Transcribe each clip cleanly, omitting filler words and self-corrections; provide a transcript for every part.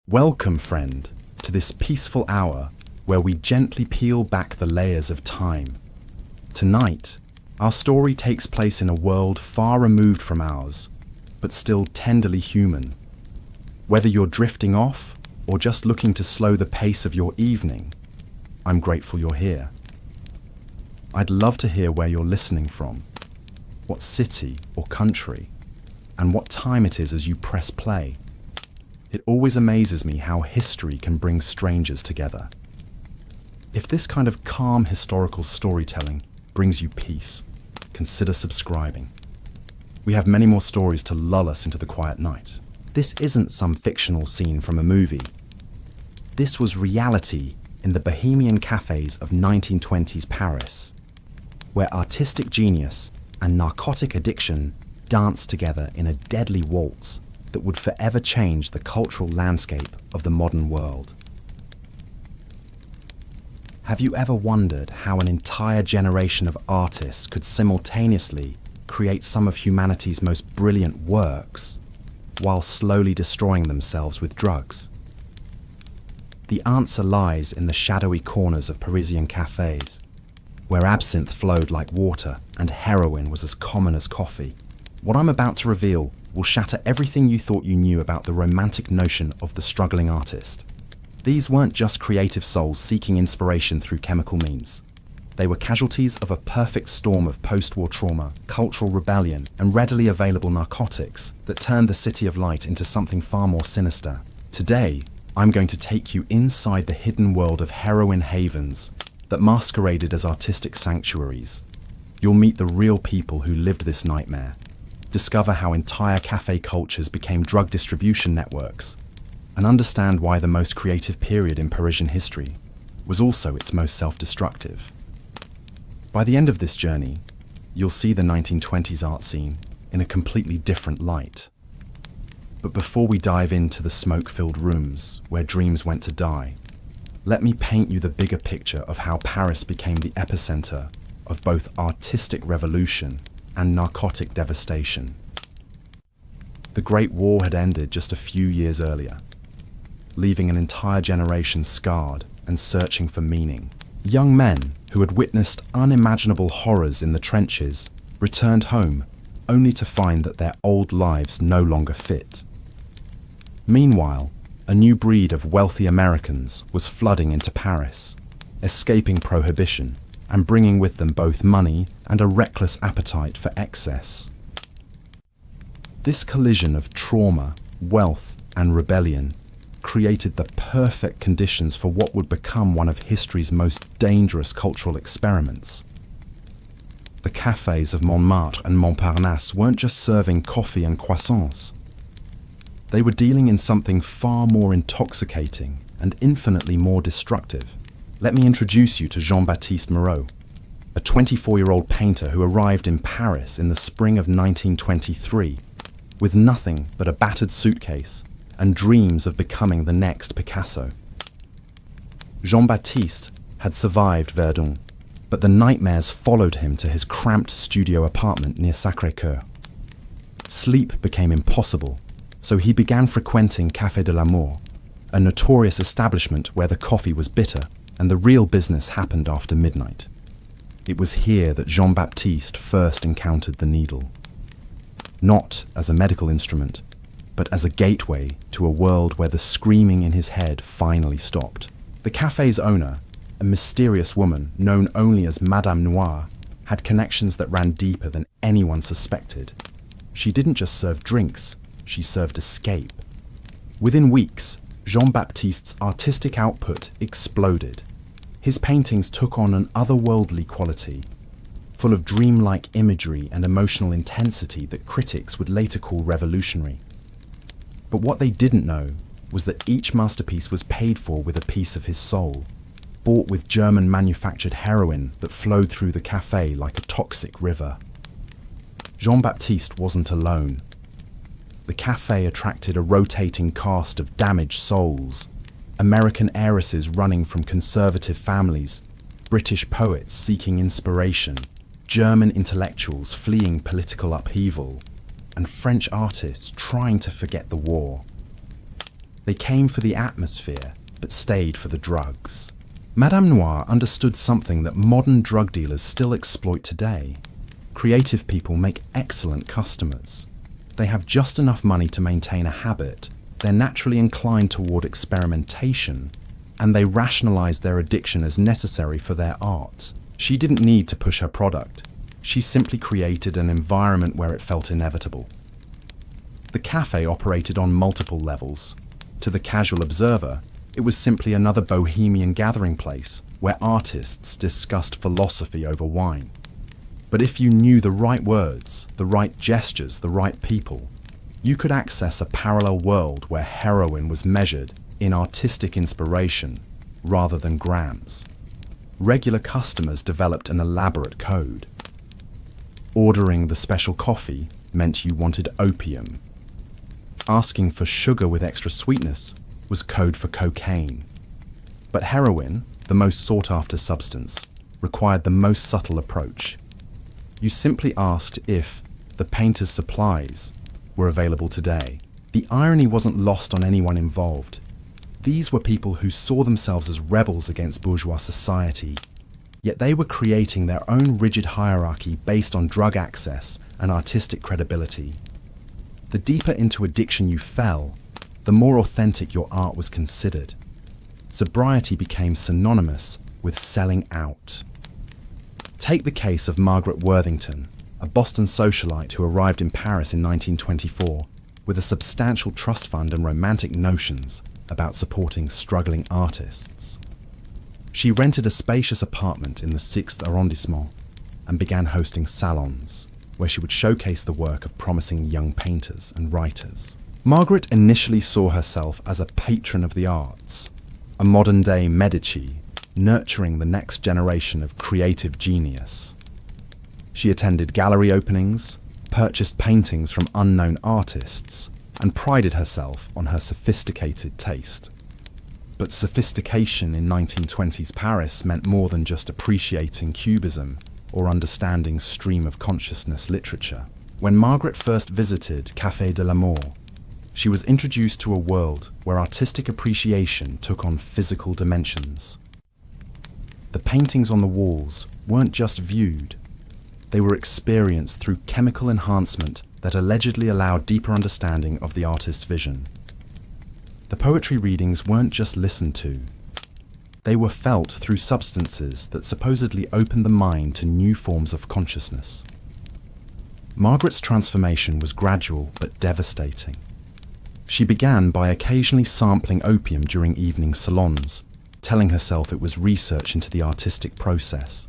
Welcome, friend, to this peaceful hour where we gently peel back the layers of time. Tonight, our story takes place in a world far removed from ours, but still tenderly human. Whether you're drifting off or just looking to slow the pace of your evening, I'm grateful you're here. I'd love to hear where you're listening from, what city or country, and what time it is as you press play. It always amazes me how history can bring strangers together. If this kind of calm historical storytelling brings you peace, consider subscribing. We have many more stories to lull us into the quiet night. This isn't some fictional scene from a movie. This was reality in the bohemian cafés of 1920s Paris, where artistic genius and narcotic addiction danced together in a deadly waltz that would forever change the cultural landscape of the modern world. Have you ever wondered how an entire generation of artists could simultaneously create some of humanity's most brilliant works while slowly destroying themselves with drugs? The answer lies in the shadowy corners of Parisian cafés, where absinthe flowed like water and heroin was as common as coffee. What I'm about to reveal will shatter everything you thought you knew about the romantic notion of the struggling artist. These weren't just creative souls seeking inspiration through chemical means. They were casualties of a perfect storm of post-war trauma, cultural rebellion, and readily available narcotics that turned the City of Light into something far more sinister. Today, I'm going to take you inside the hidden world of heroin havens that masqueraded as artistic sanctuaries. You'll meet the real people who lived this nightmare, discover how entire cafe cultures became drug distribution networks, and understand why the most creative period in Parisian history was also its most self-destructive. By the end of this journey, you'll see the 1920s art scene in a completely different light. But before we dive into the smoke-filled rooms where dreams went to die, let me paint you the bigger picture of how Paris became the epicenter of both artistic revolution and narcotic devastation. The Great War had ended just a few years earlier, leaving an entire generation scarred and searching for meaning. Young men who had witnessed unimaginable horrors in the trenches returned home only to find that their old lives no longer fit. Meanwhile, a new breed of wealthy Americans was flooding into Paris, escaping prohibition and bringing with them both money and a reckless appetite for excess. This collision of trauma, wealth, and rebellion created the perfect conditions for what would become one of history's most dangerous cultural experiments. The cafés of Montmartre and Montparnasse weren't just serving coffee and croissants. They were dealing in something far more intoxicating and infinitely more destructive. Let me introduce you to Jean-Baptiste Moreau, a 24-year-old painter who arrived in Paris in the spring of 1923 with nothing but a battered suitcase and dreams of becoming the next Picasso. Jean-Baptiste had survived Verdun, but the nightmares followed him to his cramped studio apartment near Sacré-Cœur. Sleep became impossible, so he began frequenting Café de l'Amour, a notorious establishment where the coffee was bitter and the real business happened after midnight. It was here that Jean-Baptiste first encountered the needle. Not as a medical instrument, but as a gateway to a world where the screaming in his head finally stopped. The cafe's owner, a mysterious woman known only as Madame Noire, had connections that ran deeper than anyone suspected. She didn't just serve drinks, she served escape. Within weeks, Jean-Baptiste's artistic output exploded. His paintings took on an otherworldly quality, full of dreamlike imagery and emotional intensity that critics would later call revolutionary. But what they didn't know was that each masterpiece was paid for with a piece of his soul, bought with German-manufactured heroin that flowed through the café like a toxic river. Jean-Baptiste wasn't alone. The café attracted a rotating cast of damaged souls, American heiresses running from conservative families, British poets seeking inspiration, German intellectuals fleeing political upheaval, and French artists trying to forget the war. They came for the atmosphere, but stayed for the drugs. Madame Noir understood something that modern drug dealers still exploit today. Creative people make excellent customers. They have just enough money to maintain a habit, they're naturally inclined toward experimentation, and they rationalize their addiction as necessary for their art. She didn't need to push her product. She simply created an environment where it felt inevitable. The cafe operated on multiple levels. To the casual observer, it was simply another bohemian gathering place where artists discussed philosophy over wine. But if you knew the right words, the right gestures, the right people, you could access a parallel world where heroin was measured in artistic inspiration rather than grams. Regular customers developed an elaborate code. Ordering the special coffee meant you wanted opium. Asking for sugar with extra sweetness was code for cocaine. But heroin, the most sought-after substance, required the most subtle approach. You simply asked if the painter's supplies were available today. The irony wasn't lost on anyone involved. These were people who saw themselves as rebels against bourgeois society, yet they were creating their own rigid hierarchy based on drug access and artistic credibility. The deeper into addiction you fell, the more authentic your art was considered. Sobriety became synonymous with selling out. Take the case of Margaret Worthington, a Boston socialite who arrived in Paris in 1924 with a substantial trust fund and romantic notions about supporting struggling artists. She rented a spacious apartment in the 6th arrondissement and began hosting salons, where she would showcase the work of promising young painters and writers. Margaret initially saw herself as a patron of the arts, a modern-day Medici, nurturing the next generation of creative genius. She attended gallery openings, purchased paintings from unknown artists, and prided herself on her sophisticated taste. But sophistication in 1920s Paris meant more than just appreciating cubism or understanding stream of consciousness literature. When Margaret first visited Café de l'Amour, she was introduced to a world where artistic appreciation took on physical dimensions. The paintings on the walls weren't just viewed, they were experienced through chemical enhancement that allegedly allowed deeper understanding of the artist's vision. The poetry readings weren't just listened to, they were felt through substances that supposedly opened the mind to new forms of consciousness. Margaret's transformation was gradual but devastating. She began by occasionally sampling opium during evening salons, telling herself it was research into the artistic process.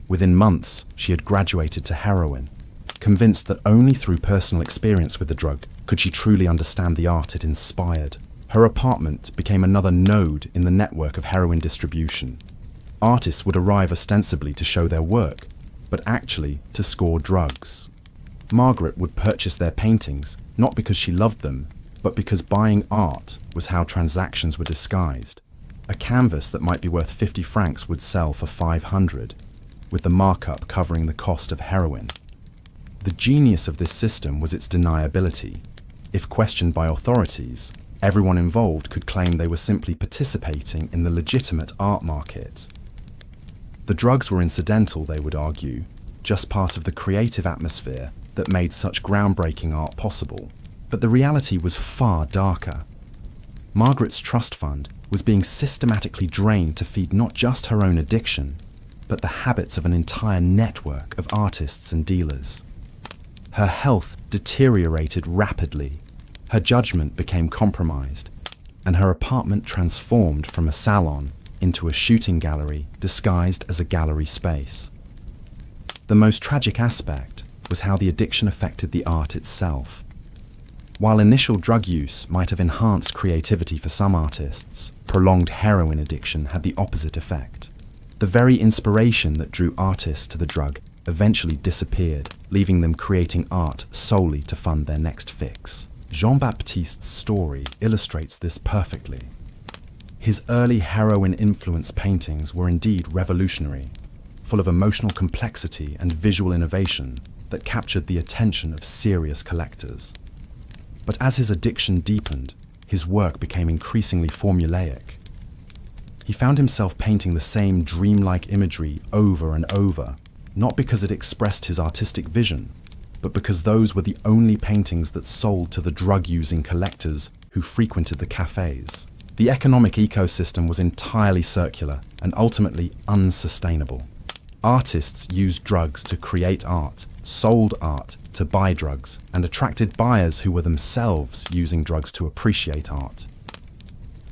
Within months, she had graduated to heroin, convinced that only through personal experience with the drug could she truly understand the art it inspired. Her apartment became another node in the network of heroin distribution. Artists would arrive ostensibly to show their work, but actually to score drugs. Margaret would purchase their paintings not because she loved them, but because buying art was how transactions were disguised. A canvas that might be worth 50 francs would sell for 500, with the markup covering the cost of heroin. The genius of this system was its deniability. If questioned by authorities, everyone involved could claim they were simply participating in the legitimate art market. The drugs were incidental, they would argue, just part of the creative atmosphere that made such groundbreaking art possible. But the reality was far darker. Margaret's trust fund was being systematically drained to feed not just her own addiction, but the habits of an entire network of artists and dealers. Her health deteriorated rapidly, her judgment became compromised, and her apartment transformed from a salon into a shooting gallery disguised as a gallery space. The most tragic aspect was how the addiction affected the art itself. While initial drug use might have enhanced creativity for some artists, prolonged heroin addiction had the opposite effect. The very inspiration that drew artists to the drug eventually disappeared, leaving them creating art solely to fund their next fix. Jean-Baptiste's story illustrates this perfectly. His early heroin-influenced paintings were indeed revolutionary, full of emotional complexity and visual innovation that captured the attention of serious collectors. But as his addiction deepened, his work became increasingly formulaic. He found himself painting the same dreamlike imagery over and over, not because it expressed his artistic vision, but because those were the only paintings that sold to the drug-using collectors who frequented the cafés. The economic ecosystem was entirely circular and ultimately unsustainable. Artists used drugs to create art, sold art to buy drugs, and attracted buyers who were themselves using drugs to appreciate art.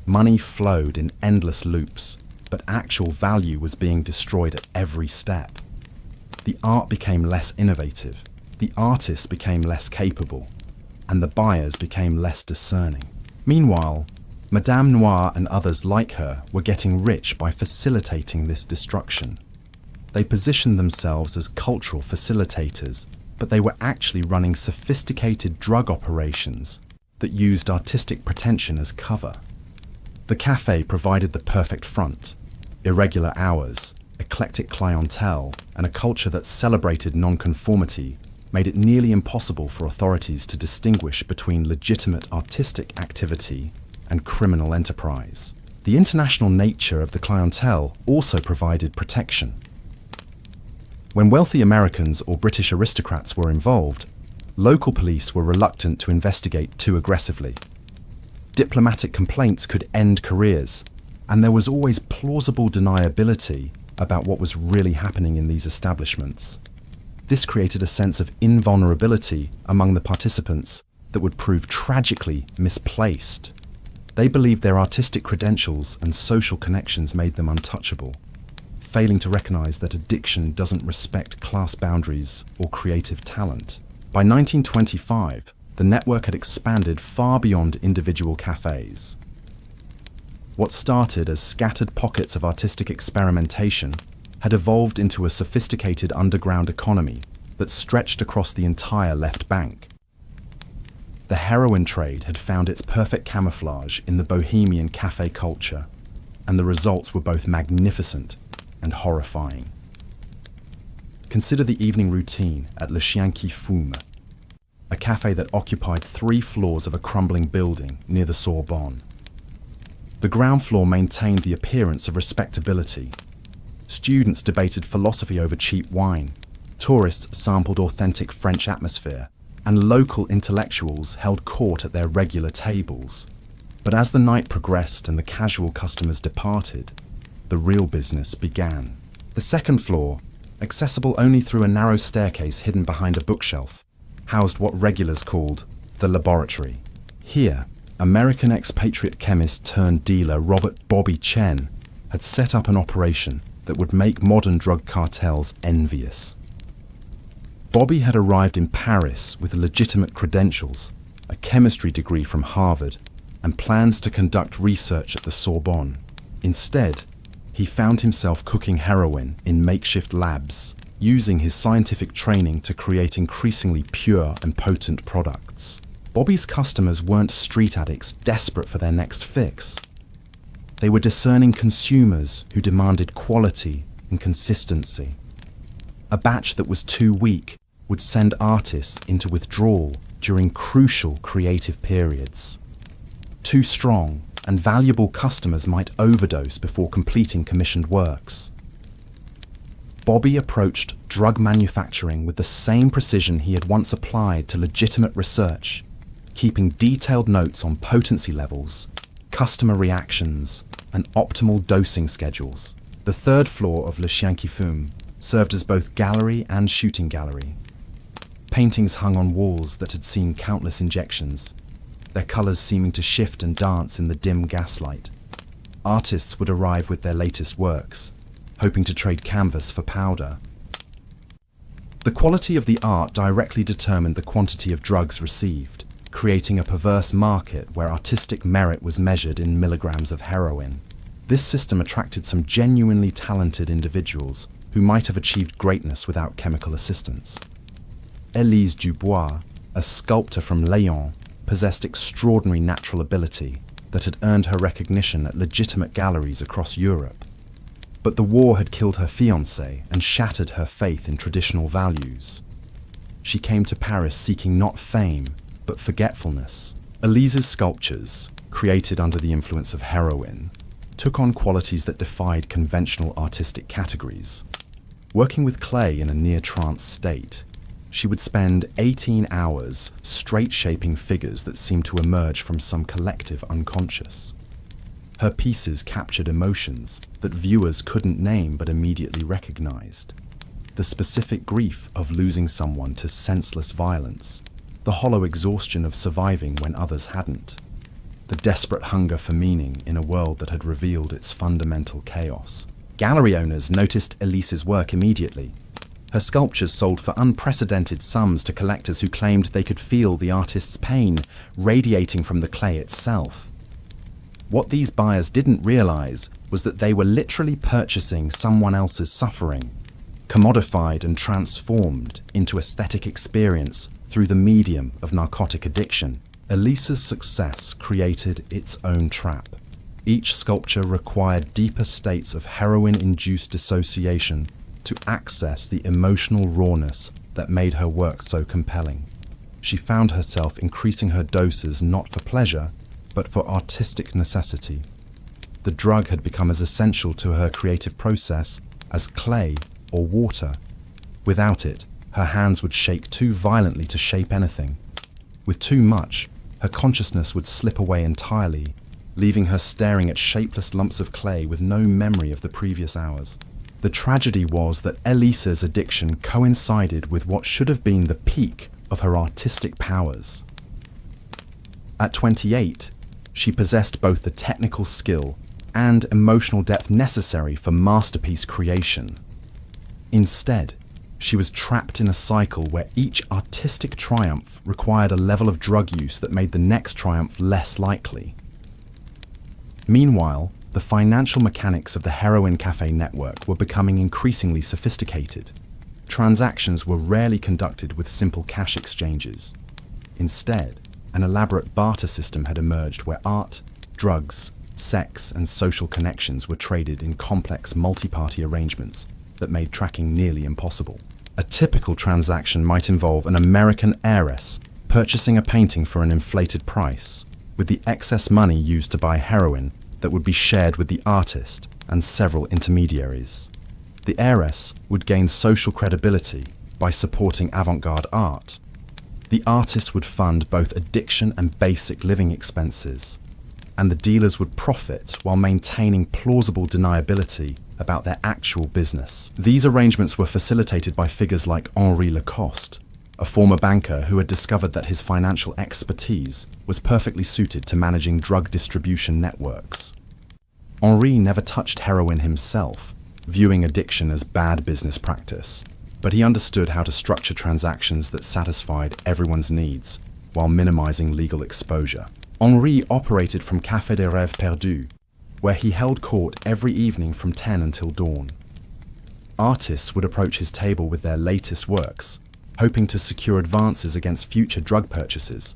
Money flowed in endless loops, but actual value was being destroyed at every step. The art became less innovative, the artists became less capable, and the buyers became less discerning. Meanwhile, Madame Noire and others like her were getting rich by facilitating this destruction. They positioned themselves as cultural facilitators, but they were actually running sophisticated drug operations that used artistic pretension as cover. The cafe provided the perfect front: irregular hours, eclectic clientele, and a culture that celebrated nonconformity made it nearly impossible for authorities to distinguish between legitimate artistic activity and criminal enterprise. The international nature of the clientele also provided protection. When wealthy Americans or British aristocrats were involved, local police were reluctant to investigate too aggressively. Diplomatic complaints could end careers, and there was always plausible deniability about what was really happening in these establishments. This created a sense of invulnerability among the participants that would prove tragically misplaced. They believed their artistic credentials and social connections made them untouchable, failing to recognize that addiction doesn't respect class boundaries or creative talent. By 1925, the network had expanded far beyond individual cafes. What started as scattered pockets of artistic experimentation had evolved into a sophisticated underground economy that stretched across the entire left bank. The heroin trade had found its perfect camouflage in the bohemian café culture, and the results were both magnificent and horrifying. Consider the evening routine at Le Chien qui Fume, a cafe that occupied 3 floors of a crumbling building near the Sorbonne. The ground floor maintained the appearance of respectability. Students debated philosophy over cheap wine, tourists sampled authentic French atmosphere, and local intellectuals held court at their regular tables. But as the night progressed and the casual customers departed, the real business began. The second floor, accessible only through a narrow staircase hidden behind a bookshelf, housed what regulars called the laboratory. Here, American expatriate chemist turned dealer Robert Bobby Chen had set up an operation that would make modern drug cartels envious. Bobby had arrived in Paris with legitimate credentials, a chemistry degree from Harvard, and plans to conduct research at the Sorbonne. Instead, he found himself cooking heroin in makeshift labs, using his scientific training to create increasingly pure and potent products. Bobby's customers weren't street addicts desperate for their next fix. They were discerning consumers who demanded quality and consistency. A batch that was too weak would send artists into withdrawal during crucial creative periods. Too strong and valuable customers might overdose before completing commissioned works. Bobby approached drug manufacturing with the same precision he had once applied to legitimate research, keeping detailed notes on potency levels, customer reactions, and optimal dosing schedules. The third floor of Le Chien qui Fume served as both gallery and shooting gallery. Paintings hung on walls that had seen countless injections, their colours seeming to shift and dance in the dim gaslight. Artists would arrive with their latest works, hoping to trade canvas for powder. The quality of the art directly determined the quantity of drugs received, creating a perverse market where artistic merit was measured in milligrams of heroin. This system attracted some genuinely talented individuals who might have achieved greatness without chemical assistance. Élise Dubois, a sculptor from Lyon, possessed extraordinary natural ability that had earned her recognition at legitimate galleries across Europe. But the war had killed her fiancé and shattered her faith in traditional values. She came to Paris seeking not fame, but forgetfulness. Élise's sculptures, created under the influence of heroin, took on qualities that defied conventional artistic categories. Working with clay in a near-trance state, she would spend 18 hours straight-shaping figures that seemed to emerge from some collective unconscious. Her pieces captured emotions that viewers couldn't name but immediately recognized. The specific grief of losing someone to senseless violence, the hollow exhaustion of surviving when others hadn't, the desperate hunger for meaning in a world that had revealed its fundamental chaos. Gallery owners noticed Elise's work immediately. Her sculptures sold for unprecedented sums to collectors who claimed they could feel the artist's pain radiating from the clay itself. What these buyers didn't realize was that they were literally purchasing someone else's suffering, commodified and transformed into aesthetic experience through the medium of narcotic addiction. Elise's success created its own trap. Each sculpture required deeper states of heroin-induced dissociation to access the emotional rawness that made her work so compelling. She found herself increasing her doses not for pleasure, but for artistic necessity. The drug had become as essential to her creative process as clay or water. Without it, her hands would shake too violently to shape anything. With too much, her consciousness would slip away entirely, leaving her staring at shapeless lumps of clay with no memory of the previous hours. The tragedy was that Elise's addiction coincided with what should have been the peak of her artistic powers. At 28, she possessed both the technical skill and emotional depth necessary for masterpiece creation. Instead, she was trapped in a cycle where each artistic triumph required a level of drug use that made the next triumph less likely. Meanwhile, the financial mechanics of the heroin cafe network were becoming increasingly sophisticated. Transactions were rarely conducted with simple cash exchanges. Instead, an elaborate barter system had emerged where art, drugs, sex, and social connections were traded in complex multi-party arrangements that made tracking nearly impossible. A typical transaction might involve an American heiress purchasing a painting for an inflated price, with the excess money used to buy heroin that would be shared with the artist and several intermediaries. The heiress would gain social credibility by supporting avant-garde art. The artist would fund both addiction and basic living expenses, and the dealers would profit while maintaining plausible deniability about their actual business. These arrangements were facilitated by figures like Henri Lacoste, a former banker who had discovered that his financial expertise was perfectly suited to managing drug distribution networks. Henri never touched heroin himself, viewing addiction as bad business practice, but he understood how to structure transactions that satisfied everyone's needs while minimizing legal exposure. Henri operated from Café des Rêves Perdus, where he held court every evening from 10 until dawn. Artists would approach his table with their latest works, hoping to secure advances against future drug purchases.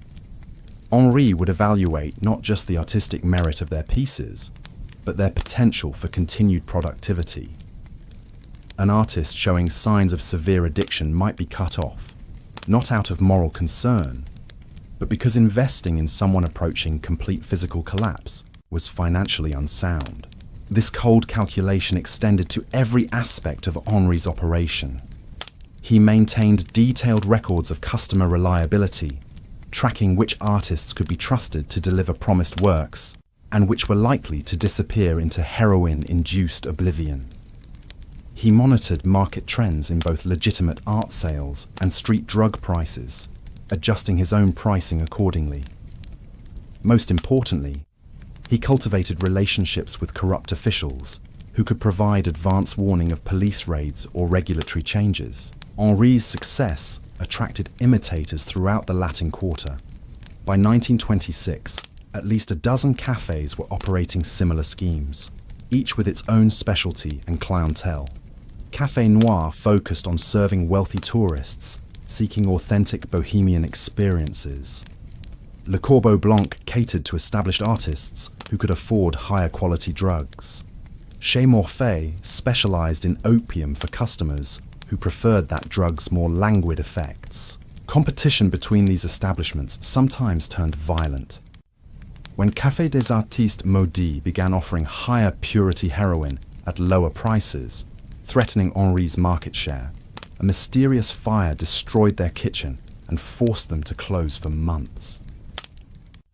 Henri would evaluate not just the artistic merit of their pieces, but their potential for continued productivity. An artist showing signs of severe addiction might be cut off, not out of moral concern, but because investing in someone approaching complete physical collapse was financially unsound. This cold calculation extended to every aspect of Henri's operation. He maintained detailed records of customer reliability, tracking which artists could be trusted to deliver promised works and which were likely to disappear into heroin-induced oblivion. He monitored market trends in both legitimate art sales and street drug prices, adjusting his own pricing accordingly. Most importantly, he cultivated relationships with corrupt officials who could provide advance warning of police raids or regulatory changes. Henri's success attracted imitators throughout the Latin Quarter. By 1926, at least a dozen cafés were operating similar schemes, each with its own specialty and clientele. Café Noir focused on serving wealthy tourists seeking authentic bohemian experiences. Le Corbeau Blanc catered to established artists who could afford higher quality drugs. Chez Morphe specialized in opium for customers who preferred that drug's more languid effects. Competition between these establishments sometimes turned violent. When Café des Artistes Maudits began offering higher purity heroin at lower prices, threatening Henri's market share, a mysterious fire destroyed their kitchen and forced them to close for months.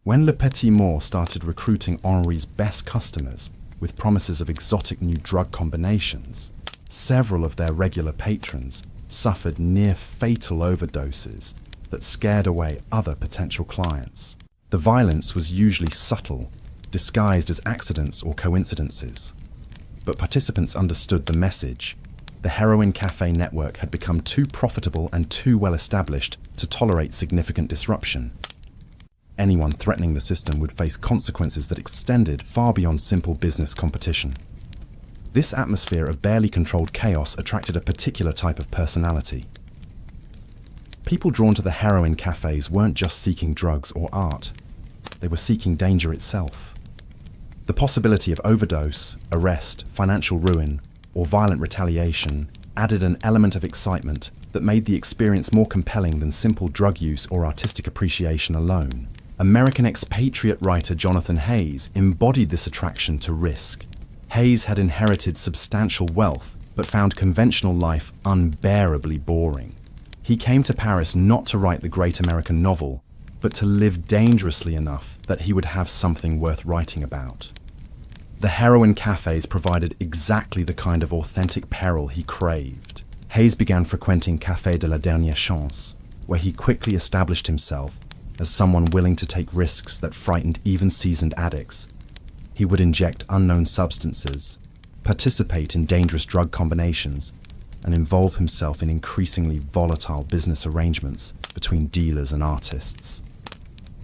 When Le Petit Mort started recruiting Henri's best customers with promises of exotic new drug combinations, several of their regular patrons suffered near-fatal overdoses that scared away other potential clients. The violence was usually subtle, disguised as accidents or coincidences. But participants understood the message. The heroin cafe network had become too profitable and too well established to tolerate significant disruption. Anyone threatening the system would face consequences that extended far beyond simple business competition. This atmosphere of barely controlled chaos attracted a particular type of personality. People drawn to the heroin cafes weren't just seeking drugs or art. They were seeking danger itself. The possibility of overdose, arrest, financial ruin, or violent retaliation added an element of excitement that made the experience more compelling than simple drug use or artistic appreciation alone. American expatriate writer Jonathan Hayes embodied this attraction to risk. Hayes had inherited substantial wealth, but found conventional life unbearably boring. He came to Paris not to write the great American novel, but to live dangerously enough that he would have something worth writing about. The heroin cafes provided exactly the kind of authentic peril he craved. Hayes began frequenting Café de la Dernière Chance, where he quickly established himself as someone willing to take risks that frightened even seasoned addicts. He would inject unknown substances, participate in dangerous drug combinations, and involve himself in increasingly volatile business arrangements between dealers and artists.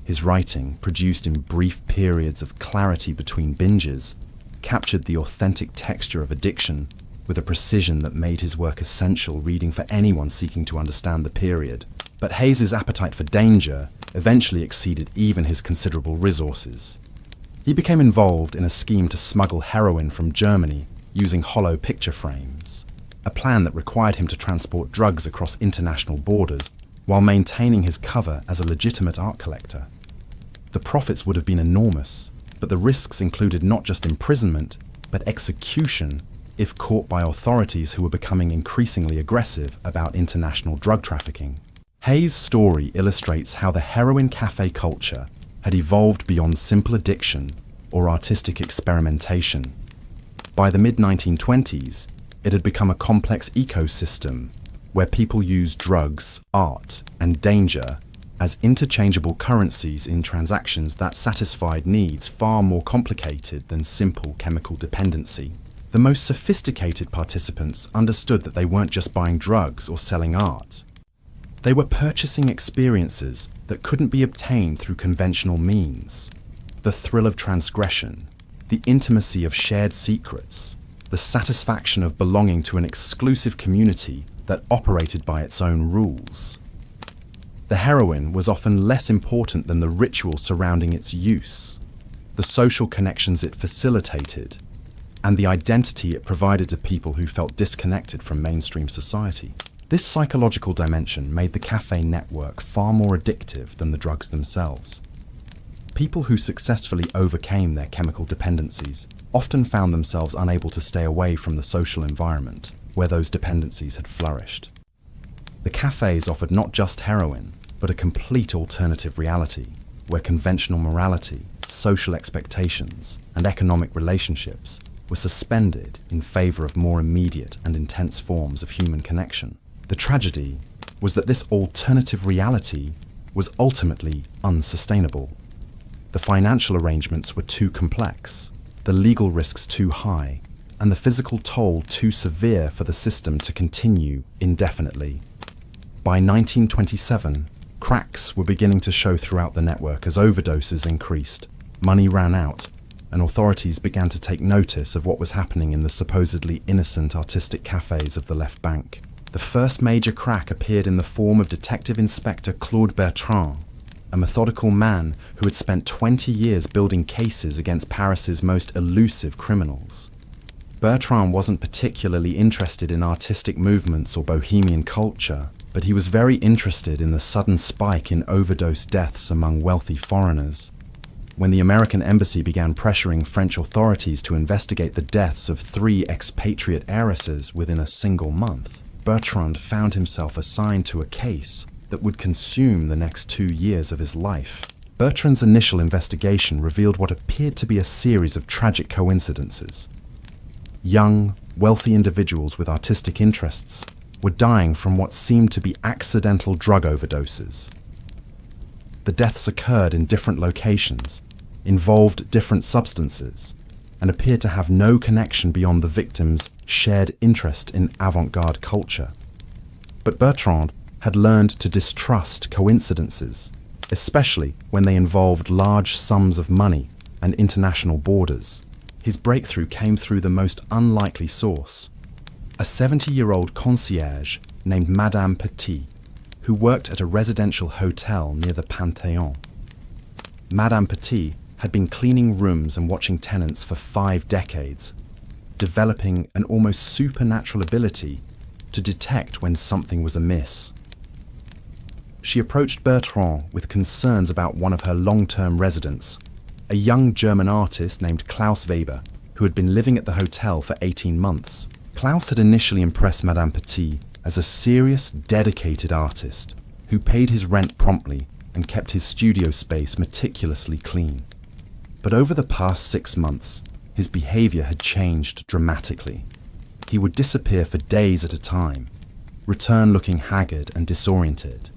His writing, produced in brief periods of clarity between binges, captured the authentic texture of addiction with a precision that made his work essential reading for anyone seeking to understand the period. But Hayes's appetite for danger eventually exceeded even his considerable resources. He became involved in a scheme to smuggle heroin from Germany using hollow picture frames, a plan that required him to transport drugs across international borders while maintaining his cover as a legitimate art collector. The profits would have been enormous, but the risks included not just imprisonment, but execution if caught by authorities who were becoming increasingly aggressive about international drug trafficking. Hayes' story illustrates how the heroin cafe culture had evolved beyond simple addiction or artistic experimentation. By the mid-1920s, it had become a complex ecosystem where people used drugs, art, and danger as interchangeable currencies in transactions that satisfied needs far more complicated than simple chemical dependency. The most sophisticated participants understood that they weren't just buying drugs or selling art. They were purchasing experiences that couldn't be obtained through conventional means. The thrill of transgression, the intimacy of shared secrets, the satisfaction of belonging to an exclusive community that operated by its own rules. The heroin was often less important than the ritual surrounding its use, the social connections it facilitated, and the identity it provided to people who felt disconnected from mainstream society. This psychological dimension made the cafe network far more addictive than the drugs themselves. People who successfully overcame their chemical dependencies often found themselves unable to stay away from the social environment where those dependencies had flourished. The cafes offered not just heroin, but a complete alternative reality where conventional morality, social expectations, and economic relationships were suspended in favor of more immediate and intense forms of human connection. The tragedy was that this alternative reality was ultimately unsustainable. The financial arrangements were too complex, the legal risks too high, and the physical toll too severe for the system to continue indefinitely. By 1927, cracks were beginning to show throughout the network as overdoses increased, money ran out, and authorities began to take notice of what was happening in the supposedly innocent artistic cafes of the left bank. The first major crack appeared in the form of Detective Inspector Claude Bertrand, a methodical man who had spent 20 years building cases against Paris's most elusive criminals. Bertrand wasn't particularly interested in artistic movements or bohemian culture, but he was very interested in the sudden spike in overdose deaths among wealthy foreigners. When the American embassy began pressuring French authorities to investigate the deaths of 3 expatriate heiresses within a single month, Bertrand found himself assigned to a case that would consume the next 2 years of his life. Bertrand's initial investigation revealed what appeared to be a series of tragic coincidences. Young, wealthy individuals with artistic interests were dying from what seemed to be accidental drug overdoses. The deaths occurred in different locations, involved different substances, and appeared to have no connection beyond the victims' shared interest in avant-garde culture. But Bertrand had learned to distrust coincidences, especially when they involved large sums of money and international borders. His breakthrough came through the most unlikely source: a 70-year-old concierge named Madame Petit, who worked at a residential hotel near the Panthéon. Madame Petit had been cleaning rooms and watching tenants for 5 decades, developing an almost supernatural ability to detect when something was amiss. She approached Bertrand with concerns about one of her long-term residents, a young German artist named Klaus Weber, who had been living at the hotel for 18 months. Klaus had initially impressed Madame Petit as a serious, dedicated artist who paid his rent promptly and kept his studio space meticulously clean. But over the past 6 months, his behavior had changed dramatically. He would disappear for days at a time, return looking haggard and disoriented,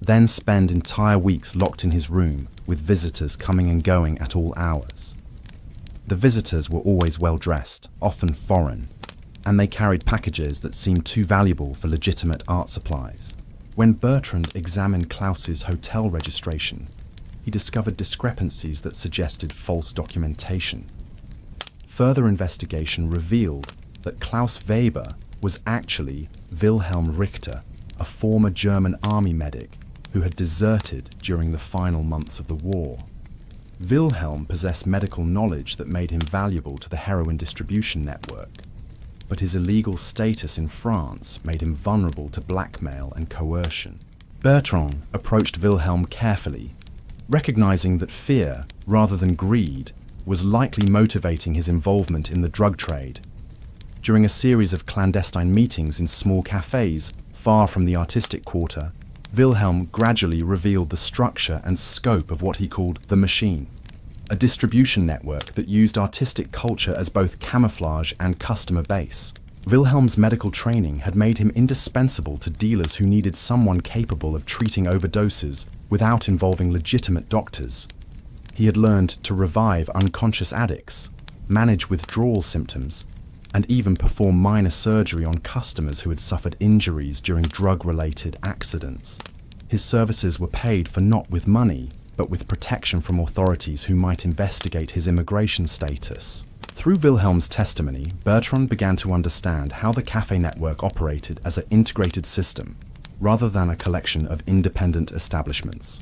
then spend entire weeks locked in his room with visitors coming and going at all hours. The visitors were always well dressed, often foreign, and they carried packages that seemed too valuable for legitimate art supplies. When Bertrand examined Klaus's hotel registration, he discovered discrepancies that suggested false documentation. Further investigation revealed that Klaus Weber was actually Wilhelm Richter, a former German army medic who had deserted during the final months of the war. Wilhelm possessed medical knowledge that made him valuable to the heroin distribution network, but his illegal status in France made him vulnerable to blackmail and coercion. Bertrand approached Wilhelm carefully, recognizing that fear, rather than greed, was likely motivating his involvement in the drug trade. During a series of clandestine meetings in small cafés far from the artistic quarter, Wilhelm gradually revealed the structure and scope of what he called the machine, a distribution network that used artistic culture as both camouflage and customer base. Wilhelm's medical training had made him indispensable to dealers who needed someone capable of treating overdoses without involving legitimate doctors. He had learned to revive unconscious addicts, manage withdrawal symptoms, and even perform minor surgery on customers who had suffered injuries during drug-related accidents. His services were paid for not with money, but with protection from authorities who might investigate his immigration status. Through Wilhelm's testimony, Bertrand began to understand how the cafe network operated as an integrated system, rather than a collection of independent establishments.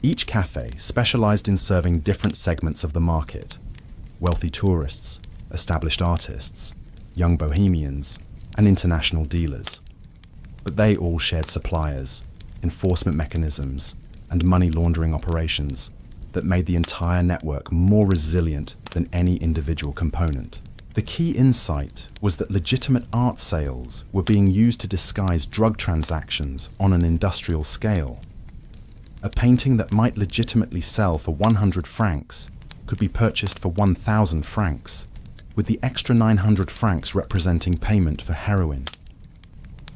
Each cafe specialized in serving different segments of the market: wealthy tourists, established artists, young bohemians, and international dealers. But they all shared suppliers, enforcement mechanisms, and money laundering operations that made the entire network more resilient than any individual component. The key insight was that legitimate art sales were being used to disguise drug transactions on an industrial scale. A painting that might legitimately sell for 100 francs could be purchased for 1,000 francs, with the extra 900 francs representing payment for heroin.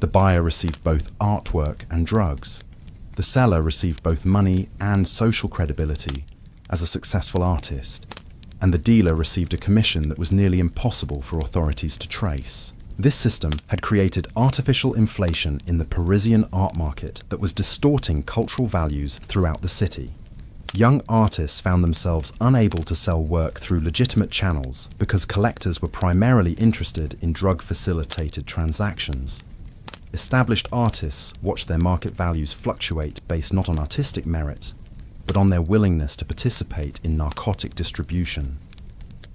The buyer received both artwork and drugs. The seller received both money and social credibility as a successful artist, and the dealer received a commission that was nearly impossible for authorities to trace. This system had created artificial inflation in the Parisian art market that was distorting cultural values throughout the city. Young artists found themselves unable to sell work through legitimate channels because collectors were primarily interested in drug-facilitated transactions. Established artists watched their market values fluctuate based not on artistic merit, but on their willingness to participate in narcotic distribution.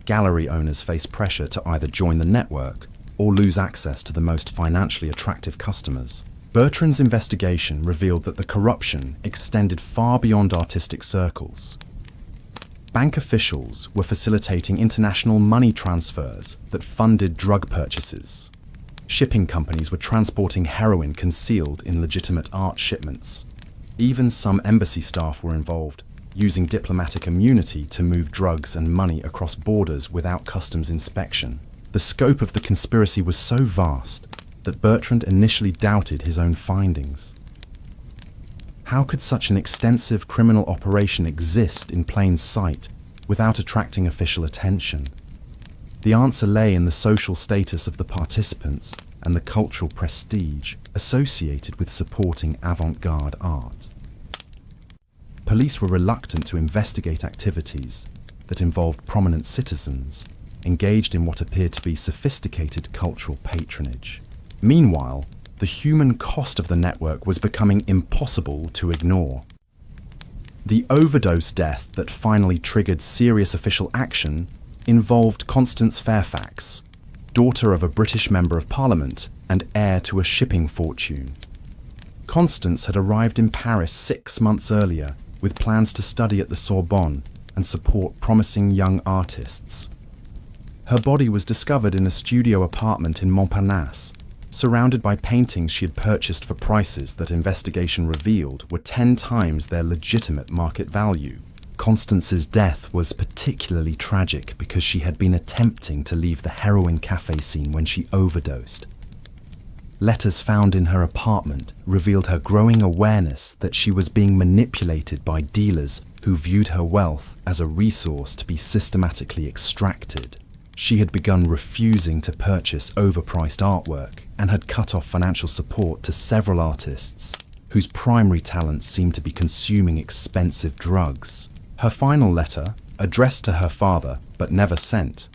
Gallery owners faced pressure to either join the network or lose access to the most financially attractive customers. Bertrand's investigation revealed that the corruption extended far beyond artistic circles. Bank officials were facilitating international money transfers that funded drug purchases. Shipping companies were transporting heroin concealed in legitimate art shipments. Even some embassy staff were involved, using diplomatic immunity to move drugs and money across borders without customs inspection. The scope of the conspiracy was so vast that Bertrand initially doubted his own findings. How could such an extensive criminal operation exist in plain sight without attracting official attention? The answer lay in the social status of the participants and the cultural prestige associated with supporting avant-garde art. Police were reluctant to investigate activities that involved prominent citizens engaged in what appeared to be sophisticated cultural patronage. Meanwhile, the human cost of the network was becoming impossible to ignore. The overdose death that finally triggered serious official action involved Constance Fairfax, daughter of a British Member of Parliament and heir to a shipping fortune. Constance had arrived in Paris 6 months earlier with plans to study at the Sorbonne and support promising young artists. Her body was discovered in a studio apartment in Montparnasse, surrounded by paintings she had purchased for prices that investigation revealed were 10 times their legitimate market value. Constance's death was particularly tragic because she had been attempting to leave the heroin cafe scene when she overdosed. Letters found in her apartment revealed her growing awareness that she was being manipulated by dealers who viewed her wealth as a resource to be systematically extracted. She had begun refusing to purchase overpriced artwork and had cut off financial support to several artists whose primary talents seemed to be consuming expensive drugs. Her final letter, addressed to her father but never sent,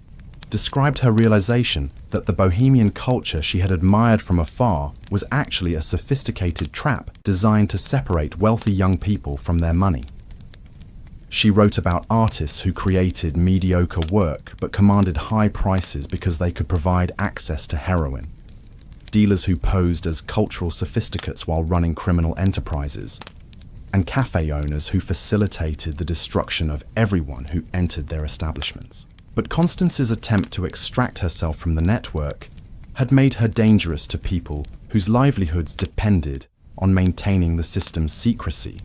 described her realization that the bohemian culture she had admired from afar was actually a sophisticated trap designed to separate wealthy young people from their money. She wrote about artists who created mediocre work but commanded high prices because they could provide access to heroin, dealers who posed as cultural sophisticates while running criminal enterprises, and cafe owners who facilitated the destruction of everyone who entered their establishments. But Constance's attempt to extract herself from the network had made her dangerous to people whose livelihoods depended on maintaining the system's secrecy.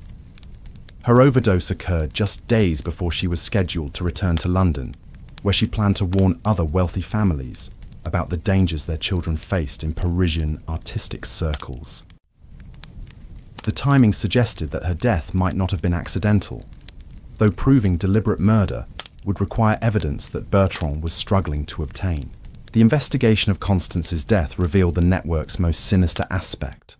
Her overdose occurred just days before she was scheduled to return to London, where she planned to warn other wealthy families about the dangers their children faced in Parisian artistic circles. The timing suggested that her death might not have been accidental, though proving deliberate murder would require evidence that Bertrand was struggling to obtain. The investigation of Constance's death revealed the network's most sinister aspect: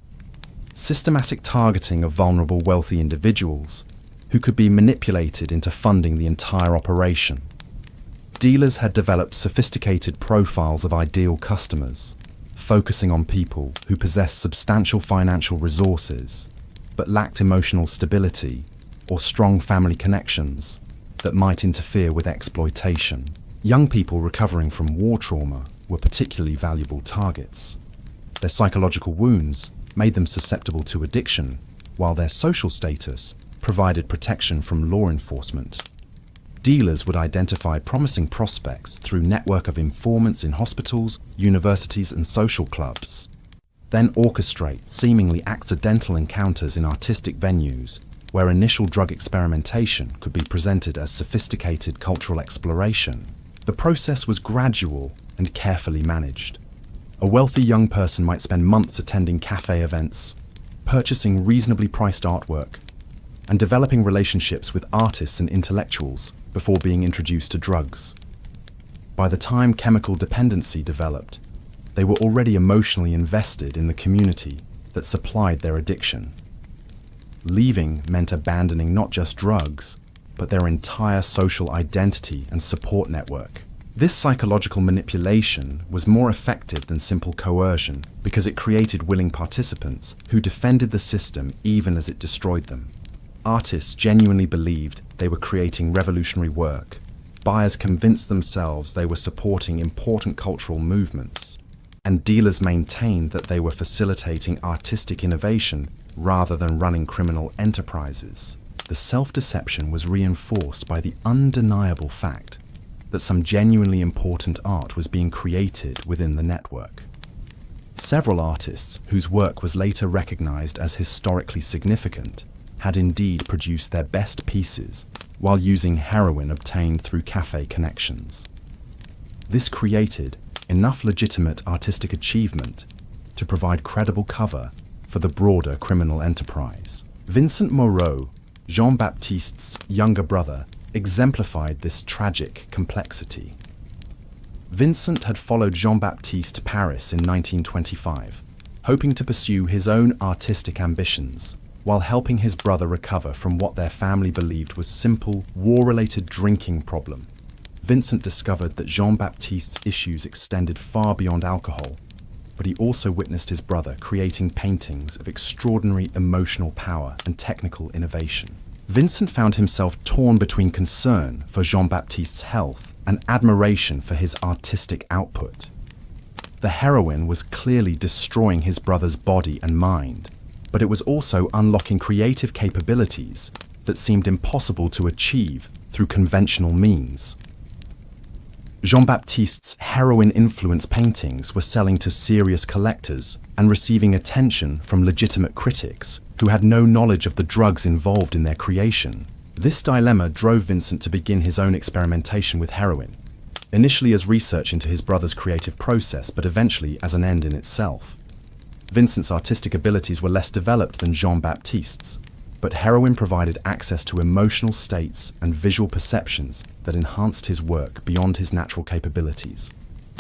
systematic targeting of vulnerable wealthy individuals who could be manipulated into funding the entire operation. Dealers had developed sophisticated profiles of ideal customers, focusing on people who possessed substantial financial resources but lacked emotional stability or strong family connections that might interfere with exploitation. Young people recovering from war trauma were particularly valuable targets. Their psychological wounds made them susceptible to addiction, while their social status provided protection from law enforcement. Dealers would identify promising prospects through network of informants in hospitals, universities, and social clubs, then orchestrate seemingly accidental encounters in artistic venues where initial drug experimentation could be presented as sophisticated cultural exploration. The process was gradual and carefully managed. A wealthy young person might spend months attending cafe events, purchasing reasonably priced artwork, and developing relationships with artists and intellectuals before being introduced to drugs. By the time chemical dependency developed, they were already emotionally invested in the community that supplied their addiction. Leaving meant abandoning not just drugs, but their entire social identity and support network. This psychological manipulation was more effective than simple coercion because it created willing participants who defended the system even as it destroyed them. Artists genuinely believed they were creating revolutionary work. Buyers convinced themselves they were supporting important cultural movements. And dealers maintained that they were facilitating artistic innovation rather than running criminal enterprises. the self-deception was reinforced by the undeniable fact that some genuinely important art was being created within the network. Several artists, whose work was later recognized as historically significant, had indeed produced their best pieces while using heroin obtained through cafe connections. This created enough legitimate artistic achievement to provide credible cover for the broader criminal enterprise. Vincent Moreau, Jean-Baptiste's younger brother, exemplified this tragic complexity. Vincent had followed Jean-Baptiste to Paris in 1925, hoping to pursue his own artistic ambitions, while helping his brother recover from what their family believed was simple, war-related drinking problem. Vincent discovered that Jean-Baptiste's issues extended far beyond alcohol, but he also witnessed his brother creating paintings of extraordinary emotional power and technical innovation. Vincent found himself torn between concern for Jean-Baptiste's health and admiration for his artistic output. The heroin was clearly destroying his brother's body and mind, but it was also unlocking creative capabilities that seemed impossible to achieve through conventional means. Jean-Baptiste's heroin-influenced paintings were selling to serious collectors and receiving attention from legitimate critics who had no knowledge of the drugs involved in their creation. This dilemma drove Vincent to begin his own experimentation with heroin, initially as research into his brother's creative process, but eventually as an end in itself. Vincent's artistic abilities were less developed than Jean-Baptiste's, but heroin provided access to emotional states and visual perceptions that enhanced his work beyond his natural capabilities.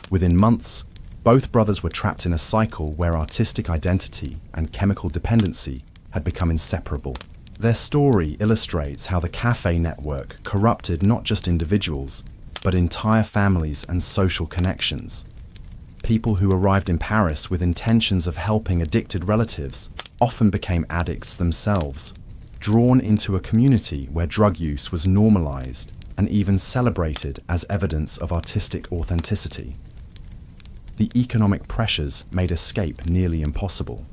Within months, both brothers were trapped in a cycle where artistic identity and chemical dependency had become inseparable. Their story illustrates how the cafe network corrupted not just individuals, but entire families and social connections. People who arrived in Paris with intentions of helping addicted relatives often became addicts themselves, drawn into a community where drug use was normalized and even celebrated as evidence of artistic authenticity. The economic pressures made escape nearly impossible.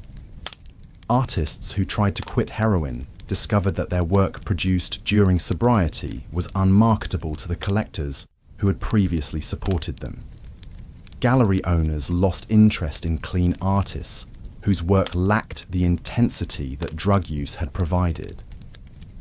Artists who tried to quit heroin discovered that their work produced during sobriety was unmarketable to the collectors who had previously supported them. Gallery owners lost interest in clean artists whose work lacked the intensity that drug use had provided.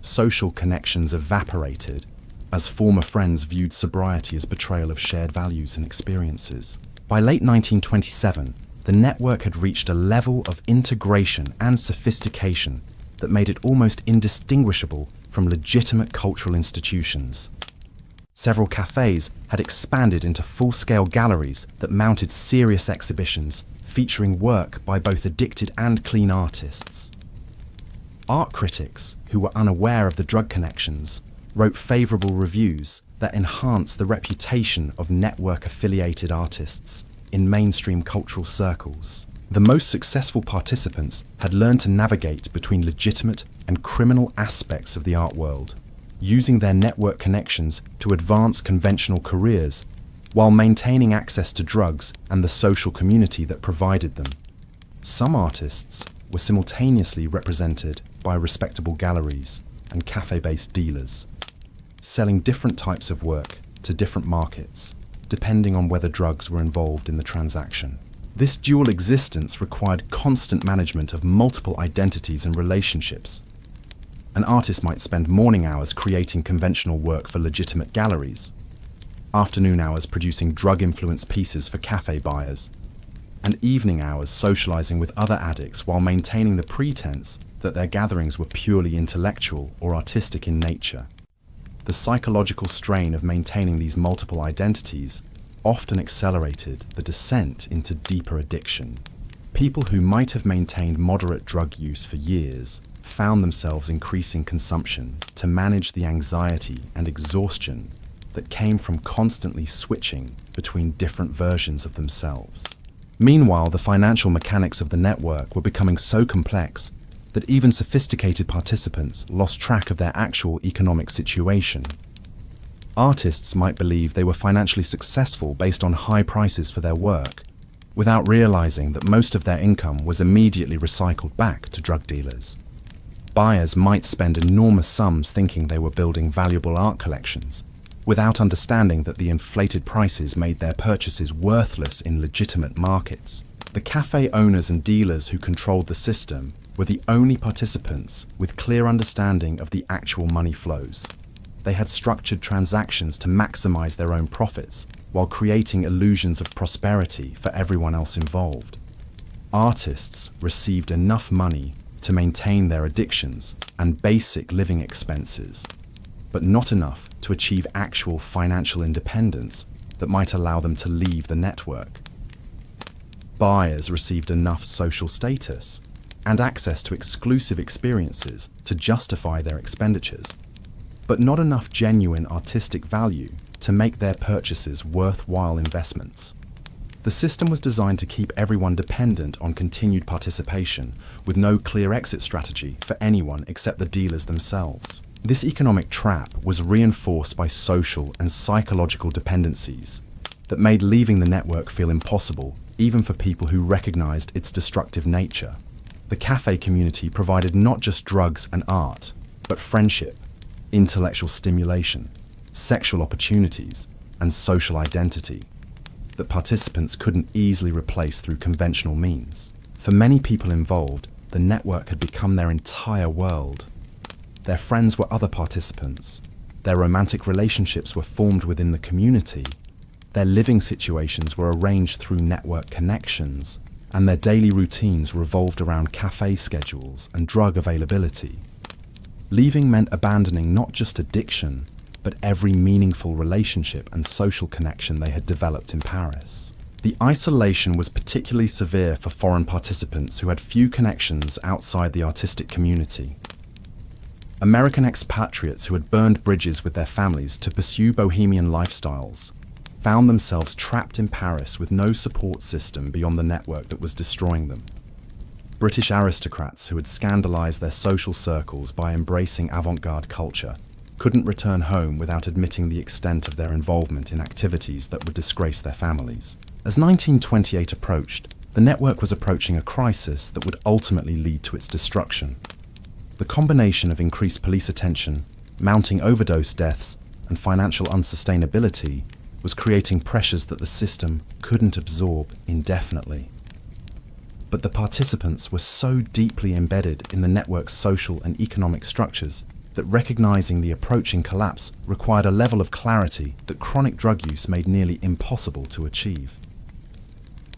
Social connections evaporated as former friends viewed sobriety as betrayal of shared values and experiences. By late 1927, the network had reached a level of integration and sophistication that made it almost indistinguishable from legitimate cultural institutions. Several cafés had expanded into full-scale galleries that mounted serious exhibitions featuring work by both addicted and clean artists. Art critics, who were unaware of the drug connections, wrote favourable reviews that enhanced the reputation of network-affiliated artists in mainstream cultural circles. The most successful participants had learned to navigate between legitimate and criminal aspects of the art world, using their network connections to advance conventional careers while maintaining access to drugs and the social community that provided them. Some artists were simultaneously represented by respectable galleries and cafe-based dealers, selling different types of work to different markets, depending on whether drugs were involved in the transaction. This dual existence required constant management of multiple identities and relationships. An artist might spend morning hours creating conventional work for legitimate galleries, afternoon hours producing drug-influenced pieces for cafe buyers, and evening hours socializing with other addicts while maintaining the pretense that their gatherings were purely intellectual or artistic in nature. The psychological strain of maintaining these multiple identities often accelerated the descent into deeper addiction. People who might have maintained moderate drug use for years found themselves increasing consumption to manage the anxiety and exhaustion that came from constantly switching between different versions of themselves. Meanwhile, the financial mechanics of the network were becoming so complex that even sophisticated participants lost track of their actual economic situation. Artists might believe they were financially successful based on high prices for their work, without realizing that most of their income was immediately recycled back to drug dealers. Buyers might spend enormous sums thinking they were building valuable art collections, without understanding that the inflated prices made their purchases worthless in legitimate markets. The cafe owners and dealers who controlled the system were the only participants with clear understanding of the actual money flows. They had structured transactions to maximize their own profits while creating illusions of prosperity for everyone else involved. Artists received enough money to maintain their addictions and basic living expenses, but not enough to achieve actual financial independence that might allow them to leave the network. Buyers received enough social status and access to exclusive experiences to justify their expenditures, but not enough genuine artistic value to make their purchases worthwhile investments. The system was designed to keep everyone dependent on continued participation, with no clear exit strategy for anyone except the dealers themselves. This economic trap was reinforced by social and psychological dependencies that made leaving the network feel impossible, even for people who recognized its destructive nature. The cafe community provided not just drugs and art, but friendship, intellectual stimulation, sexual opportunities, and social identity that participants couldn't easily replace through conventional means. For many people involved, the network had become their entire world. Their friends were other participants, their romantic relationships were formed within the community, their living situations were arranged through network connections, and their daily routines revolved around cafe schedules and drug availability. Leaving meant abandoning not just addiction, but every meaningful relationship and social connection they had developed in Paris. The isolation was particularly severe for foreign participants who had few connections outside the artistic community. American expatriates who had burned bridges with their families to pursue bohemian lifestyles found themselves trapped in Paris with no support system beyond the network that was destroying them. British aristocrats who had scandalized their social circles by embracing avant-garde culture couldn't return home without admitting the extent of their involvement in activities that would disgrace their families. As 1928 approached, the network was approaching a crisis that would ultimately lead to its destruction. The combination of increased police attention, mounting overdose deaths, and financial unsustainability was creating pressures that the system couldn't absorb indefinitely. But the participants were so deeply embedded in the network's social and economic structures that recognizing the approaching collapse required a level of clarity that chronic drug use made nearly impossible to achieve.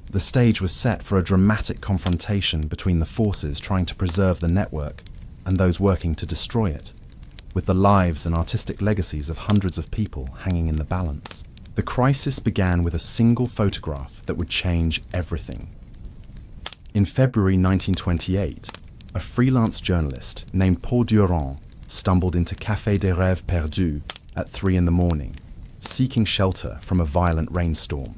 The stage was set for a dramatic confrontation between the forces trying to preserve the network and those working to destroy it, with the lives and artistic legacies of hundreds of people hanging in the balance. The crisis began with a single photograph that would change everything. In February 1928, a freelance journalist named Paul Durand stumbled into Café des Rêves Perdus at 3 a.m, seeking shelter from a violent rainstorm.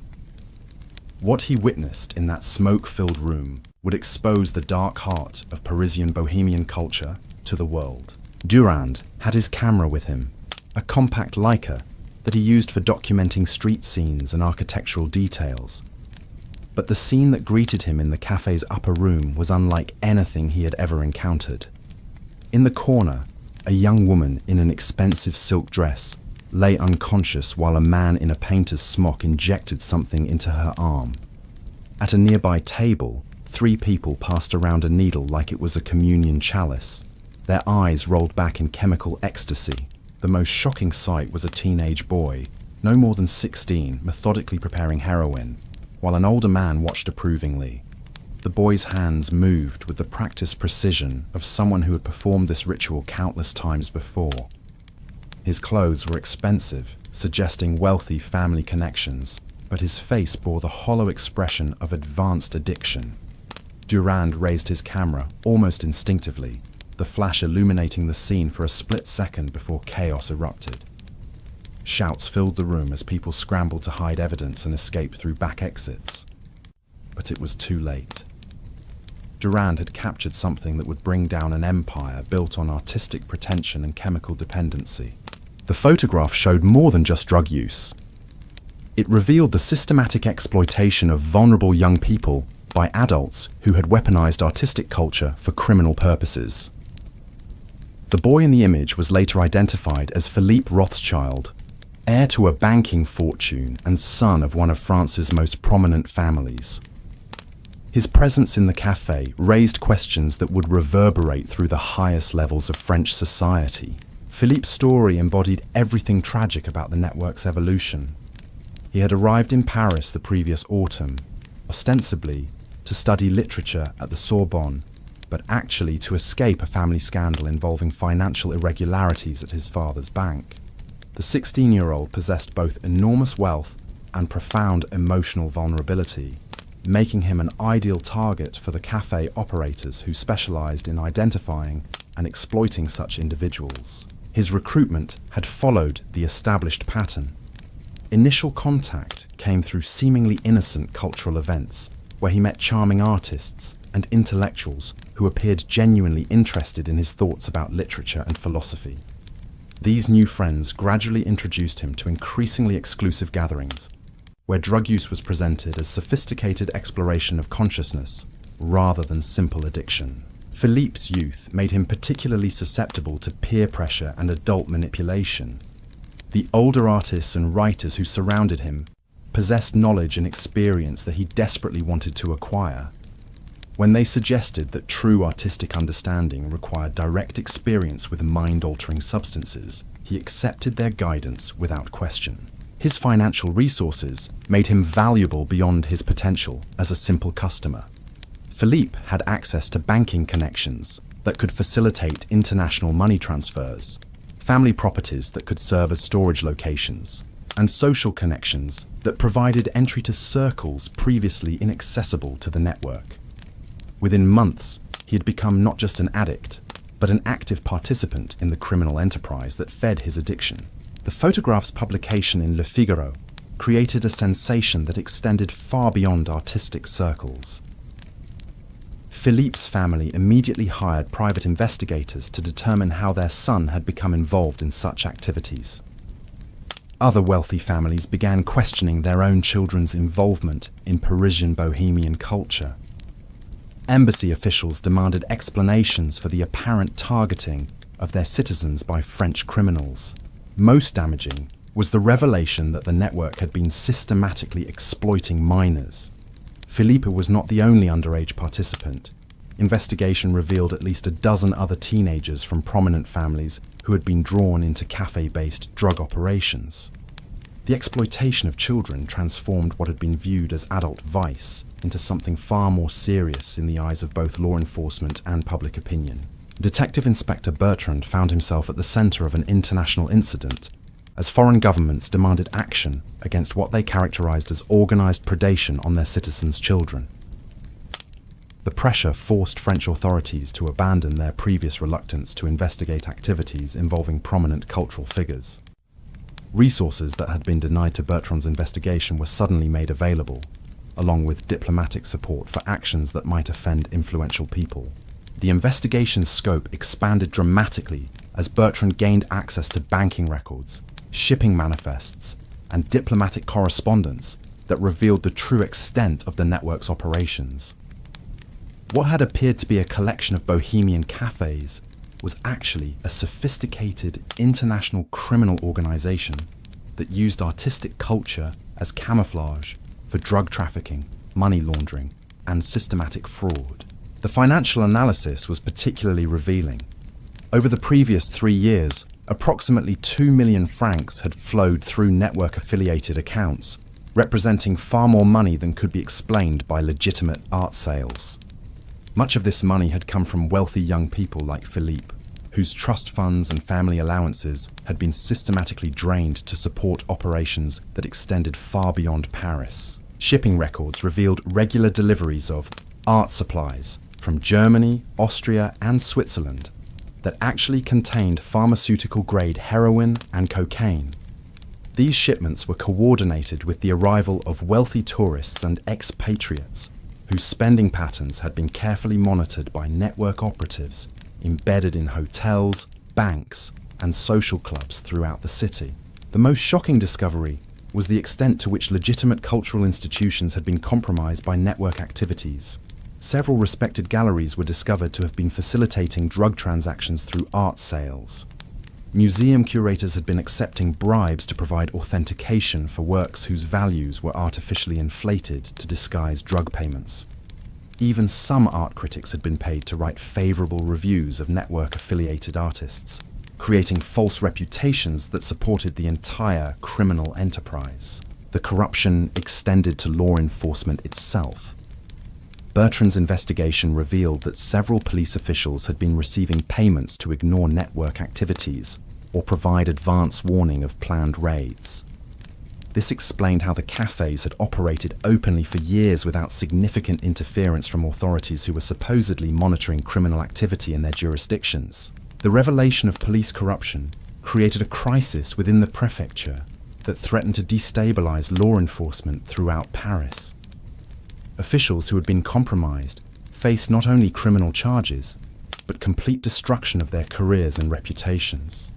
What he witnessed in that smoke-filled room would expose the dark heart of Parisian bohemian culture to the world. Durand had his camera with him, a compact Leica that he used for documenting street scenes and architectural details. But the scene that greeted him in the cafe's upper room was unlike anything he had ever encountered. In the corner, a young woman in an expensive silk dress lay unconscious while a man in a painter's smock injected something into her arm. At a nearby table, 3 people passed around a needle like it was a communion chalice, their eyes rolled back in chemical ecstasy. The most shocking sight was a teenage boy, no more than 16, methodically preparing heroin, while an older man watched approvingly. The boy's hands moved with the practiced precision of someone who had performed this ritual countless times before. His clothes were expensive, suggesting wealthy family connections, but his face bore the hollow expression of advanced addiction. Durand raised his camera almost instinctively, the flash illuminating the scene for a split second before chaos erupted. Shouts filled the room as people scrambled to hide evidence and escape through back exits. But it was too late. Durand had captured something that would bring down an empire built on artistic pretension and chemical dependency. The photograph showed more than just drug use. It revealed the systematic exploitation of vulnerable young people by adults who had weaponized artistic culture for criminal purposes. The boy in the image was later identified as Philippe Rothschild, heir to a banking fortune and son of one of France's most prominent families. His presence in the café raised questions that would reverberate through the highest levels of French society. Philippe's story embodied everything tragic about the network's evolution. He had arrived in Paris the previous autumn, ostensibly to study literature at the Sorbonne, but actually to escape a family scandal involving financial irregularities at his father's bank. The 16-year-old possessed both enormous wealth and profound emotional vulnerability, making him an ideal target for the café operators who specialized in identifying and exploiting such individuals. His recruitment had followed the established pattern. Initial contact came through seemingly innocent cultural events, where he met charming artists and intellectuals who appeared genuinely interested in his thoughts about literature and philosophy. These new friends gradually introduced him to increasingly exclusive gatherings, where drug use was presented as sophisticated exploration of consciousness rather than simple addiction. Philippe's youth made him particularly susceptible to peer pressure and adult manipulation. The older artists and writers who surrounded him possessed knowledge and experience that he desperately wanted to acquire. When they suggested that true artistic understanding required direct experience with mind-altering substances, he accepted their guidance without question. His financial resources made him valuable beyond his potential as a simple customer. Philippe had access to banking connections that could facilitate international money transfers, family properties that could serve as storage locations, and social connections that provided entry to circles previously inaccessible to the network. Within months, he had become not just an addict, but an active participant in the criminal enterprise that fed his addiction. The photograph's publication in Le Figaro created a sensation that extended far beyond artistic circles. Philippe's family immediately hired private investigators to determine how their son had become involved in such activities. Other wealthy families began questioning their own children's involvement in Parisian bohemian culture. Embassy officials demanded explanations for the apparent targeting of their citizens by French criminals. Most damaging was the revelation that the network had been systematically exploiting minors. Philippe was not the only underage participant. Investigation revealed at least a dozen other teenagers from prominent families who had been drawn into cafe-based drug operations. The exploitation of children transformed what had been viewed as adult vice into something far more serious in the eyes of both law enforcement and public opinion. Detective Inspector Bertrand found himself at the center of an international incident as foreign governments demanded action against what they characterized as organized predation on their citizens' children. The pressure forced French authorities to abandon their previous reluctance to investigate activities involving prominent cultural figures. Resources that had been denied to Bertrand's investigation were suddenly made available, along with diplomatic support for actions that might offend influential people. The investigation's scope expanded dramatically as Bertrand gained access to banking records, shipping manifests, and diplomatic correspondence that revealed the true extent of the network's operations. What had appeared to be a collection of bohemian cafes was actually a sophisticated international criminal organization that used artistic culture as camouflage for drug trafficking, money laundering, and systematic fraud. The financial analysis was particularly revealing. Over the previous 3 years, approximately 2 million francs had flowed through network-affiliated accounts, representing far more money than could be explained by legitimate art sales. Much of this money had come from wealthy young people like Philippe, whose trust funds and family allowances had been systematically drained to support operations that extended far beyond Paris. Shipping records revealed regular deliveries of art supplies from Germany, Austria, and Switzerland that actually contained pharmaceutical-grade heroin and cocaine. These shipments were coordinated with the arrival of wealthy tourists and expatriates whose spending patterns had been carefully monitored by network operatives embedded in hotels, banks, and social clubs throughout the city. The most shocking discovery was the extent to which legitimate cultural institutions had been compromised by network activities. Several respected galleries were discovered to have been facilitating drug transactions through art sales. Museum curators had been accepting bribes to provide authentication for works whose values were artificially inflated to disguise drug payments. Even some art critics had been paid to write favorable reviews of network-affiliated artists, creating false reputations that supported the entire criminal enterprise. The corruption extended to law enforcement itself. Bertrand's investigation revealed that several police officials had been receiving payments to ignore network activities or provide advance warning of planned raids. This explained how the cafés had operated openly for years without significant interference from authorities who were supposedly monitoring criminal activity in their jurisdictions. The revelation of police corruption created a crisis within the prefecture that threatened to destabilize law enforcement throughout Paris. Officials who had been compromised faced not only criminal charges, but complete destruction of their careers and reputations.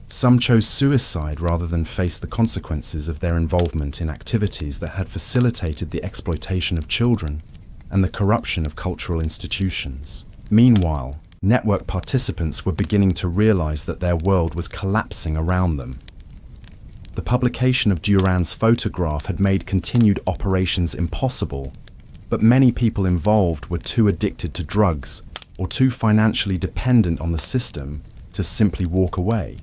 Some chose suicide rather than face the consequences of their involvement in activities that had facilitated the exploitation of children and the corruption of cultural institutions. Meanwhile, network participants were beginning to realize that their world was collapsing around them. The publication of Durand's photograph had made continued operations impossible, but many people involved were too addicted to drugs or too financially dependent on the system to simply walk away.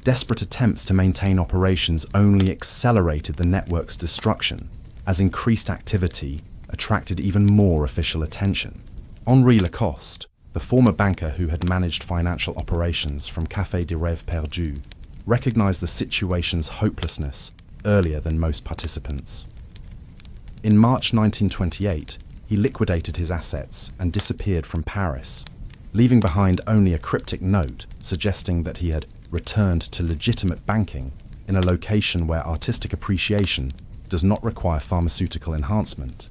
Desperate attempts to maintain operations only accelerated the network's destruction, as increased activity attracted even more official attention. Henri Lacoste, the former banker who had managed financial operations from Café des Rêves Perdus, recognized the situation's hopelessness earlier than most participants. In March 1928, he liquidated his assets and disappeared from Paris, leaving behind only a cryptic note suggesting that he had returned to legitimate banking in a location where artistic appreciation does not require pharmaceutical enhancement.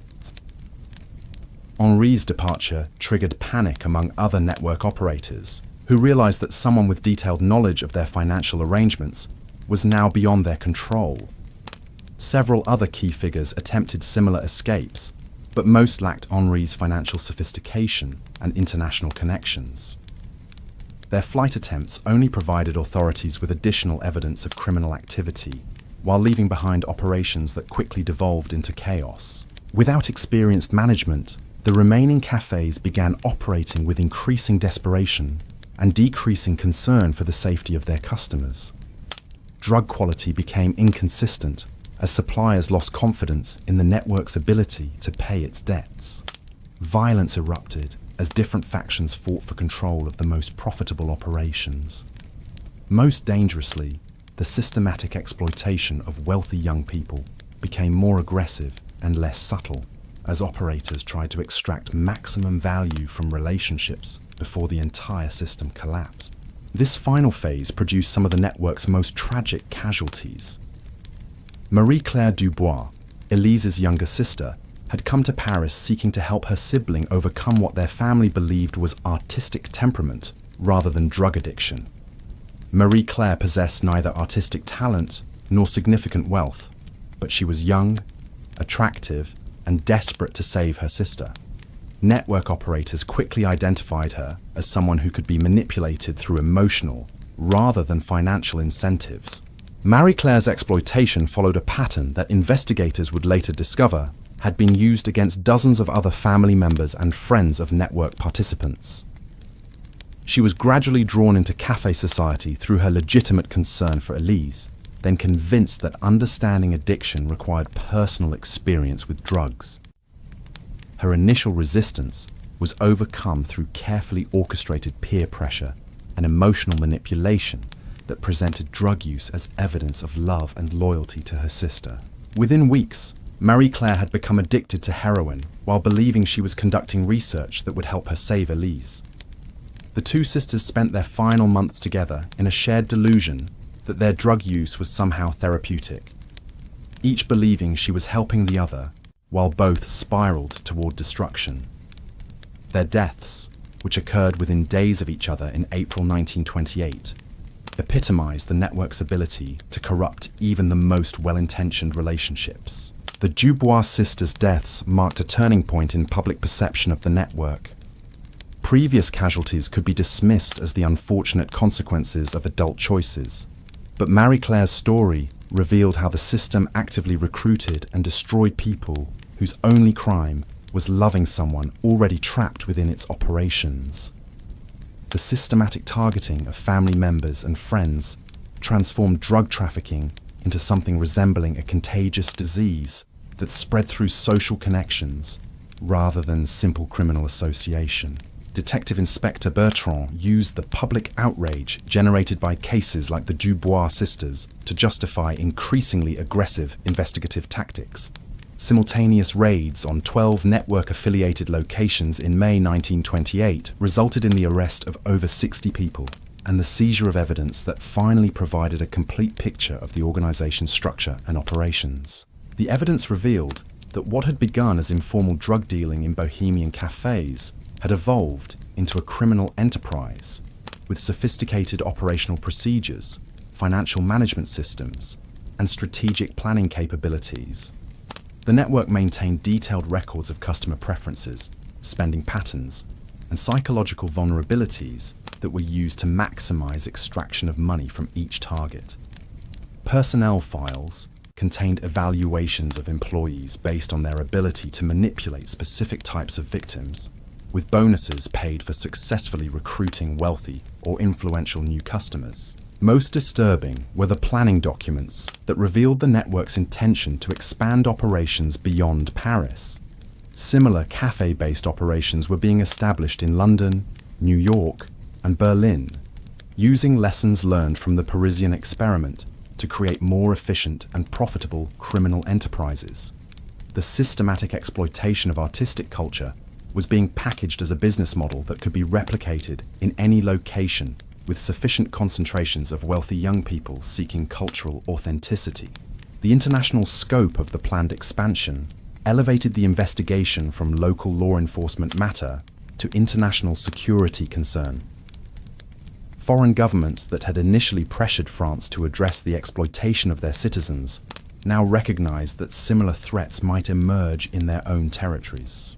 Henri's departure triggered panic among other network operators, who realized that someone with detailed knowledge of their financial arrangements was now beyond their control. Several other key figures attempted similar escapes, but most lacked Henri's financial sophistication and international connections. Their flight attempts only provided authorities with additional evidence of criminal activity, while leaving behind operations that quickly devolved into chaos. Without experienced management, the remaining cafés began operating with increasing desperation and decreasing concern for the safety of their customers. Drug quality became inconsistent as suppliers lost confidence in the network's ability to pay its debts. Violence erupted as different factions fought for control of the most profitable operations. Most dangerously, the systematic exploitation of wealthy young people became more aggressive and less subtle, as operators tried to extract maximum value from relationships before the entire system collapsed. This final phase produced some of the network's most tragic casualties. Marie-Claire Dubois, Elise's younger sister, had come to Paris seeking to help her sibling overcome what their family believed was artistic temperament rather than drug addiction. Marie-Claire possessed neither artistic talent nor significant wealth, but she was young, attractive, and desperate to save her sister. Network operators quickly identified her as someone who could be manipulated through emotional rather than financial incentives. Marie-Claire's exploitation followed a pattern that investigators would later discover had been used against dozens of other family members and friends of network participants. She was gradually drawn into café society through her legitimate concern for Elise, then convinced that understanding addiction required personal experience with drugs. Her initial resistance was overcome through carefully orchestrated peer pressure and emotional manipulation that presented drug use as evidence of love and loyalty to her sister. Within weeks, Marie-Claire had become addicted to heroin while believing she was conducting research that would help her save Elise. The two sisters spent their final months together in a shared delusion that their drug use was somehow therapeutic, each believing she was helping the other while both spiraled toward destruction. Their deaths, which occurred within days of each other in April 1928, epitomized the network's ability to corrupt even the most well-intentioned relationships. The Dubois sisters' deaths marked a turning point in public perception of the network. Previous casualties could be dismissed as the unfortunate consequences of adult choices, but Marie-Claire's story revealed how the system actively recruited and destroyed people whose only crime was loving someone already trapped within its operations. The systematic targeting of family members and friends transformed drug trafficking into something resembling a contagious disease that spread through social connections rather than simple criminal association. Detective Inspector Bertrand used the public outrage generated by cases like the Dubois sisters to justify increasingly aggressive investigative tactics. Simultaneous raids on 12 network-affiliated locations in May 1928 resulted in the arrest of over 60 people and the seizure of evidence that finally provided a complete picture of the organization's structure and operations. The evidence revealed that what had begun as informal drug dealing in bohemian cafés had evolved into a criminal enterprise with sophisticated operational procedures, financial management systems, and strategic planning capabilities. The network maintained detailed records of customer preferences, spending patterns, and psychological vulnerabilities that were used to maximize extraction of money from each target. Personnel files contained evaluations of employees based on their ability to manipulate specific types of victims, with bonuses paid for successfully recruiting wealthy or influential new customers. Most disturbing were the planning documents that revealed the network's intention to expand operations beyond Paris. Similar cafe-based operations were being established in London, New York, and Berlin, using lessons learned from the Parisian experiment to create more efficient and profitable criminal enterprises. The systematic exploitation of artistic culture was being packaged as a business model that could be replicated in any location with sufficient concentrations of wealthy young people seeking cultural authenticity. The international scope of the planned expansion elevated the investigation from local law enforcement matter to international security concern. Foreign governments that had initially pressured France to address the exploitation of their citizens now recognized that similar threats might emerge in their own territories.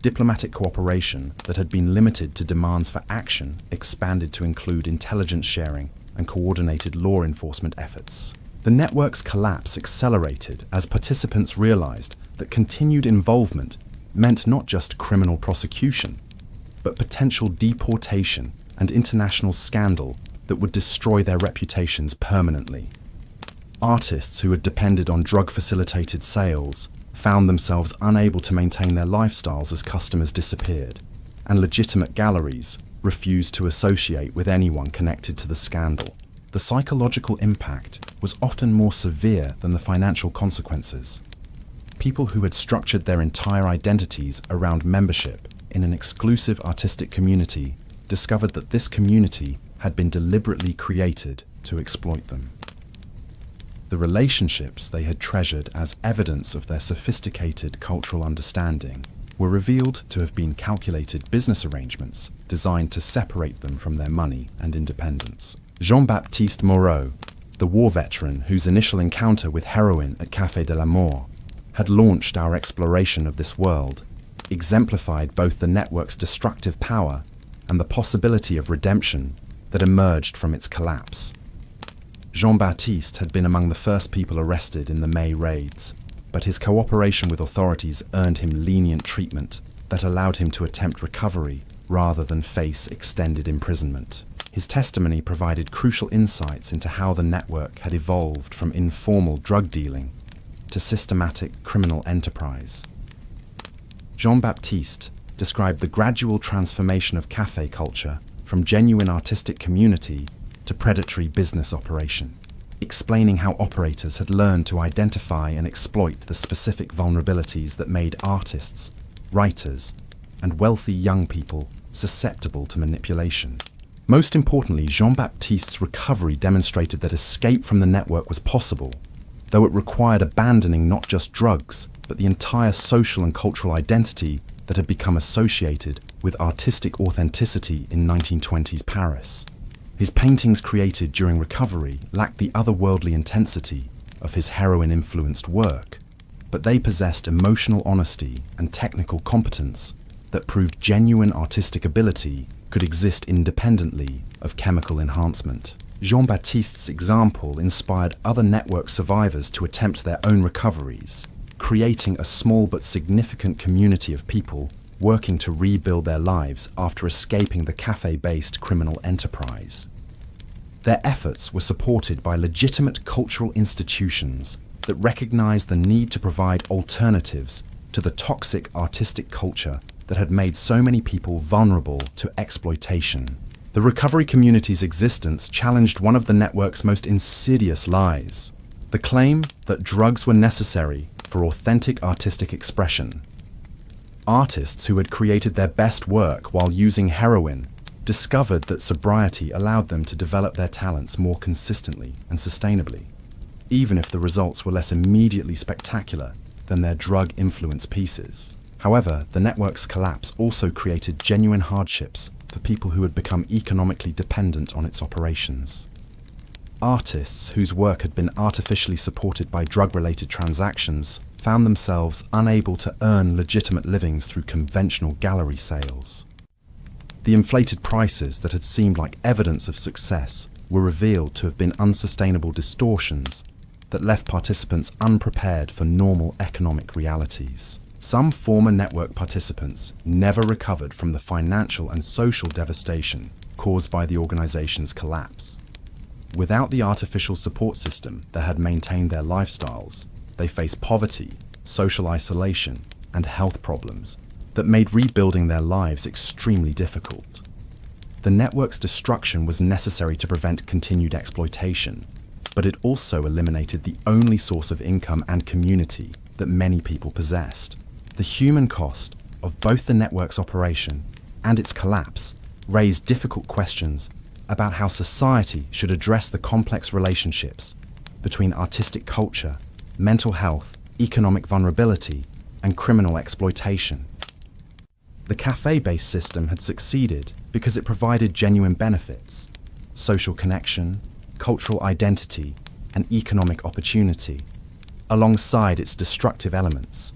Diplomatic cooperation that had been limited to demands for action expanded to include intelligence sharing and coordinated law enforcement efforts. The network's collapse accelerated as participants realized that continued involvement meant not just criminal prosecution, but potential deportation and international scandal that would destroy their reputations permanently. Artists who had depended on drug-facilitated sales found themselves unable to maintain their lifestyles as customers disappeared, and legitimate galleries refused to associate with anyone connected to the scandal. The psychological impact was often more severe than the financial consequences. People who had structured their entire identities around membership in an exclusive artistic community discovered that this community had been deliberately created to exploit them. The relationships they had treasured as evidence of their sophisticated cultural understanding were revealed to have been calculated business arrangements designed to separate them from their money and independence. Jean-Baptiste Moreau, the war veteran whose initial encounter with heroin at Café de l'Amour had launched our exploration of this world, exemplified both the network's destructive power and the possibility of redemption that emerged from its collapse. Jean-Baptiste had been among the first people arrested in the May raids, but his cooperation with authorities earned him lenient treatment that allowed him to attempt recovery rather than face extended imprisonment. His testimony provided crucial insights into how the network had evolved from informal drug dealing to systematic criminal enterprise. Jean-Baptiste described the gradual transformation of café culture from genuine artistic community to predatory business operation, explaining how operators had learned to identify and exploit the specific vulnerabilities that made artists, writers, and wealthy young people susceptible to manipulation. Most importantly, Jean-Baptiste's recovery demonstrated that escape from the network was possible, though it required abandoning not just drugs, but the entire social and cultural identity that had become associated with artistic authenticity in 1920s Paris. His paintings created during recovery lacked the otherworldly intensity of his heroin-influenced work, but they possessed emotional honesty and technical competence that proved genuine artistic ability could exist independently of chemical enhancement. Jean-Baptiste's example inspired other network survivors to attempt their own recoveries, creating a small but significant community of people working to rebuild their lives after escaping the café-based criminal enterprise. Their efforts were supported by legitimate cultural institutions that recognized the need to provide alternatives to the toxic artistic culture that had made so many people vulnerable to exploitation. The recovery community's existence challenged one of the network's most insidious lies, the claim that drugs were necessary for authentic artistic expression. Artists who had created their best work while using heroin discovered that sobriety allowed them to develop their talents more consistently and sustainably, even if the results were less immediately spectacular than their drug-influenced pieces. However, the network's collapse also created genuine hardships for people who had become economically dependent on its operations. Artists whose work had been artificially supported by drug-related transactions found themselves unable to earn legitimate livings through conventional gallery sales. The inflated prices that had seemed like evidence of success were revealed to have been unsustainable distortions that left participants unprepared for normal economic realities. Some former network participants never recovered from the financial and social devastation caused by the organization's collapse. Without the artificial support system that had maintained their lifestyles, they faced poverty, social isolation, and health problems that made rebuilding their lives extremely difficult. The network's destruction was necessary to prevent continued exploitation, but it also eliminated the only source of income and community that many people possessed. The human cost of both the network's operation and its collapse raised difficult questions about how society should address the complex relationships between artistic culture, mental health, economic vulnerability, and criminal exploitation. The cafe-based system had succeeded because it provided genuine benefits, social connection, cultural identity, and economic opportunity, alongside its destructive elements.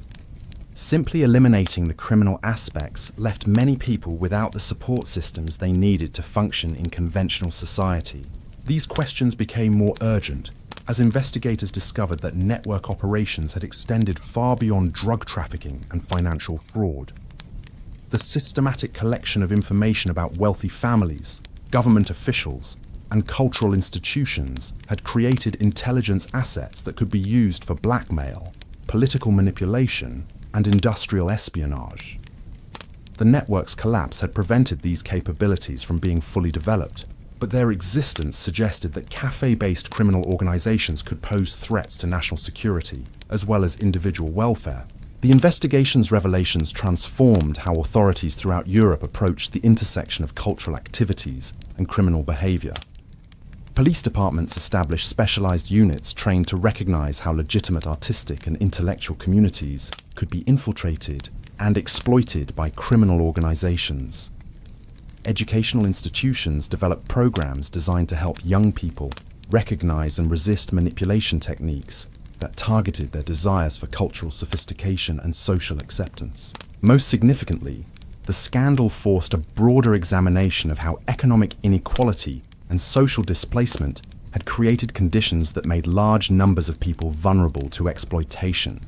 Simply eliminating the criminal aspects left many people without the support systems they needed to function in conventional society. These questions became more urgent as investigators discovered that network operations had extended far beyond drug trafficking and financial fraud. The systematic collection of information about wealthy families, government officials, and cultural institutions had created intelligence assets that could be used for blackmail, political manipulation, and industrial espionage. The network's collapse had prevented these capabilities from being fully developed, but their existence suggested that cafe-based criminal organizations could pose threats to national security, as well as individual welfare. The investigation's revelations transformed how authorities throughout Europe approached the intersection of cultural activities and criminal behavior. Police departments established specialized units trained to recognize how legitimate artistic and intellectual communities could be infiltrated and exploited by criminal organizations. Educational institutions developed programs designed to help young people recognize and resist manipulation techniques that targeted their desires for cultural sophistication and social acceptance. Most significantly, the scandal forced a broader examination of how economic inequality and social displacement had created conditions that made large numbers of people vulnerable to exploitation.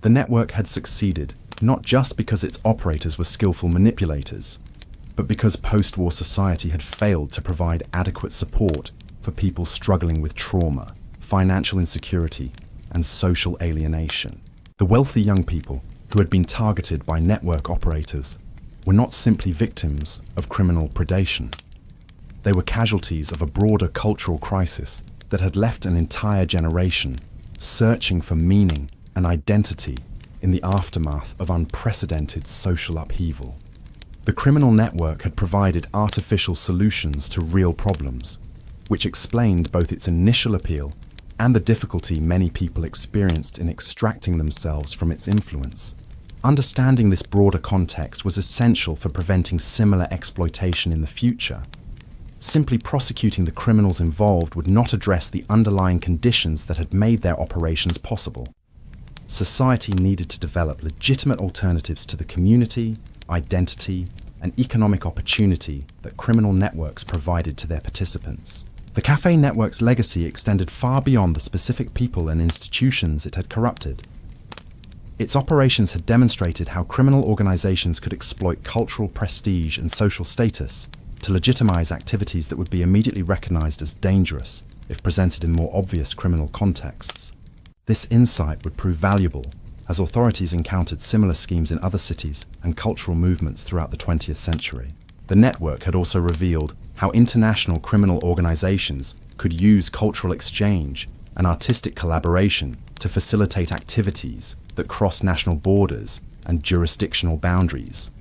The network had succeeded not just because its operators were skillful manipulators, but because post-war society had failed to provide adequate support for people struggling with trauma, financial insecurity, and social alienation. The wealthy young people who had been targeted by network operators were not simply victims of criminal predation. They were casualties of a broader cultural crisis that had left an entire generation searching for meaning and identity in the aftermath of unprecedented social upheaval. The criminal network had provided artificial solutions to real problems, which explained both its initial appeal and the difficulty many people experienced in extracting themselves from its influence. Understanding this broader context was essential for preventing similar exploitation in the future. Simply prosecuting the criminals involved would not address the underlying conditions that had made their operations possible. society needed to develop legitimate alternatives to the community, identity, and economic opportunity that criminal networks provided to their participants. The cafe network's legacy extended far beyond the specific people and institutions it had corrupted. Its operations had demonstrated how criminal organizations could exploit cultural prestige and social status to legitimize activities that would be immediately recognized as dangerous if presented in more obvious criminal contexts. This insight would prove valuable as authorities encountered similar schemes in other cities and cultural movements throughout the 20th century. The network had also revealed how international criminal organizations could use cultural exchange and artistic collaboration to facilitate activities that cross national borders and jurisdictional boundaries.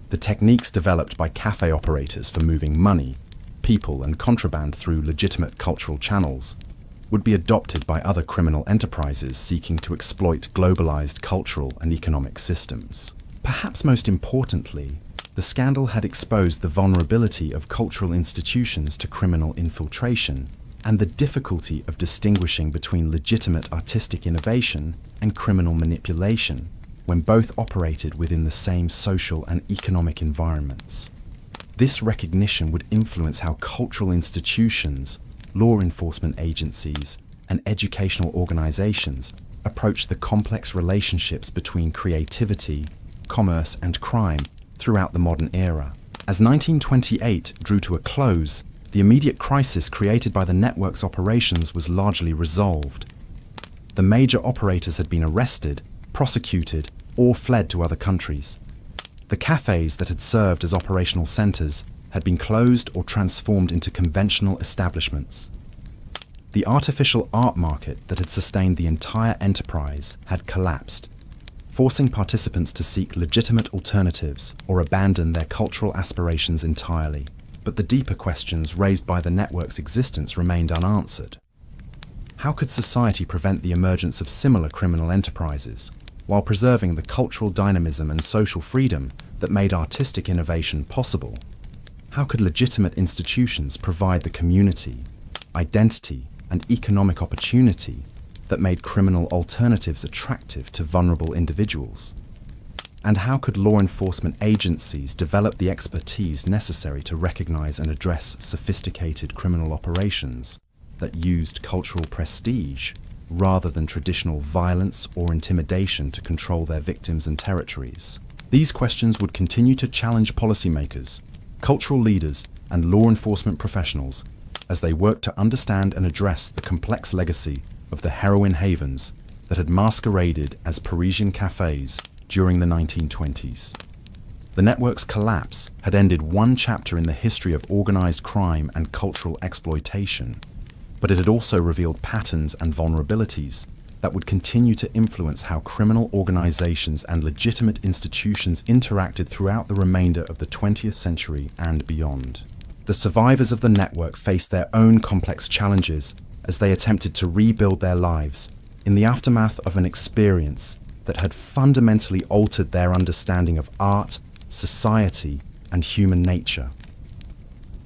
The techniques developed by cafe operators for moving money, people, and contraband through legitimate cultural channels would be adopted by other criminal enterprises seeking to exploit globalized cultural and economic systems. Perhaps most importantly, the scandal had exposed the vulnerability of cultural institutions to criminal infiltration and the difficulty of distinguishing between legitimate artistic innovation and criminal manipulation when both operated within the same social and economic environments. This recognition would influence how cultural institutions, law enforcement agencies, and educational organizations approach the complex relationships between creativity, commerce, and crime throughout the modern era. As 1928 drew to a close, the immediate crisis created by the network's operations was largely resolved. The major operators had been arrested, prosecuted, or fled to other countries. The cafes that had served as operational centers had been closed or transformed into conventional establishments. The artificial art market that had sustained the entire enterprise had collapsed, forcing participants to seek legitimate alternatives or abandon their cultural aspirations entirely. But the deeper questions raised by the network's existence remained unanswered. How could society prevent the emergence of similar criminal enterprises, while preserving the cultural dynamism and social freedom that made artistic innovation possible? How could legitimate institutions provide the community, identity, and economic opportunity that made criminal alternatives attractive to vulnerable individuals? And how could law enforcement agencies develop the expertise necessary to recognize and address sophisticated criminal operations that used cultural prestige rather than traditional violence or intimidation to control their victims and territories? These questions would continue to challenge policymakers, cultural leaders, and law enforcement professionals as they worked to understand and address the complex legacy of the heroin havens that had masqueraded as Parisian cafes during the 1920s. The network's collapse had ended one chapter in the history of organized crime and cultural exploitation, but it had also revealed patterns and vulnerabilities that would continue to influence how criminal organizations and legitimate institutions interacted throughout the remainder of the 20th century and beyond. The survivors of the network faced their own complex challenges as they attempted to rebuild their lives in the aftermath of an experience that had fundamentally altered their understanding of art, society, and human nature.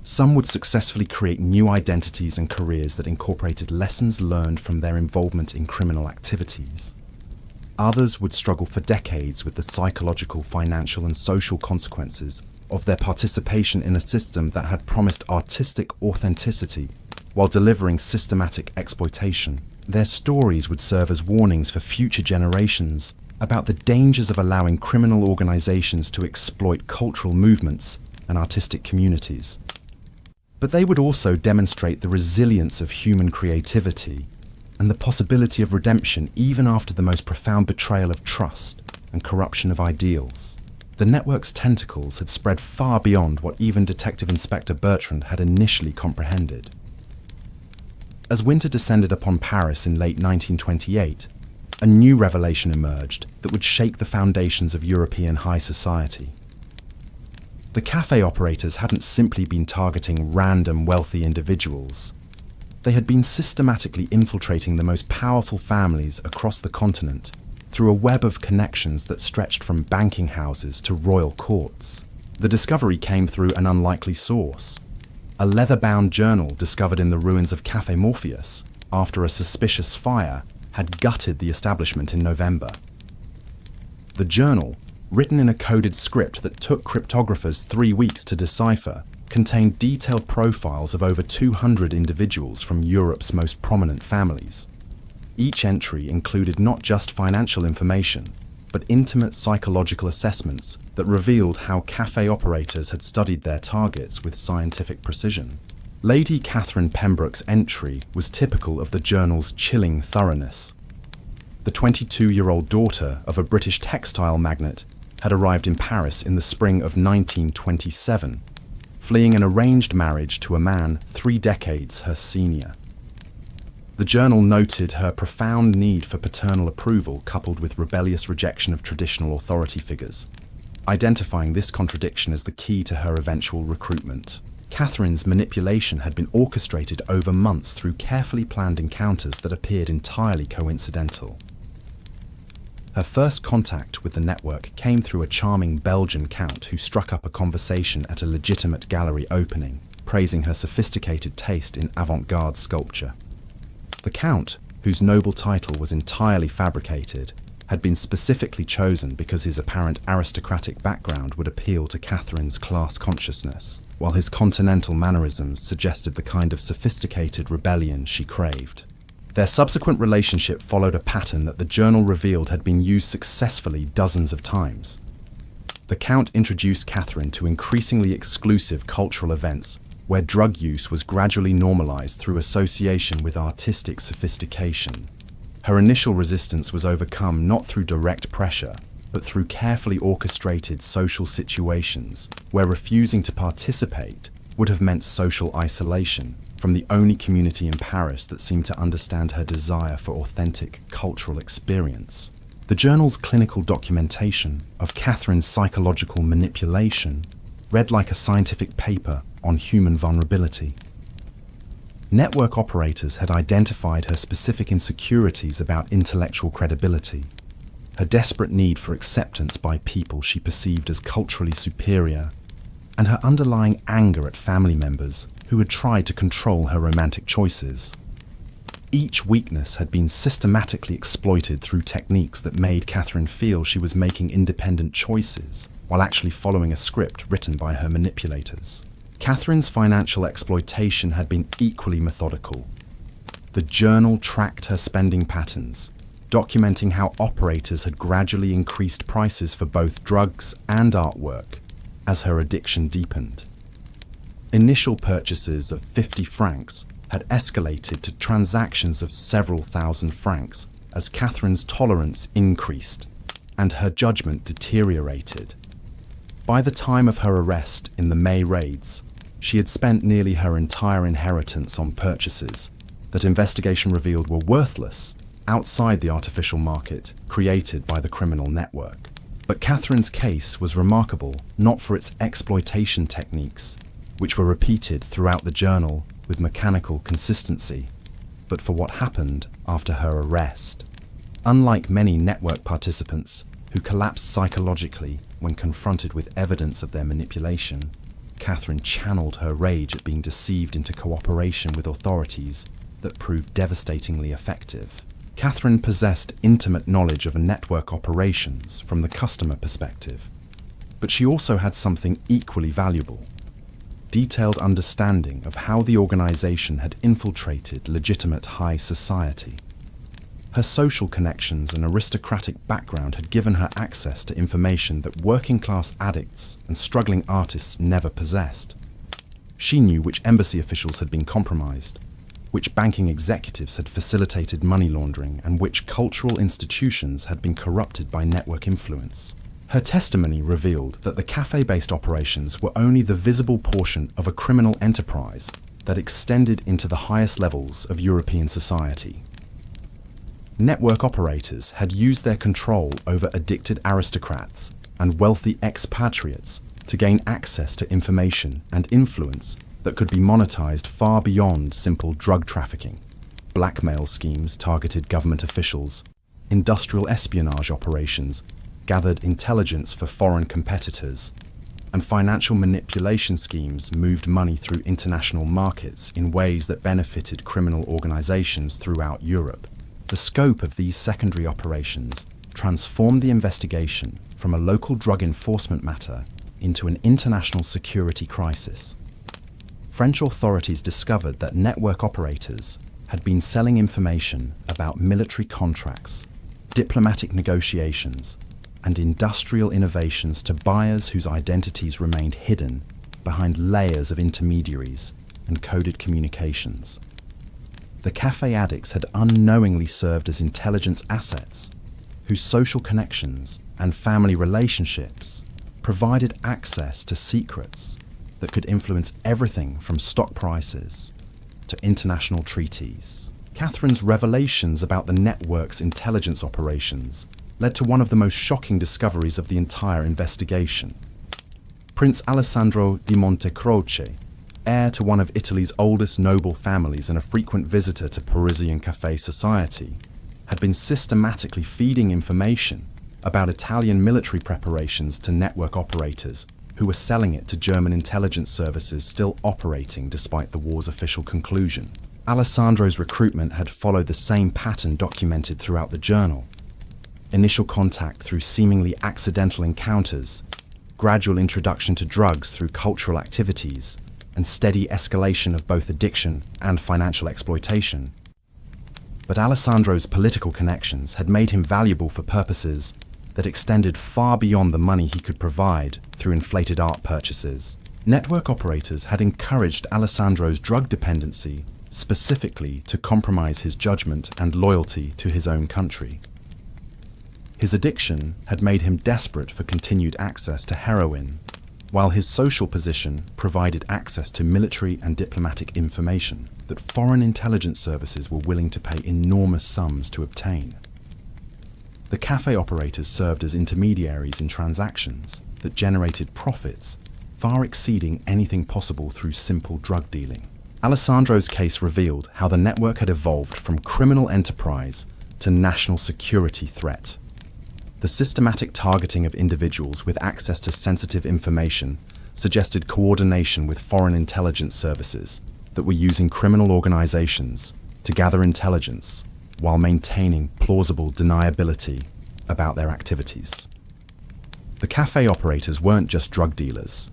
Some would successfully create new identities and careers that incorporated lessons learned from their involvement in criminal activities. Others would struggle for decades with the psychological, financial, and social consequences of their participation in a system that had promised artistic authenticity while delivering systematic exploitation. Their stories would serve as warnings for future generations about the dangers of allowing criminal organizations to exploit cultural movements and artistic communities. But they would also demonstrate the resilience of human creativity and the possibility of redemption even after the most profound betrayal of trust and corruption of ideals. The network's tentacles had spread far beyond what even Detective Inspector Bertrand had initially comprehended. As winter descended upon Paris in late 1928, a new revelation emerged that would shake the foundations of European high society. The cafe operators hadn't simply been targeting random wealthy individuals. They had been systematically infiltrating the most powerful families across the continent through a web of connections that stretched from banking houses to royal courts. The discovery came through an unlikely source: a leather-bound journal discovered in the ruins of Café Morpheus after a suspicious fire had gutted the establishment in November. The journal, written in a coded script that took cryptographers 3 weeks to decipher, contained detailed profiles of over 200 individuals from Europe's most prominent families. Each entry included not just financial information, but intimate psychological assessments that revealed how cafe operators had studied their targets with scientific precision. Lady Catherine Pembroke's entry was typical of the journal's chilling thoroughness. The 22-year-old daughter of a British textile magnate had arrived in Paris in the spring of 1927, fleeing an arranged marriage to a man 3 decades her senior. The journal noted her profound need for paternal approval coupled with rebellious rejection of traditional authority figures, identifying this contradiction as the key to her eventual recruitment. Catherine's manipulation had been orchestrated over months through carefully planned encounters that appeared entirely coincidental. Her first contact with the network came through a charming Belgian count who struck up a conversation at a legitimate gallery opening, praising her sophisticated taste in avant-garde sculpture. The Count, whose noble title was entirely fabricated, had been specifically chosen because his apparent aristocratic background would appeal to Catherine's class consciousness, while his continental mannerisms suggested the kind of sophisticated rebellion she craved. Their subsequent relationship followed a pattern that the journal revealed had been used successfully dozens of times. The Count introduced Catherine to increasingly exclusive cultural events where drug use was gradually normalized through association with artistic sophistication. Her initial resistance was overcome not through direct pressure, but through carefully orchestrated social situations where refusing to participate would have meant social isolation from the only community in Paris that seemed to understand her desire for authentic cultural experience. The journal's clinical documentation of Catherine's psychological manipulation read like a scientific paper on human vulnerability. Network operators had identified her specific insecurities about intellectual credibility, her desperate need for acceptance by people she perceived as culturally superior, and her underlying anger at family members who had tried to control her romantic choices. Each weakness had been systematically exploited through techniques that made Catherine feel she was making independent choices while actually following a script written by her manipulators. Catherine's financial exploitation had been equally methodical. The journal tracked her spending patterns, documenting how operators had gradually increased prices for both drugs and artwork as her addiction deepened. Initial purchases of 50 francs had escalated to transactions of several thousand francs as Catherine's tolerance increased and her judgment deteriorated. By the time of her arrest in the May raids, she had spent nearly her entire inheritance on purchases that investigation revealed were worthless outside the artificial market created by the criminal network. But Catherine's case was remarkable not for its exploitation techniques, which were repeated throughout the journal with mechanical consistency, but for what happened after her arrest. Unlike many network participants who collapsed psychologically when confronted with evidence of their manipulation, Catherine channeled her rage at being deceived into cooperation with authorities that proved devastatingly effective. Catherine possessed intimate knowledge of network operations from the customer perspective, but she also had something equally valuable: detailed understanding of how the organization had infiltrated legitimate high society. Her social connections and aristocratic background had given her access to information that working-class addicts and struggling artists never possessed. She knew which embassy officials had been compromised, which banking executives had facilitated money laundering, and which cultural institutions had been corrupted by network influence. Her testimony revealed that the cafe-based operations were only the visible portion of a criminal enterprise that extended into the highest levels of European society. Network operators had used their control over addicted aristocrats and wealthy expatriates to gain access to information and influence that could be monetized far beyond simple drug trafficking. Blackmail schemes targeted government officials, industrial espionage operations gathered intelligence for foreign competitors, and financial manipulation schemes moved money through international markets in ways that benefited criminal organizations throughout Europe. The scope of these secondary operations transformed the investigation from a local drug enforcement matter into an international security crisis. French authorities discovered that network operators had been selling information about military contracts, diplomatic negotiations, and industrial innovations to buyers whose identities remained hidden behind layers of intermediaries and coded communications. The cafe addicts had unknowingly served as intelligence assets, whose social connections and family relationships provided access to secrets that could influence everything from stock prices to international treaties. Catherine's revelations about the network's intelligence operations led to one of the most shocking discoveries of the entire investigation. Prince Alessandro di Montecroce, heir to one of Italy's oldest noble families and a frequent visitor to Parisian café society, had been systematically feeding information about Italian military preparations to network operators who were selling it to German intelligence services still operating despite the war's official conclusion. Alessandro's recruitment had followed the same pattern documented throughout the journal. Initial contact through seemingly accidental encounters, gradual introduction to drugs through cultural activities, and steady escalation of both addiction and financial exploitation. But Alessandro's political connections had made him valuable for purposes that extended far beyond the money he could provide through inflated art purchases. Network operators had encouraged Alessandro's drug dependency specifically to compromise his judgment and loyalty to his own country. His addiction had made him desperate for continued access to heroin, while his social position provided access to military and diplomatic information that foreign intelligence services were willing to pay enormous sums to obtain. The cafe operators served as intermediaries in transactions that generated profits far exceeding anything possible through simple drug dealing. Alessandro's case revealed how the network had evolved from criminal enterprise to national security threat. The systematic targeting of individuals with access to sensitive information suggested coordination with foreign intelligence services that were using criminal organizations to gather intelligence while maintaining plausible deniability about their activities. The cafe operators weren't just drug dealers.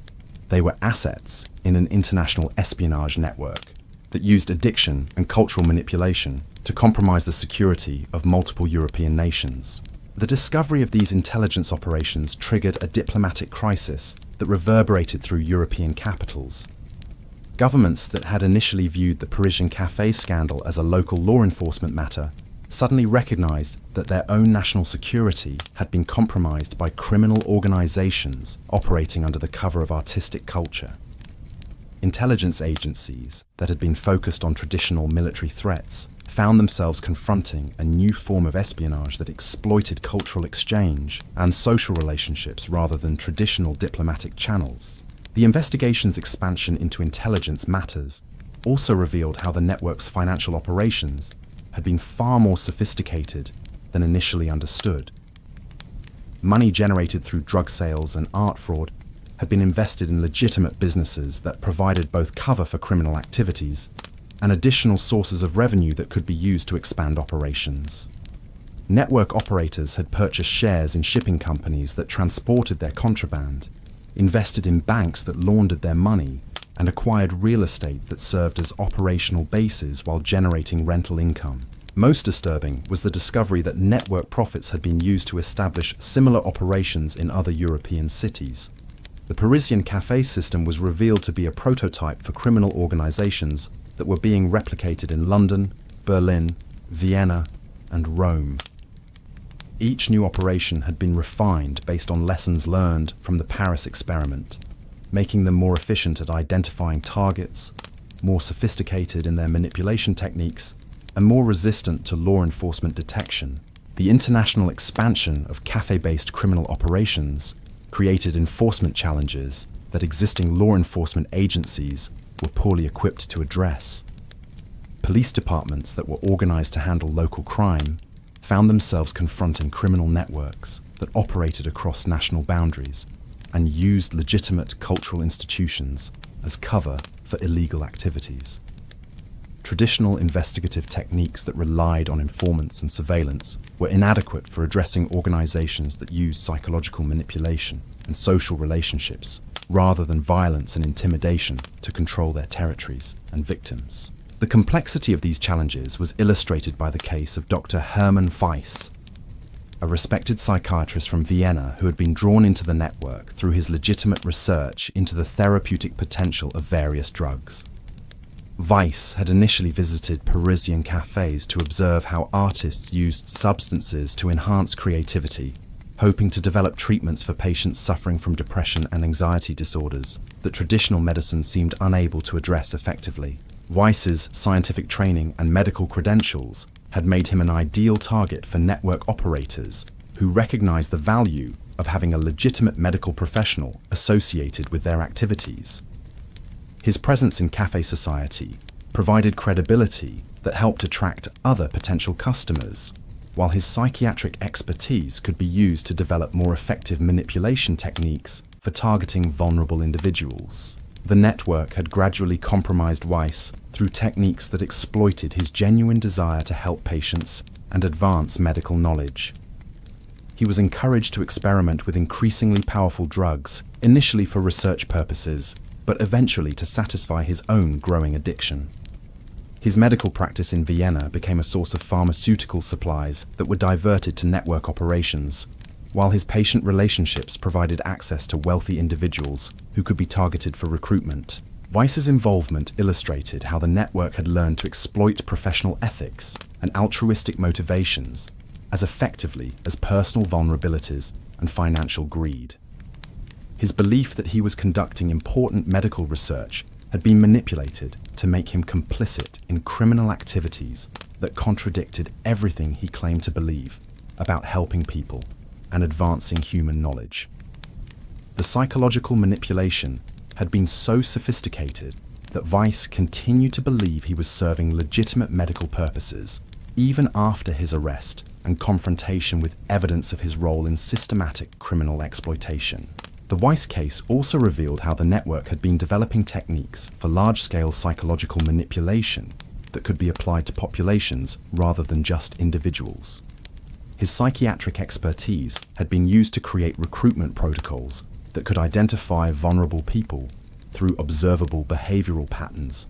They were assets in an international espionage network that used addiction and cultural manipulation to compromise the security of multiple European nations. The discovery of these intelligence operations triggered a diplomatic crisis that reverberated through European capitals. Governments that had initially viewed the Parisian café scandal as a local law enforcement matter suddenly recognized that their own national security had been compromised by criminal organizations operating under the cover of artistic culture. Intelligence agencies that had been focused on traditional military threats found themselves confronting a new form of espionage that exploited cultural exchange and social relationships rather than traditional diplomatic channels. The investigation's expansion into intelligence matters also revealed how the network's financial operations had been far more sophisticated than initially understood. Money generated through drug sales and art fraud had been invested in legitimate businesses that provided both cover for criminal activities and additional sources of revenue that could be used to expand operations. Network operators had purchased shares in shipping companies that transported their contraband, invested in banks that laundered their money, and acquired real estate that served as operational bases while generating rental income. Most disturbing was the discovery that network profits had been used to establish similar operations in other European cities. The Parisian café system was revealed to be a prototype for criminal organizations that were being replicated in London, Berlin, Vienna, and Rome. Each new operation had been refined based on lessons learned from the Paris experiment, making them more efficient at identifying targets, more sophisticated in their manipulation techniques, and more resistant to law enforcement detection. The international expansion of cafe-based criminal operations created enforcement challenges that existing law enforcement agencies were poorly equipped to address. Police departments that were organized to handle local crime found themselves confronting criminal networks that operated across national boundaries and used legitimate cultural institutions as cover for illegal activities. Traditional investigative techniques that relied on informants and surveillance were inadequate for addressing organizations that used psychological manipulation and social relationships rather than violence and intimidation to control their territories and victims. The complexity of these challenges was illustrated by the case of Dr. Hermann Weiss, a respected psychiatrist from Vienna who had been drawn into the network through his legitimate research into the therapeutic potential of various drugs. Weiss had initially visited Parisian cafés to observe how artists used substances to enhance creativity, hoping to develop treatments for patients suffering from depression and anxiety disorders that traditional medicine seemed unable to address effectively. Weiss's scientific training and medical credentials had made him an ideal target for network operators who recognized the value of having a legitimate medical professional associated with their activities. His presence in cafe society provided credibility that helped attract other potential customers, while his psychiatric expertise could be used to develop more effective manipulation techniques for targeting vulnerable individuals. The network had gradually compromised Weiss through techniques that exploited his genuine desire to help patients and advance medical knowledge. He was encouraged to experiment with increasingly powerful drugs, initially for research purposes, but eventually to satisfy his own growing addiction. His medical practice in Vienna became a source of pharmaceutical supplies that were diverted to network operations, while his patient relationships provided access to wealthy individuals who could be targeted for recruitment. Weiss's involvement illustrated how the network had learned to exploit professional ethics and altruistic motivations as effectively as personal vulnerabilities and financial greed. His belief that he was conducting important medical research had been manipulated to make him complicit in criminal activities that contradicted everything he claimed to believe about helping people and advancing human knowledge. The psychological manipulation had been so sophisticated that Weiss continued to believe he was serving legitimate medical purposes even after his arrest and confrontation with evidence of his role in systematic criminal exploitation. The Weiss case also revealed how the network had been developing techniques for large-scale psychological manipulation that could be applied to populations rather than just individuals. His psychiatric expertise had been used to create recruitment protocols that could identify vulnerable people through observable behavioral patterns,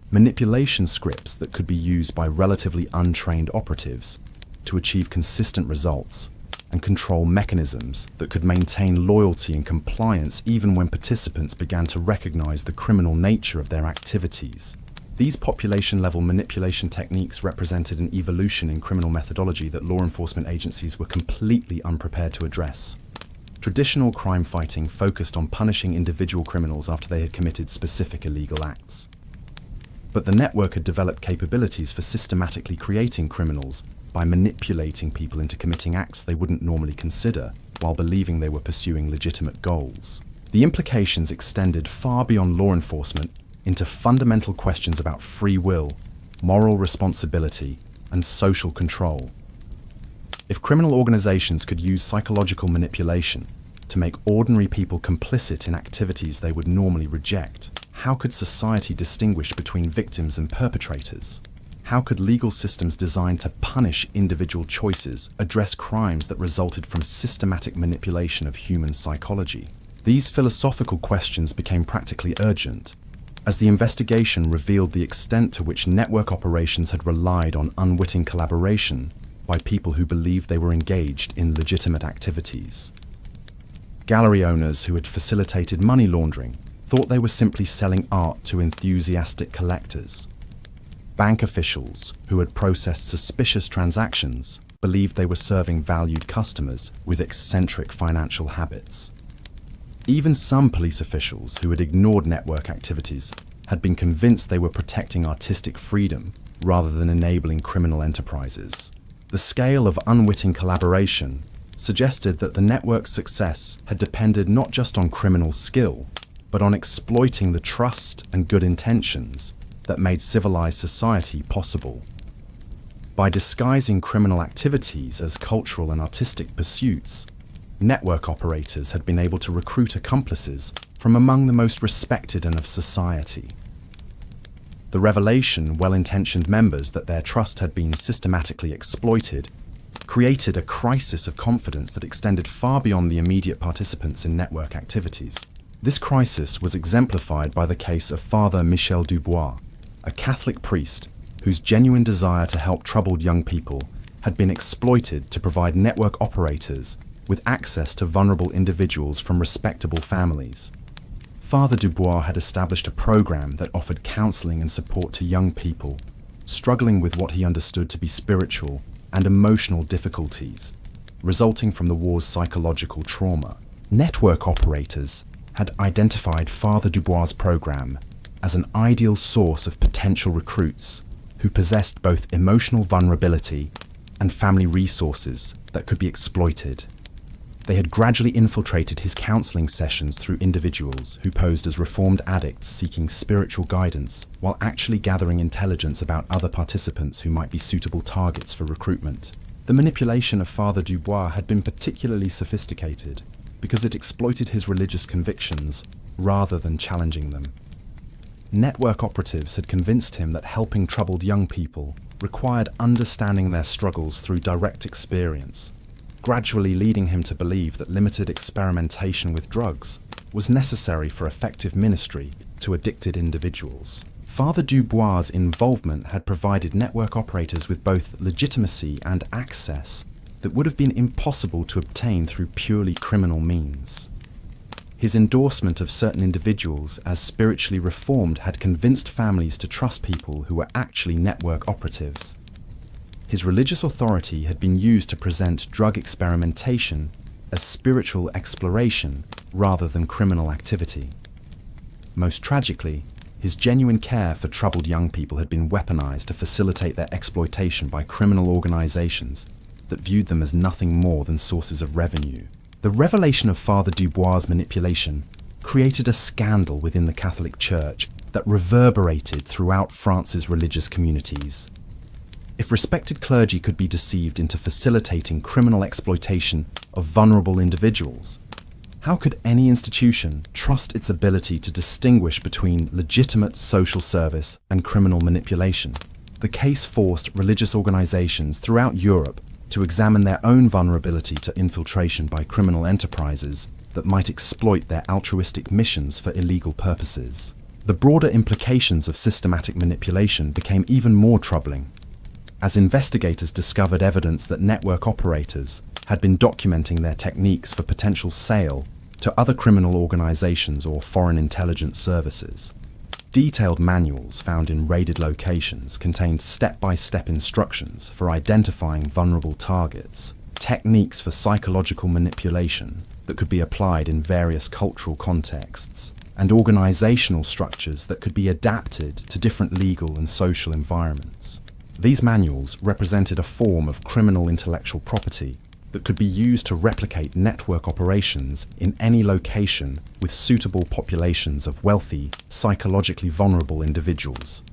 manipulation scripts that could be used by relatively untrained operatives to achieve consistent results, and control mechanisms that could maintain loyalty and compliance even when participants began to recognize the criminal nature of their activities. These population-level manipulation techniques represented an evolution in criminal methodology that law enforcement agencies were completely unprepared to address. Traditional crime fighting focused on punishing individual criminals after they had committed specific illegal acts. But the network had developed capabilities for systematically creating criminals by manipulating people into committing acts they wouldn't normally consider while believing they were pursuing legitimate goals. The implications extended far beyond law enforcement into fundamental questions about free will, moral responsibility, and social control. If criminal organizations could use psychological manipulation to make ordinary people complicit in activities they would normally reject, how could society distinguish between victims and perpetrators? How could legal systems designed to punish individual choices address crimes that resulted from systematic manipulation of human psychology? These philosophical questions became practically urgent, as the investigation revealed the extent to which network operations had relied on unwitting collaboration by people who believed they were engaged in legitimate activities. Gallery owners who had facilitated money laundering thought they were simply selling art to enthusiastic collectors. Bank officials who had processed suspicious transactions believed they were serving valued customers with eccentric financial habits. Even some police officials who had ignored network activities had been convinced they were protecting artistic freedom rather than enabling criminal enterprises. The scale of unwitting collaboration suggested that the network's success had depended not just on criminal skill, but on exploiting the trust and good intentions that made civilized society possible. By disguising criminal activities as cultural and artistic pursuits, network operators had been able to recruit accomplices from among the most respected and of society. The revelation, well-intentioned members that their trust had been systematically exploited, created a crisis of confidence that extended far beyond the immediate participants in network activities. This crisis was exemplified by the case of Father Michel Dubois, a Catholic priest whose genuine desire to help troubled young people had been exploited to provide network operators with access to vulnerable individuals from respectable families. Father Dubois had established a program that offered counseling and support to young people struggling with what he understood to be spiritual and emotional difficulties resulting from the war's psychological trauma. Network operators had identified Father Dubois' program as an ideal source of potential recruits who possessed both emotional vulnerability and family resources that could be exploited. They had gradually infiltrated his counseling sessions through individuals who posed as reformed addicts seeking spiritual guidance while actually gathering intelligence about other participants who might be suitable targets for recruitment. The manipulation of Father Dubois had been particularly sophisticated because it exploited his religious convictions rather than challenging them. Network operatives had convinced him that helping troubled young people required understanding their struggles through direct experience, gradually leading him to believe that limited experimentation with drugs was necessary for effective ministry to addicted individuals. Father Dubois' involvement had provided network operators with both legitimacy and access that would have been impossible to obtain through purely criminal means. His endorsement of certain individuals as spiritually reformed had convinced families to trust people who were actually network operatives. His religious authority had been used to present drug experimentation as spiritual exploration rather than criminal activity. Most tragically, his genuine care for troubled young people had been weaponized to facilitate their exploitation by criminal organizations that viewed them as nothing more than sources of revenue. The revelation of Father Dubois' manipulation created a scandal within the Catholic Church that reverberated throughout France's religious communities. If respected clergy could be deceived into facilitating criminal exploitation of vulnerable individuals, how could any institution trust its ability to distinguish between legitimate social service and criminal manipulation? The case forced religious organizations throughout Europe to examine their own vulnerability to infiltration by criminal enterprises that might exploit their altruistic missions for illegal purposes. The broader implications of systematic manipulation became even more troubling, as investigators discovered evidence that network operators had been documenting their techniques for potential sale to other criminal organizations or foreign intelligence services. Detailed manuals found in raided locations contained step-by-step instructions for identifying vulnerable targets, techniques for psychological manipulation that could be applied in various cultural contexts, and organizational structures that could be adapted to different legal and social environments. These manuals represented a form of criminal intellectual property that could be used to replicate network operations in any location with suitable populations of wealthy, psychologically vulnerable individuals.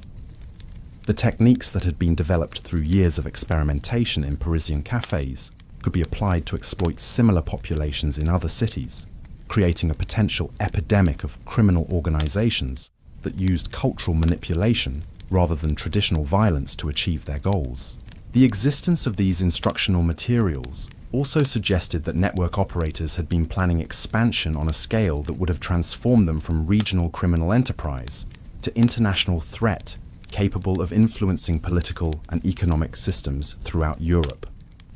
The techniques that had been developed through years of experimentation in Parisian cafés could be applied to exploit similar populations in other cities, creating a potential epidemic of criminal organizations that used cultural manipulation rather than traditional violence to achieve their goals. The existence of these instructional materials also suggested that network operators had been planning expansion on a scale that would have transformed them from regional criminal enterprise to international threat capable of influencing political and economic systems throughout Europe.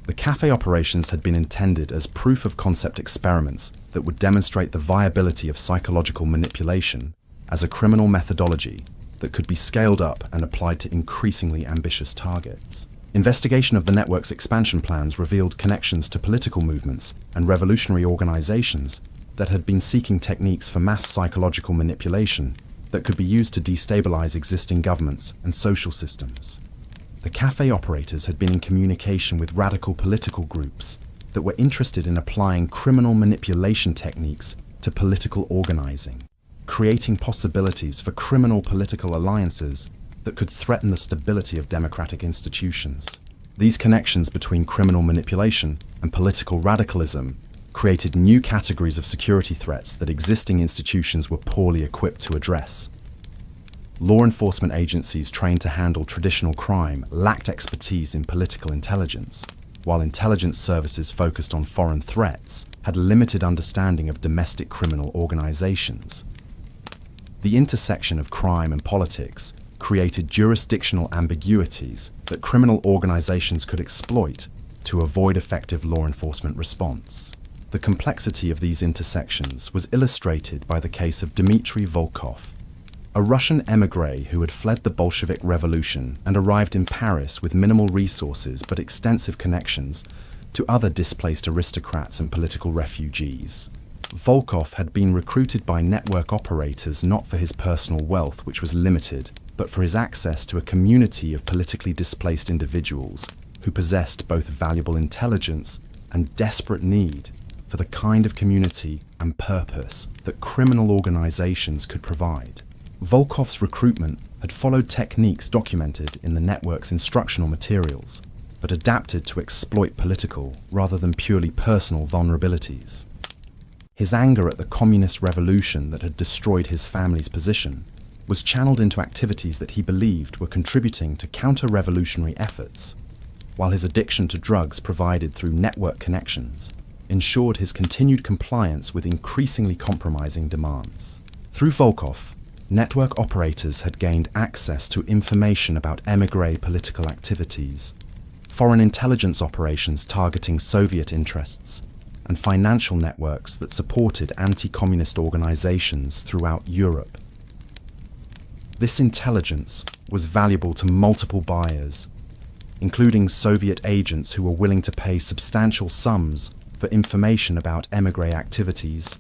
The cafe operations had been intended as proof-of-concept experiments that would demonstrate the viability of psychological manipulation as a criminal methodology that could be scaled up and applied to increasingly ambitious targets. Investigation of the network's expansion plans revealed connections to political movements and revolutionary organizations that had been seeking techniques for mass psychological manipulation that could be used to destabilize existing governments and social systems. The cafe operators had been in communication with radical political groups that were interested in applying criminal manipulation techniques to political organizing, creating possibilities for criminal political alliances that could threaten the stability of democratic institutions. These connections between criminal manipulation and political radicalism created new categories of security threats that existing institutions were poorly equipped to address. Law enforcement agencies trained to handle traditional crime lacked expertise in political intelligence, while intelligence services focused on foreign threats had limited understanding of domestic criminal organizations. The intersection of crime and politics created jurisdictional ambiguities that criminal organizations could exploit to avoid effective law enforcement response. The complexity of these intersections was illustrated by the case of Dmitry Volkov, a Russian émigré who had fled the Bolshevik Revolution and arrived in Paris with minimal resources but extensive connections to other displaced aristocrats and political refugees. Volkov had been recruited by network operators not for his personal wealth, which was limited, but for his access to a community of politically displaced individuals who possessed both valuable intelligence and desperate need for the kind of community and purpose that criminal organizations could provide. Volkov's recruitment had followed techniques documented in the network's instructional materials, but adapted to exploit political rather than purely personal vulnerabilities. His anger at the communist revolution that had destroyed his family's position was channeled into activities that he believed were contributing to counter-revolutionary efforts, while his addiction to drugs provided through network connections ensured his continued compliance with increasingly compromising demands. Through Volkov, network operators had gained access to information about émigré political activities, foreign intelligence operations targeting Soviet interests, and financial networks that supported anti-communist organizations throughout Europe. This intelligence was valuable to multiple buyers, including Soviet agents who were willing to pay substantial sums for information about émigré activities,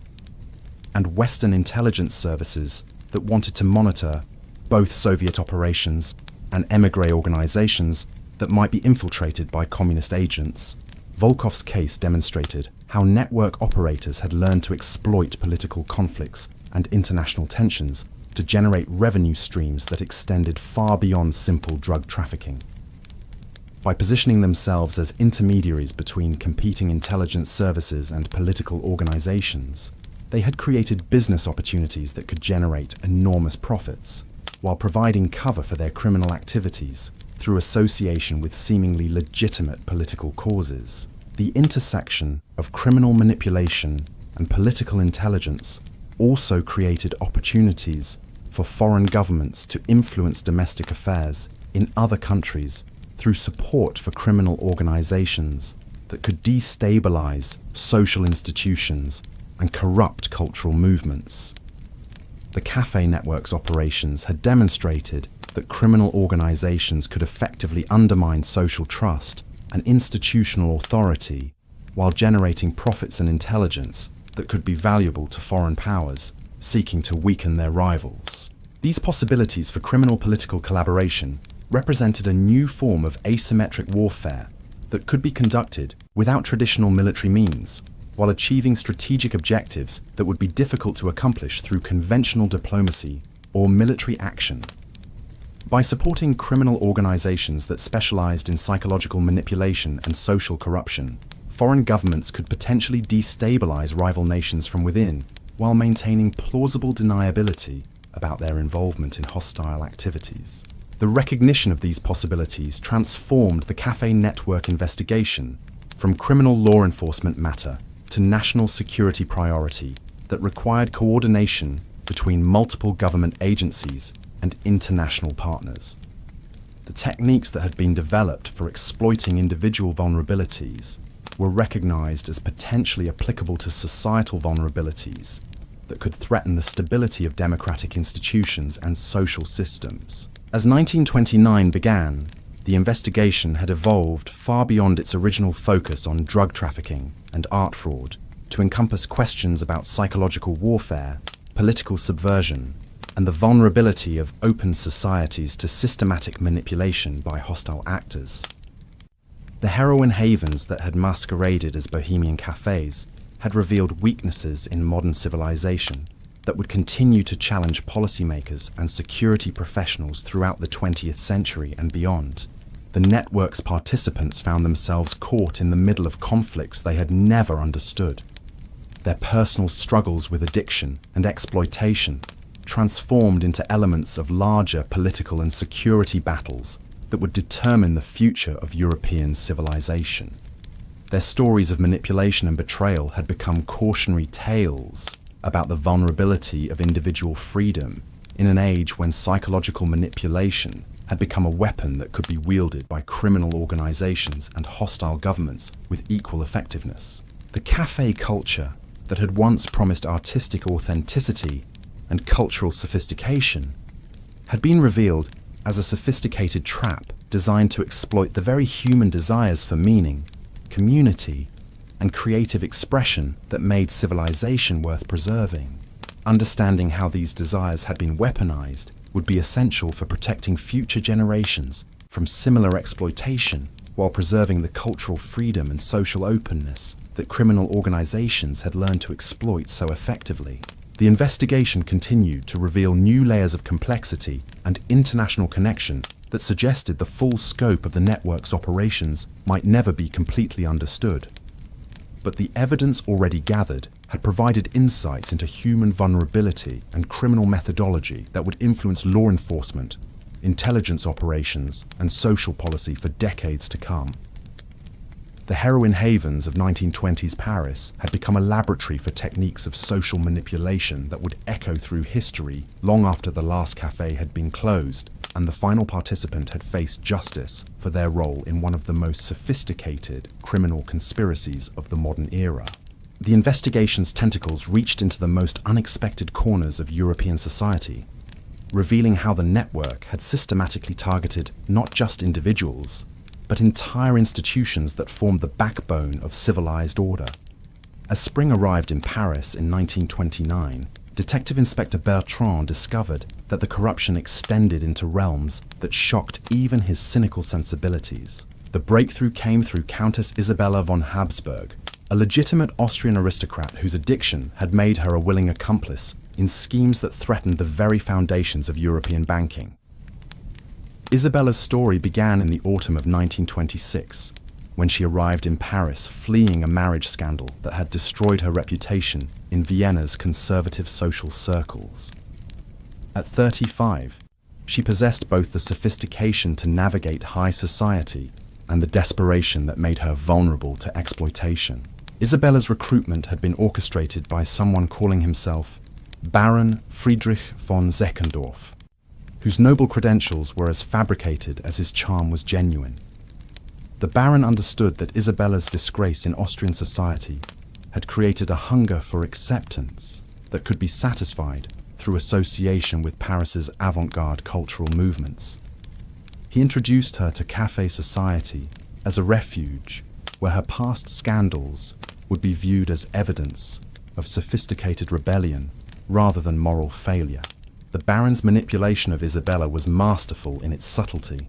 and Western intelligence services that wanted to monitor both Soviet operations and émigré organizations that might be infiltrated by communist agents. Volkov's case demonstrated how network operators had learned to exploit political conflicts and international tensions to generate revenue streams that extended far beyond simple drug trafficking. By positioning themselves as intermediaries between competing intelligence services and political organizations, they had created business opportunities that could generate enormous profits, while providing cover for their criminal activities through association with seemingly legitimate political causes. The intersection of criminal manipulation and political intelligence also created opportunities for foreign governments to influence domestic affairs in other countries through support for criminal organizations that could destabilize social institutions and corrupt cultural movements. The café network's operations had demonstrated that criminal organizations could effectively undermine social trust and institutional authority while generating profits and intelligence that could be valuable to foreign powers seeking to weaken their rivals. These possibilities for criminal political collaboration represented a new form of asymmetric warfare that could be conducted without traditional military means, while achieving strategic objectives that would be difficult to accomplish through conventional diplomacy or military action. By supporting criminal organizations that specialized in psychological manipulation and social corruption, foreign governments could potentially destabilize rival nations from within while maintaining plausible deniability about their involvement in hostile activities. The recognition of these possibilities transformed the café network investigation from criminal law enforcement matter to national security priority that required coordination between multiple government agencies and international partners. The techniques that had been developed for exploiting individual vulnerabilities were recognized as potentially applicable to societal vulnerabilities that could threaten the stability of democratic institutions and social systems. As 1929 began, the investigation had evolved far beyond its original focus on drug trafficking and art fraud to encompass questions about psychological warfare, political subversion, and the vulnerability of open societies to systematic manipulation by hostile actors. The heroin havens that had masqueraded as bohemian cafés had revealed weaknesses in modern civilization that would continue to challenge policymakers and security professionals throughout the 20th century and beyond. The network's participants found themselves caught in the middle of conflicts they had never understood. Their personal struggles with addiction and exploitation, transformed into elements of larger political and security battles that would determine the future of European civilization. Their stories of manipulation and betrayal had become cautionary tales about the vulnerability of individual freedom in an age when psychological manipulation had become a weapon that could be wielded by criminal organizations and hostile governments with equal effectiveness. The café culture that had once promised artistic authenticity and cultural sophistication had been revealed as a sophisticated trap designed to exploit the very human desires for meaning, community, and creative expression that made civilization worth preserving. Understanding how these desires had been weaponized would be essential for protecting future generations from similar exploitation while preserving the cultural freedom and social openness that criminal organizations had learned to exploit so effectively. The investigation continued to reveal new layers of complexity and international connection that suggested the full scope of the network's operations might never be completely understood. But the evidence already gathered had provided insights into human vulnerability and criminal methodology that would influence law enforcement, intelligence operations, and social policy for decades to come. The heroin havens of 1920s Paris had become a laboratory for techniques of social manipulation that would echo through history long after the last café had been closed and the final participant had faced justice for their role in one of the most sophisticated criminal conspiracies of the modern era. The investigation's tentacles reached into the most unexpected corners of European society, revealing how the network had systematically targeted not just individuals, but entire institutions that formed the backbone of civilized order. As spring arrived in Paris in 1929, Detective Inspector Bertrand discovered that the corruption extended into realms that shocked even his cynical sensibilities. The breakthrough came through Countess Isabella von Habsburg, a legitimate Austrian aristocrat whose addiction had made her a willing accomplice in schemes that threatened the very foundations of European banking. Isabella's story began in the autumn of 1926, when she arrived in Paris fleeing a marriage scandal that had destroyed her reputation in Vienna's conservative social circles. At 35, she possessed both the sophistication to navigate high society and the desperation that made her vulnerable to exploitation. Isabella's recruitment had been orchestrated by someone calling himself Baron Friedrich von Seckendorf, whose noble credentials were as fabricated as his charm was genuine. The Baron understood that Isabella's disgrace in Austrian society had created a hunger for acceptance that could be satisfied through association with Paris's avant-garde cultural movements. He introduced her to café society as a refuge where her past scandals would be viewed as evidence of sophisticated rebellion rather than moral failure. The Baron's manipulation of Isabella was masterful in its subtlety.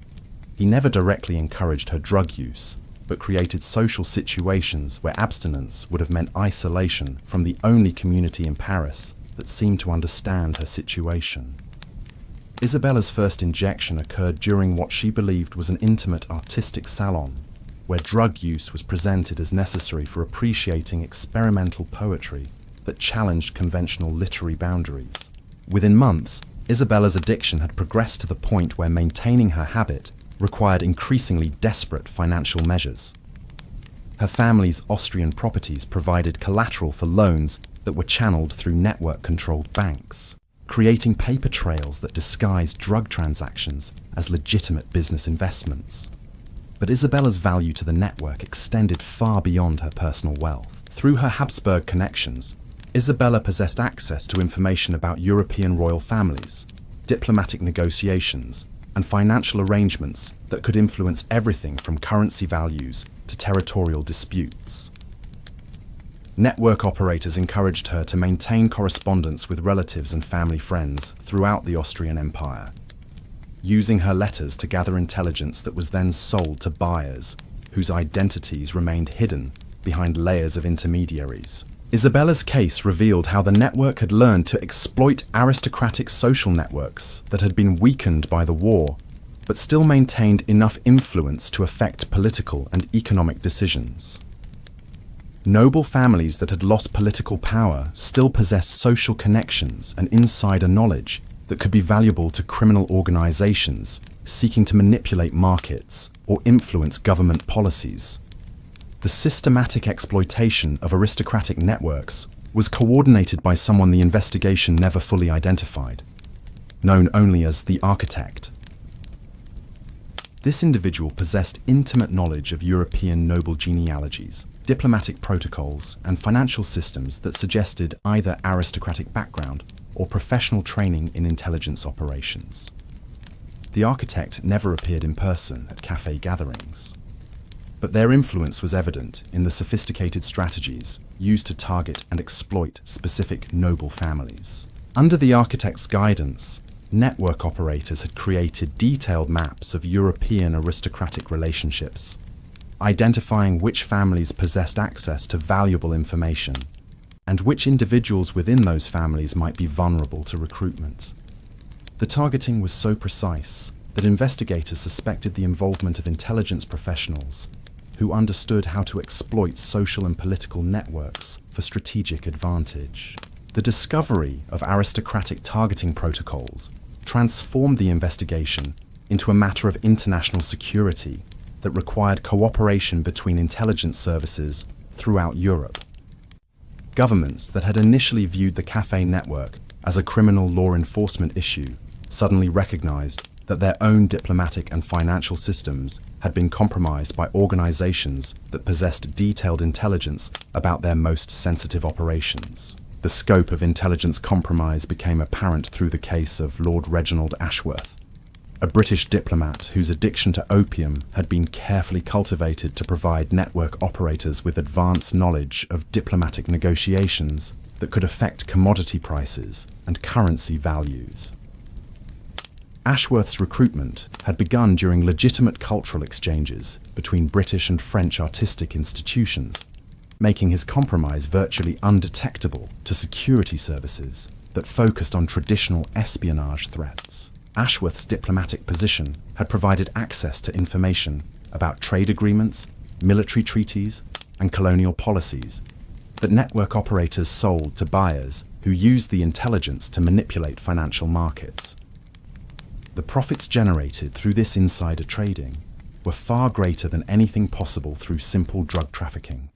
He never directly encouraged her drug use, but created social situations where abstinence would have meant isolation from the only community in Paris that seemed to understand her situation. Isabella's first injection occurred during what she believed was an intimate artistic salon, where drug use was presented as necessary for appreciating experimental poetry that challenged conventional literary boundaries. Within months, Isabella's addiction had progressed to the point where maintaining her habit required increasingly desperate financial measures. Her family's Austrian properties provided collateral for loans that were channeled through network-controlled banks, creating paper trails that disguised drug transactions as legitimate business investments. But Isabella's value to the network extended far beyond her personal wealth. Through her Habsburg connections, Isabella possessed access to information about European royal families, diplomatic negotiations, and financial arrangements that could influence everything from currency values to territorial disputes. Network operators encouraged her to maintain correspondence with relatives and family friends throughout the Austrian Empire, using her letters to gather intelligence that was then sold to buyers whose identities remained hidden behind layers of intermediaries. Isabella's case revealed how the network had learned to exploit aristocratic social networks that had been weakened by the war, but still maintained enough influence to affect political and economic decisions. Noble families that had lost political power still possessed social connections and insider knowledge that could be valuable to criminal organizations seeking to manipulate markets or influence government policies. The systematic exploitation of aristocratic networks was coordinated by someone the investigation never fully identified, known only as the architect. This individual possessed intimate knowledge of European noble genealogies, diplomatic protocols, and financial systems that suggested either aristocratic background or professional training in intelligence operations. The architect never appeared in person at cafe gatherings, but their influence was evident in the sophisticated strategies used to target and exploit specific noble families. Under the architect's guidance, network operators had created detailed maps of European aristocratic relationships, identifying which families possessed access to valuable information and which individuals within those families might be vulnerable to recruitment. The targeting was so precise that investigators suspected the involvement of intelligence professionals who understood how to exploit social and political networks for strategic advantage. The discovery of aristocratic targeting protocols transformed the investigation into a matter of international security that required cooperation between intelligence services throughout Europe. Governments that had initially viewed the cafe network as a criminal law enforcement issue suddenly recognized that their own diplomatic and financial systems had been compromised by organizations that possessed detailed intelligence about their most sensitive operations. The scope of intelligence compromise became apparent through the case of Lord Reginald Ashworth, a British diplomat whose addiction to opium had been carefully cultivated to provide network operators with advanced knowledge of diplomatic negotiations that could affect commodity prices and currency values. Ashworth's recruitment had begun during legitimate cultural exchanges between British and French artistic institutions, making his compromise virtually undetectable to security services that focused on traditional espionage threats. Ashworth's diplomatic position had provided access to information about trade agreements, military treaties, and colonial policies that network operators sold to buyers who used the intelligence to manipulate financial markets. The profits generated through this insider trading were far greater than anything possible through simple drug trafficking,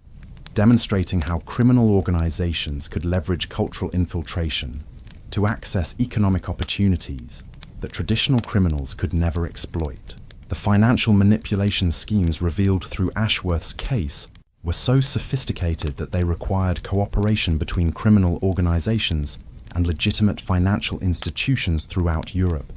demonstrating how criminal organizations could leverage cultural infiltration to access economic opportunities that traditional criminals could never exploit. The financial manipulation schemes revealed through Ashworth's case were so sophisticated that they required cooperation between criminal organizations and legitimate financial institutions throughout Europe.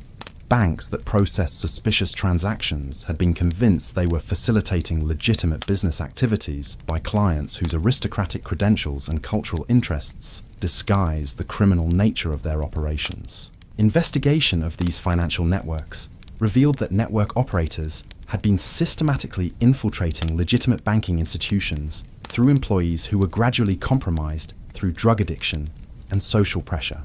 Banks that processed suspicious transactions had been convinced they were facilitating legitimate business activities by clients whose aristocratic credentials and cultural interests disguised the criminal nature of their operations. Investigation of these financial networks revealed that network operators had been systematically infiltrating legitimate banking institutions through employees who were gradually compromised through drug addiction and social pressure.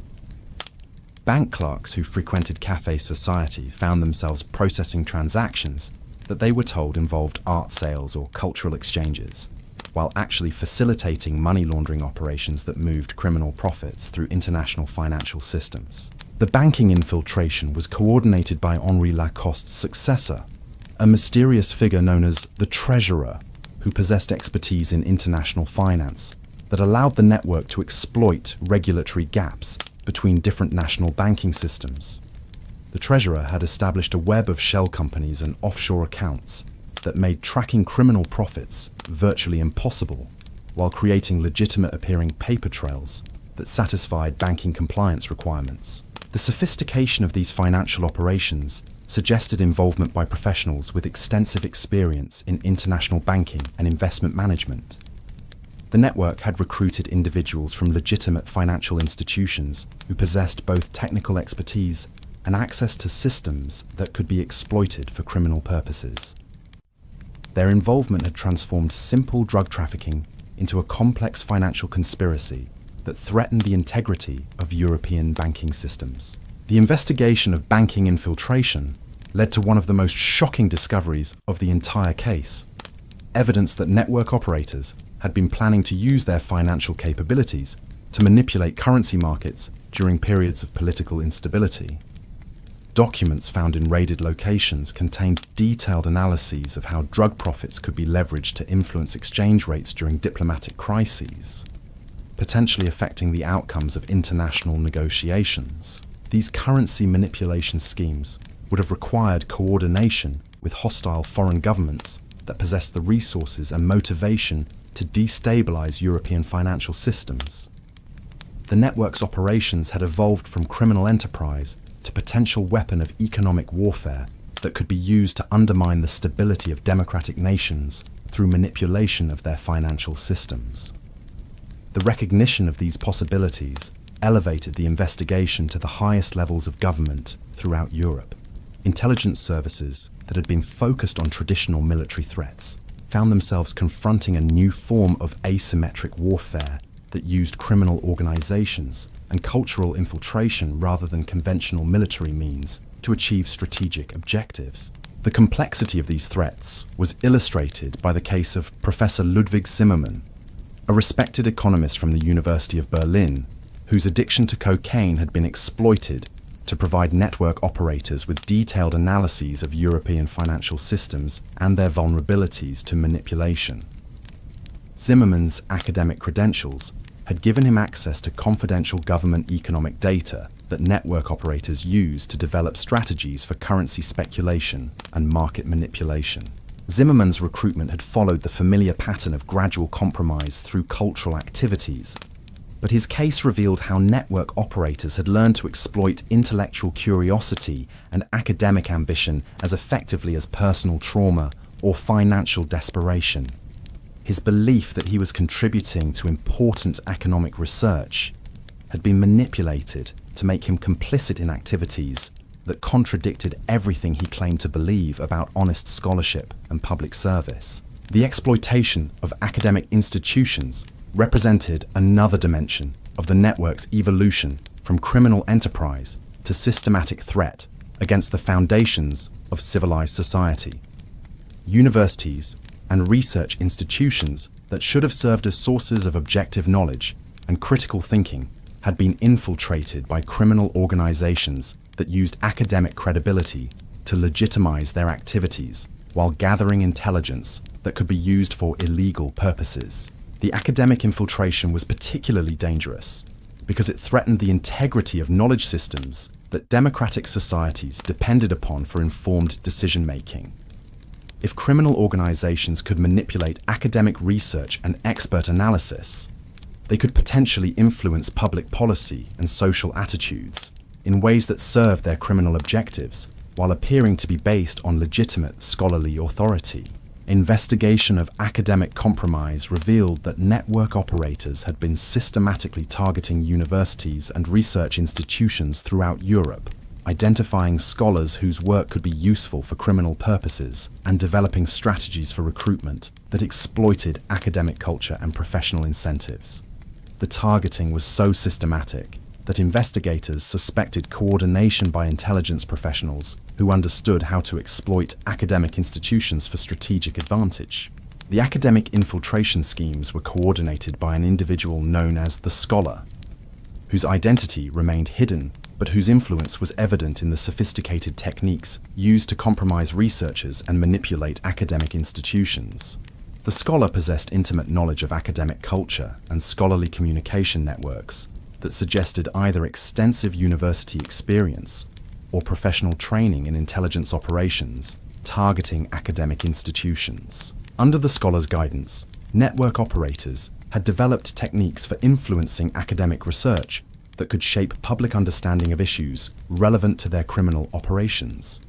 Bank clerks who frequented cafe society found themselves processing transactions that they were told involved art sales or cultural exchanges, while actually facilitating money laundering operations that moved criminal profits through international financial systems. The banking infiltration was coordinated by Henri Lacoste's successor, a mysterious figure known as the Treasurer, who possessed expertise in international finance that allowed the network to exploit regulatory gaps between different national banking systems. The Treasurer had established a web of shell companies and offshore accounts that made tracking criminal profits virtually impossible, while creating legitimate-appearing paper trails that satisfied banking compliance requirements. The sophistication of these financial operations suggested involvement by professionals with extensive experience in international banking and investment management. The network had recruited individuals from legitimate financial institutions who possessed both technical expertise and access to systems that could be exploited for criminal purposes. Their involvement had transformed simple drug trafficking into a complex financial conspiracy that threatened the integrity of European banking systems. The investigation of banking infiltration led to one of the most shocking discoveries of the entire case: evidence that network operators had been planning to use their financial capabilities to manipulate currency markets during periods of political instability. Documents found in raided locations contained detailed analyses of how drug profits could be leveraged to influence exchange rates during diplomatic crises, potentially affecting the outcomes of international negotiations. These currency manipulation schemes would have required coordination with hostile foreign governments that possessed the resources and motivation to destabilize European financial systems. The network's operations had evolved from criminal enterprise to potential weapon of economic warfare that could be used to undermine the stability of democratic nations through manipulation of their financial systems. The recognition of these possibilities elevated the investigation to the highest levels of government throughout Europe. Intelligence services that had been focused on traditional military threats found themselves confronting a new form of asymmetric warfare that used criminal organizations and cultural infiltration rather than conventional military means to achieve strategic objectives. The complexity of these threats was illustrated by the case of Professor Ludwig Zimmermann, a respected economist from the University of Berlin, whose addiction to cocaine had been exploited to provide network operators with detailed analyses of European financial systems and their vulnerabilities to manipulation. Zimmermann's academic credentials had given him access to confidential government economic data that network operators use to develop strategies for currency speculation and market manipulation. Zimmermann's recruitment had followed the familiar pattern of gradual compromise through cultural activities, but his case revealed how network operators had learned to exploit intellectual curiosity and academic ambition as effectively as personal trauma or financial desperation. His belief that he was contributing to important economic research had been manipulated to make him complicit in activities that contradicted everything he claimed to believe about honest scholarship and public service. The exploitation of academic institutions represented another dimension of the network's evolution from criminal enterprise to systematic threat against the foundations of civilized society. Universities and research institutions that should have served as sources of objective knowledge and critical thinking had been infiltrated by criminal organizations that used academic credibility to legitimize their activities while gathering intelligence that could be used for illegal purposes. The academic infiltration was particularly dangerous because it threatened the integrity of knowledge systems that democratic societies depended upon for informed decision-making. If criminal organizations could manipulate academic research and expert analysis, they could potentially influence public policy and social attitudes in ways that served their criminal objectives while appearing to be based on legitimate scholarly authority. Investigation of academic compromise revealed that network operators had been systematically targeting universities and research institutions throughout Europe, identifying scholars whose work could be useful for criminal purposes and developing strategies for recruitment that exploited academic culture and professional incentives. The targeting was so systematic that investigators suspected coordination by intelligence professionals who understood how to exploit academic institutions for strategic advantage. The academic infiltration schemes were coordinated by an individual known as the Scholar, whose identity remained hidden but whose influence was evident in the sophisticated techniques used to compromise researchers and manipulate academic institutions. The Scholar possessed intimate knowledge of academic culture and scholarly communication networks that suggested either extensive university experience or professional training in intelligence operations targeting academic institutions. Under the Scholar's guidance, network operators had developed techniques for influencing academic research that could shape public understanding of issues relevant to their criminal operations.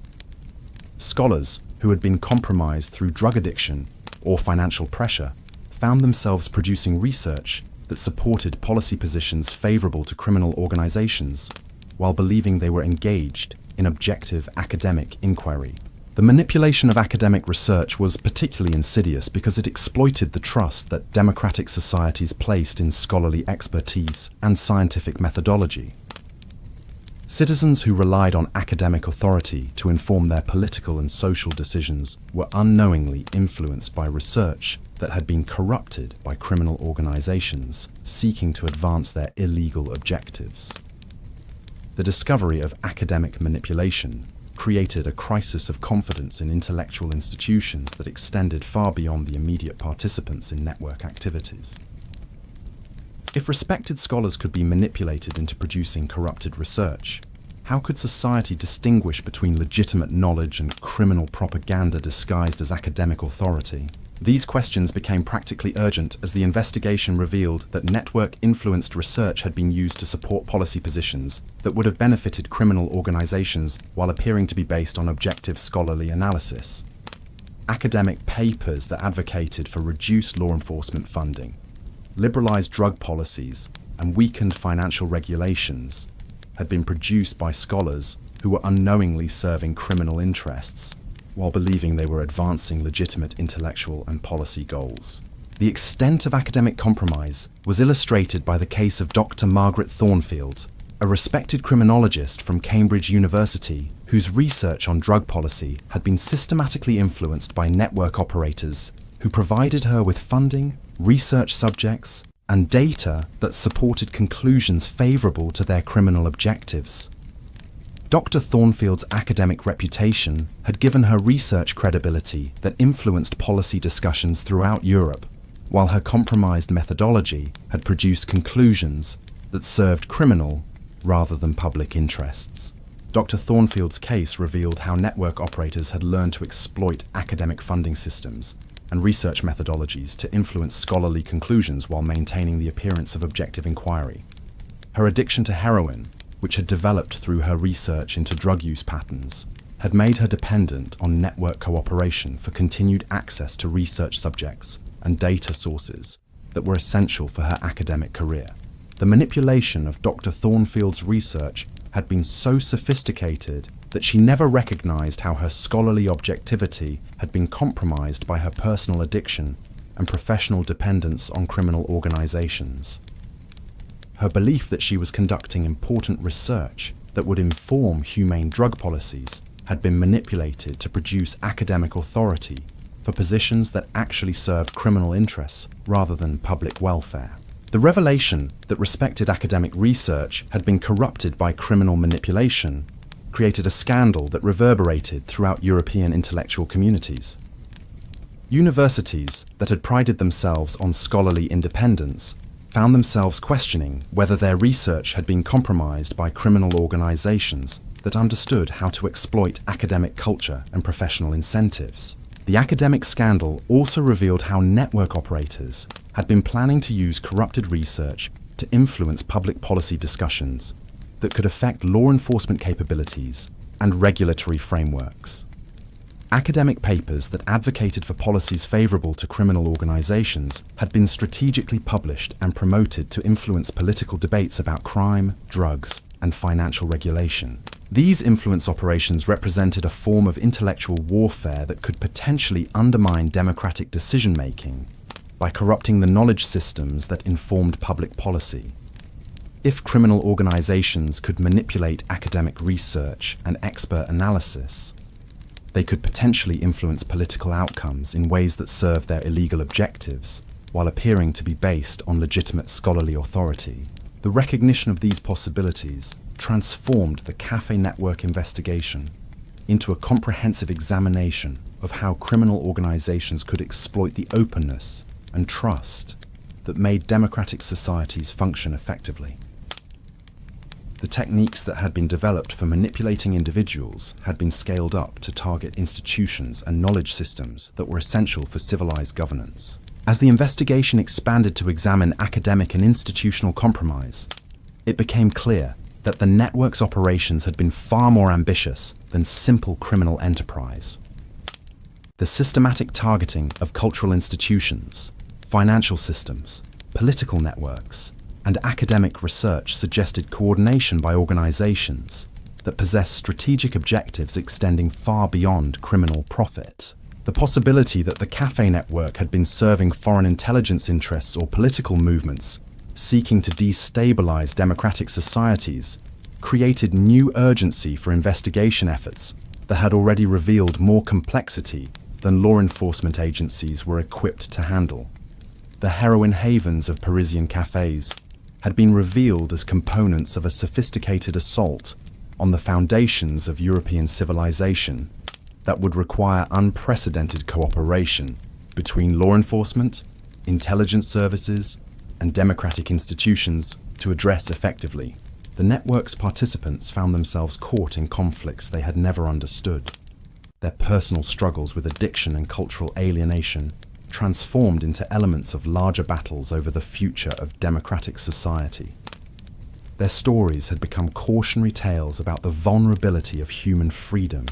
Scholars who had been compromised through drug addiction or financial pressure found themselves producing research that supported policy positions favorable to criminal organizations while believing they were engaged in objective academic inquiry. The manipulation of academic research was particularly insidious because it exploited the trust that democratic societies placed in scholarly expertise and scientific methodology. Citizens who relied on academic authority to inform their political and social decisions were unknowingly influenced by research that had been corrupted by criminal organizations seeking to advance their illegal objectives. The discovery of academic manipulation created a crisis of confidence in intellectual institutions that extended far beyond the immediate participants in network activities. If respected scholars could be manipulated into producing corrupted research, how could society distinguish between legitimate knowledge and criminal propaganda disguised as academic authority? These questions became practically urgent as the investigation revealed that network-influenced research had been used to support policy positions that would have benefited criminal organizations while appearing to be based on objective scholarly analysis. Academic papers that advocated for reduced law enforcement funding, liberalized drug policies, and weakened financial regulations had been produced by scholars who were unknowingly serving criminal interests while believing they were advancing legitimate intellectual and policy goals. The extent of academic compromise was illustrated by the case of Dr. Margaret Thornfield, a respected criminologist from Cambridge University whose research on drug policy had been systematically influenced by network operators who provided her with funding, research subjects, and data that supported conclusions favorable to their criminal objectives. Dr. Thornfield's academic reputation had given her research credibility that influenced policy discussions throughout Europe, while her compromised methodology had produced conclusions that served criminal rather than public interests. Dr. Thornfield's case revealed how network operators had learned to exploit academic funding systems and research methodologies to influence scholarly conclusions while maintaining the appearance of objective inquiry. Her addiction to heroin, which had developed through her research into drug use patterns, had made her dependent on network cooperation for continued access to research subjects and data sources that were essential for her academic career. The manipulation of Dr. Thornfield's research had been so sophisticated that she never recognized how her scholarly objectivity had been compromised by her personal addiction and professional dependence on criminal organizations. Her belief that she was conducting important research that would inform humane drug policies had been manipulated to produce academic authority for positions that actually served criminal interests rather than public welfare. The revelation that respected academic research had been corrupted by criminal manipulation created a scandal that reverberated throughout European intellectual communities. Universities that had prided themselves on scholarly independence found themselves questioning whether their research had been compromised by criminal organizations that understood how to exploit academic culture and professional incentives. The academic scandal also revealed how network operators had been planning to use corrupted research to influence public policy discussions that could affect law enforcement capabilities and regulatory frameworks. Academic papers that advocated for policies favorable to criminal organizations had been strategically published and promoted to influence political debates about crime, drugs, and financial regulation. These influence operations represented a form of intellectual warfare that could potentially undermine democratic decision-making by corrupting the knowledge systems that informed public policy. If criminal organizations could manipulate academic research and expert analysis, they could potentially influence political outcomes in ways that serve their illegal objectives, while appearing to be based on legitimate scholarly authority. The recognition of these possibilities transformed the Café Network investigation into a comprehensive examination of how criminal organizations could exploit the openness and trust that made democratic societies function effectively. The techniques that had been developed for manipulating individuals had been scaled up to target institutions and knowledge systems that were essential for civilized governance. As the investigation expanded to examine academic and institutional compromise, it became clear that the network's operations had been far more ambitious than simple criminal enterprise. The systematic targeting of cultural institutions, financial systems, political networks, and academic research suggested coordination by organizations that possess strategic objectives extending far beyond criminal profit. The possibility that the Café Network had been serving foreign intelligence interests or political movements seeking to destabilize democratic societies created new urgency for investigation efforts that had already revealed more complexity than law enforcement agencies were equipped to handle. The heroin havens of Parisian cafés had been revealed as components of a sophisticated assault on the foundations of European civilization that would require unprecedented cooperation between law enforcement, intelligence services, and democratic institutions to address effectively. The network's participants found themselves caught in conflicts they had never understood. Their personal struggles with addiction and cultural alienation transformed into elements of larger battles over the future of democratic society. Their stories had become cautionary tales about the vulnerability of human freedom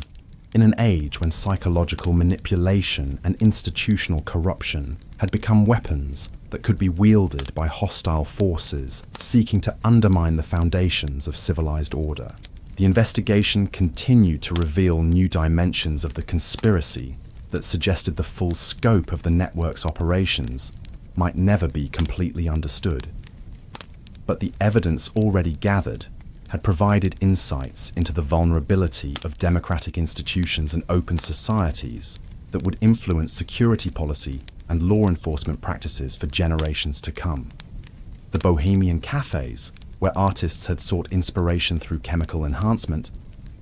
in an age when psychological manipulation and institutional corruption had become weapons that could be wielded by hostile forces seeking to undermine the foundations of civilized order. The investigation continued to reveal new dimensions of the conspiracy that suggested the full scope of the network's operations might never be completely understood. But the evidence already gathered had provided insights into the vulnerability of democratic institutions and open societies that would influence security policy and law enforcement practices for generations to come. The bohemian cafés, where artists had sought inspiration through chemical enhancement,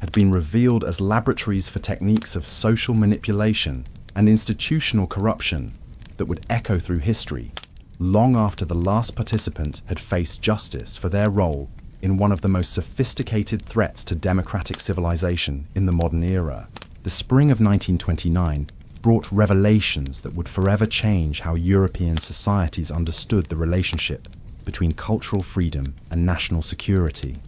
had been revealed as laboratories for techniques of social manipulation and institutional corruption that would echo through history long after the last participant had faced justice for their role in one of the most sophisticated threats to democratic civilization in the modern era. The spring of 1929 brought revelations that would forever change how European societies understood the relationship between cultural freedom and national security.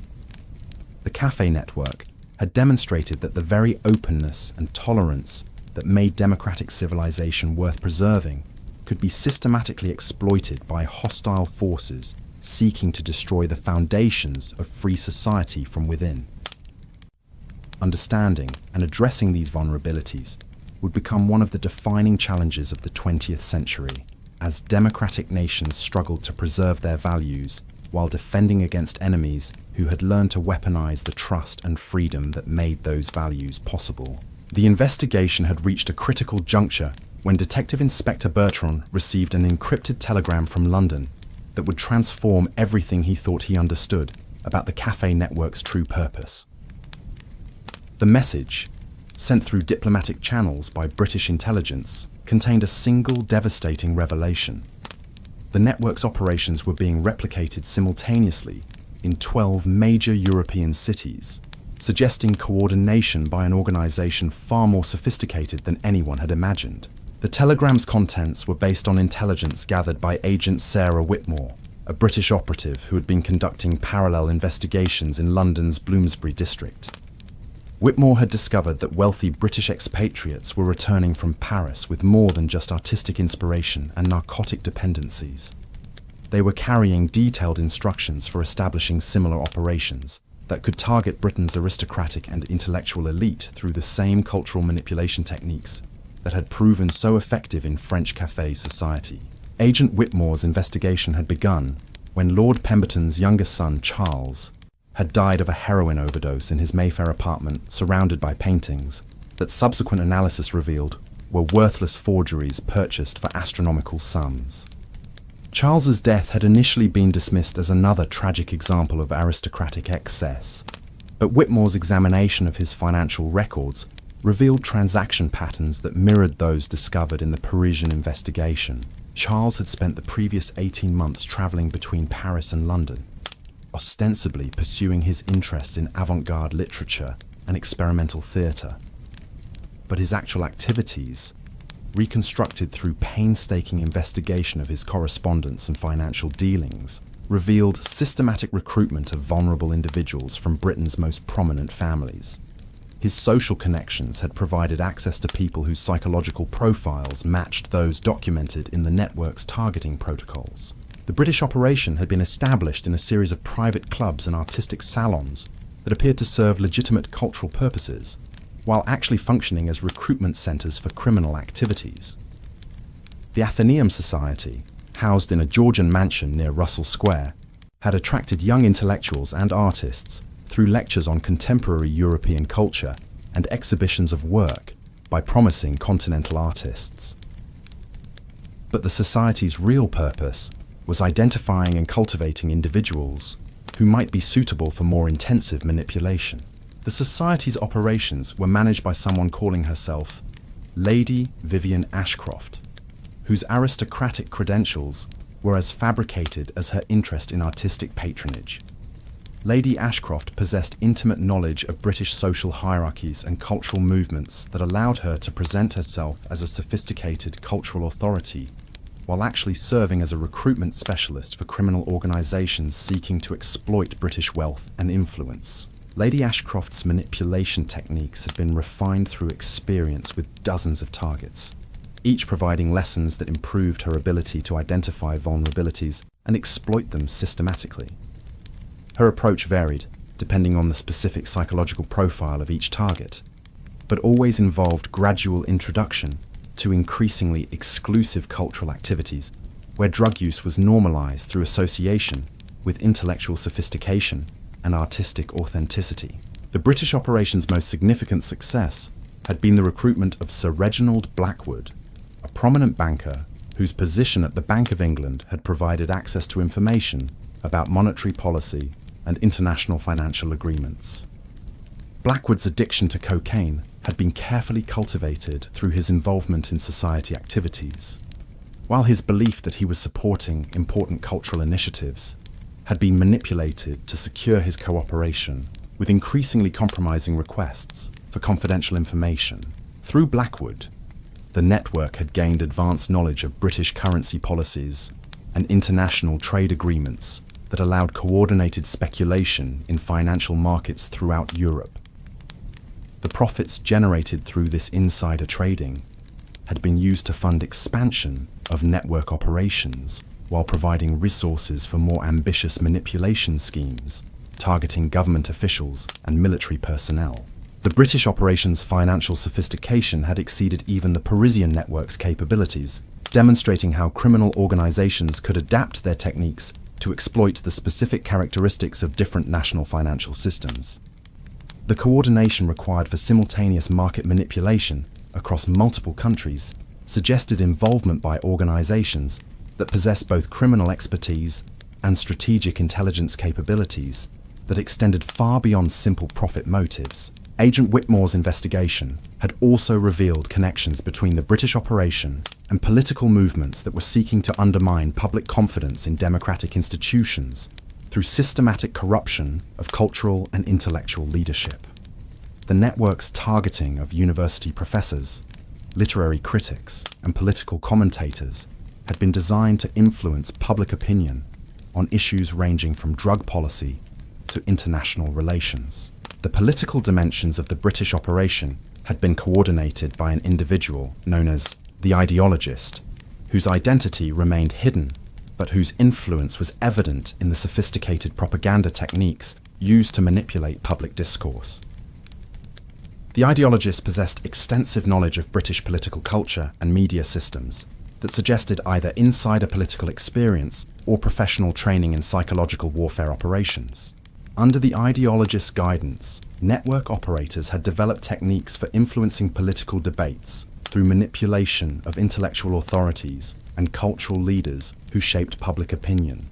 The café network had demonstrated that the very openness and tolerance that made democratic civilization worth preserving could be systematically exploited by hostile forces seeking to destroy the foundations of free society from within. Understanding and addressing these vulnerabilities would become one of the defining challenges of the 20th century, as democratic nations struggled to preserve their values while defending against enemies who had learned to weaponize the trust and freedom that made those values possible. The investigation had reached a critical juncture when Detective Inspector Bertrand received an encrypted telegram from London that would transform everything he thought he understood about the café network's true purpose. The message, sent through diplomatic channels by British intelligence, contained a single devastating revelation. The network's operations were being replicated simultaneously in 12 major European cities, suggesting coordination by an organization far more sophisticated than anyone had imagined. The telegram's contents were based on intelligence gathered by Agent Sarah Whitmore, a British operative who had been conducting parallel investigations in London's Bloomsbury district. Whitmore had discovered that wealthy British expatriates were returning from Paris with more than just artistic inspiration and narcotic dependencies. They were carrying detailed instructions for establishing similar operations that could target Britain's aristocratic and intellectual elite through the same cultural manipulation techniques that had proven so effective in French café society. Agent Whitmore's investigation had begun when Lord Pemberton's youngest son, Charles, had died of a heroin overdose in his Mayfair apartment surrounded by paintings that subsequent analysis revealed were worthless forgeries purchased for astronomical sums. Charles's death had initially been dismissed as another tragic example of aristocratic excess, but Whitmore's examination of his financial records revealed transaction patterns that mirrored those discovered in the Parisian investigation. Charles had spent the previous 18 months traveling between Paris and London, ostensibly pursuing his interests in avant-garde literature and experimental theatre. But his actual activities, reconstructed through painstaking investigation of his correspondence and financial dealings, revealed systematic recruitment of vulnerable individuals from Britain's most prominent families. His social connections had provided access to people whose psychological profiles matched those documented in the network's targeting protocols. The British operation had been established in a series of private clubs and artistic salons that appeared to serve legitimate cultural purposes, while actually functioning as recruitment centres for criminal activities. The Athenaeum Society, housed in a Georgian mansion near Russell Square, had attracted young intellectuals and artists through lectures on contemporary European culture and exhibitions of work by promising continental artists. But the society's real purpose was identifying and cultivating individuals who might be suitable for more intensive manipulation. The society's operations were managed by someone calling herself Lady Vivian Ashcroft, whose aristocratic credentials were as fabricated as her interest in artistic patronage. Lady Ashcroft possessed intimate knowledge of British social hierarchies and cultural movements that allowed her to present herself as a sophisticated cultural authority, while actually serving as a recruitment specialist for criminal organisations seeking to exploit British wealth and influence. Lady Ashcroft's manipulation techniques had been refined through experience with dozens of targets, each providing lessons that improved her ability to identify vulnerabilities and exploit them systematically. Her approach varied, depending on the specific psychological profile of each target, but always involved gradual introduction to increasingly exclusive cultural activities, where drug use was normalized through association with intellectual sophistication and artistic authenticity. The British operation's most significant success had been the recruitment of Sir Reginald Blackwood, a prominent banker whose position at the Bank of England had provided access to information about monetary policy and international financial agreements. Blackwood's addiction to cocaine had been carefully cultivated through his involvement in society activities, while his belief that he was supporting important cultural initiatives had been manipulated to secure his cooperation with increasingly compromising requests for confidential information. Through Blackwood, the network had gained advanced knowledge of British currency policies and international trade agreements that allowed coordinated speculation in financial markets throughout Europe. The profits generated through this insider trading had been used to fund expansion of network operations while providing resources for more ambitious manipulation schemes targeting government officials and military personnel. The British operation's financial sophistication had exceeded even the Parisian network's capabilities, demonstrating how criminal organizations could adapt their techniques to exploit the specific characteristics of different national financial systems. The coordination required for simultaneous market manipulation across multiple countries suggested involvement by organizations that possess both criminal expertise and strategic intelligence capabilities that extended far beyond simple profit motives. Agent Whitmore's investigation had also revealed connections between the British operation and political movements that were seeking to undermine public confidence in democratic institutions through systematic corruption of cultural and intellectual leadership. The network's targeting of university professors, literary critics, and political commentators had been designed to influence public opinion on issues ranging from drug policy to international relations. The political dimensions of the British operation had been coordinated by an individual known as the ideologist, whose identity remained hidden, but whose influence was evident in the sophisticated propaganda techniques used to manipulate public discourse. The ideologist possessed extensive knowledge of British political culture and media systems that suggested either insider political experience or professional training in psychological warfare operations. Under the ideologist's guidance, network operators had developed techniques for influencing political debates through manipulation of intellectual authorities and cultural leaders who shaped public opinion.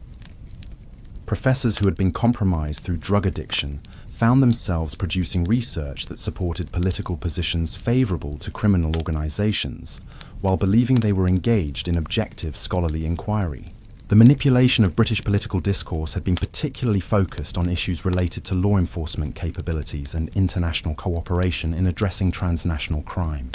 Professors who had been compromised through drug addiction found themselves producing research that supported political positions favorable to criminal organizations, while believing they were engaged in objective scholarly inquiry. The manipulation of British political discourse had been particularly focused on issues related to law enforcement capabilities and international cooperation in addressing transnational crime.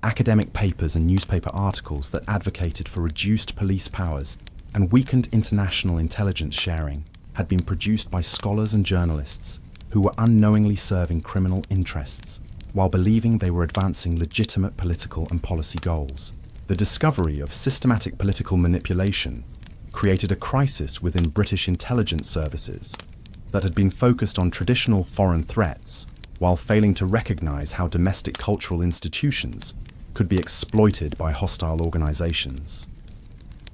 Academic papers and newspaper articles that advocated for reduced police powers and weakened international intelligence sharing had been produced by scholars and journalists who were unknowingly serving criminal interests while believing they were advancing legitimate political and policy goals. The discovery of systematic political manipulation created a crisis within British intelligence services that had been focused on traditional foreign threats while failing to recognize how domestic cultural institutions could be exploited by hostile organizations.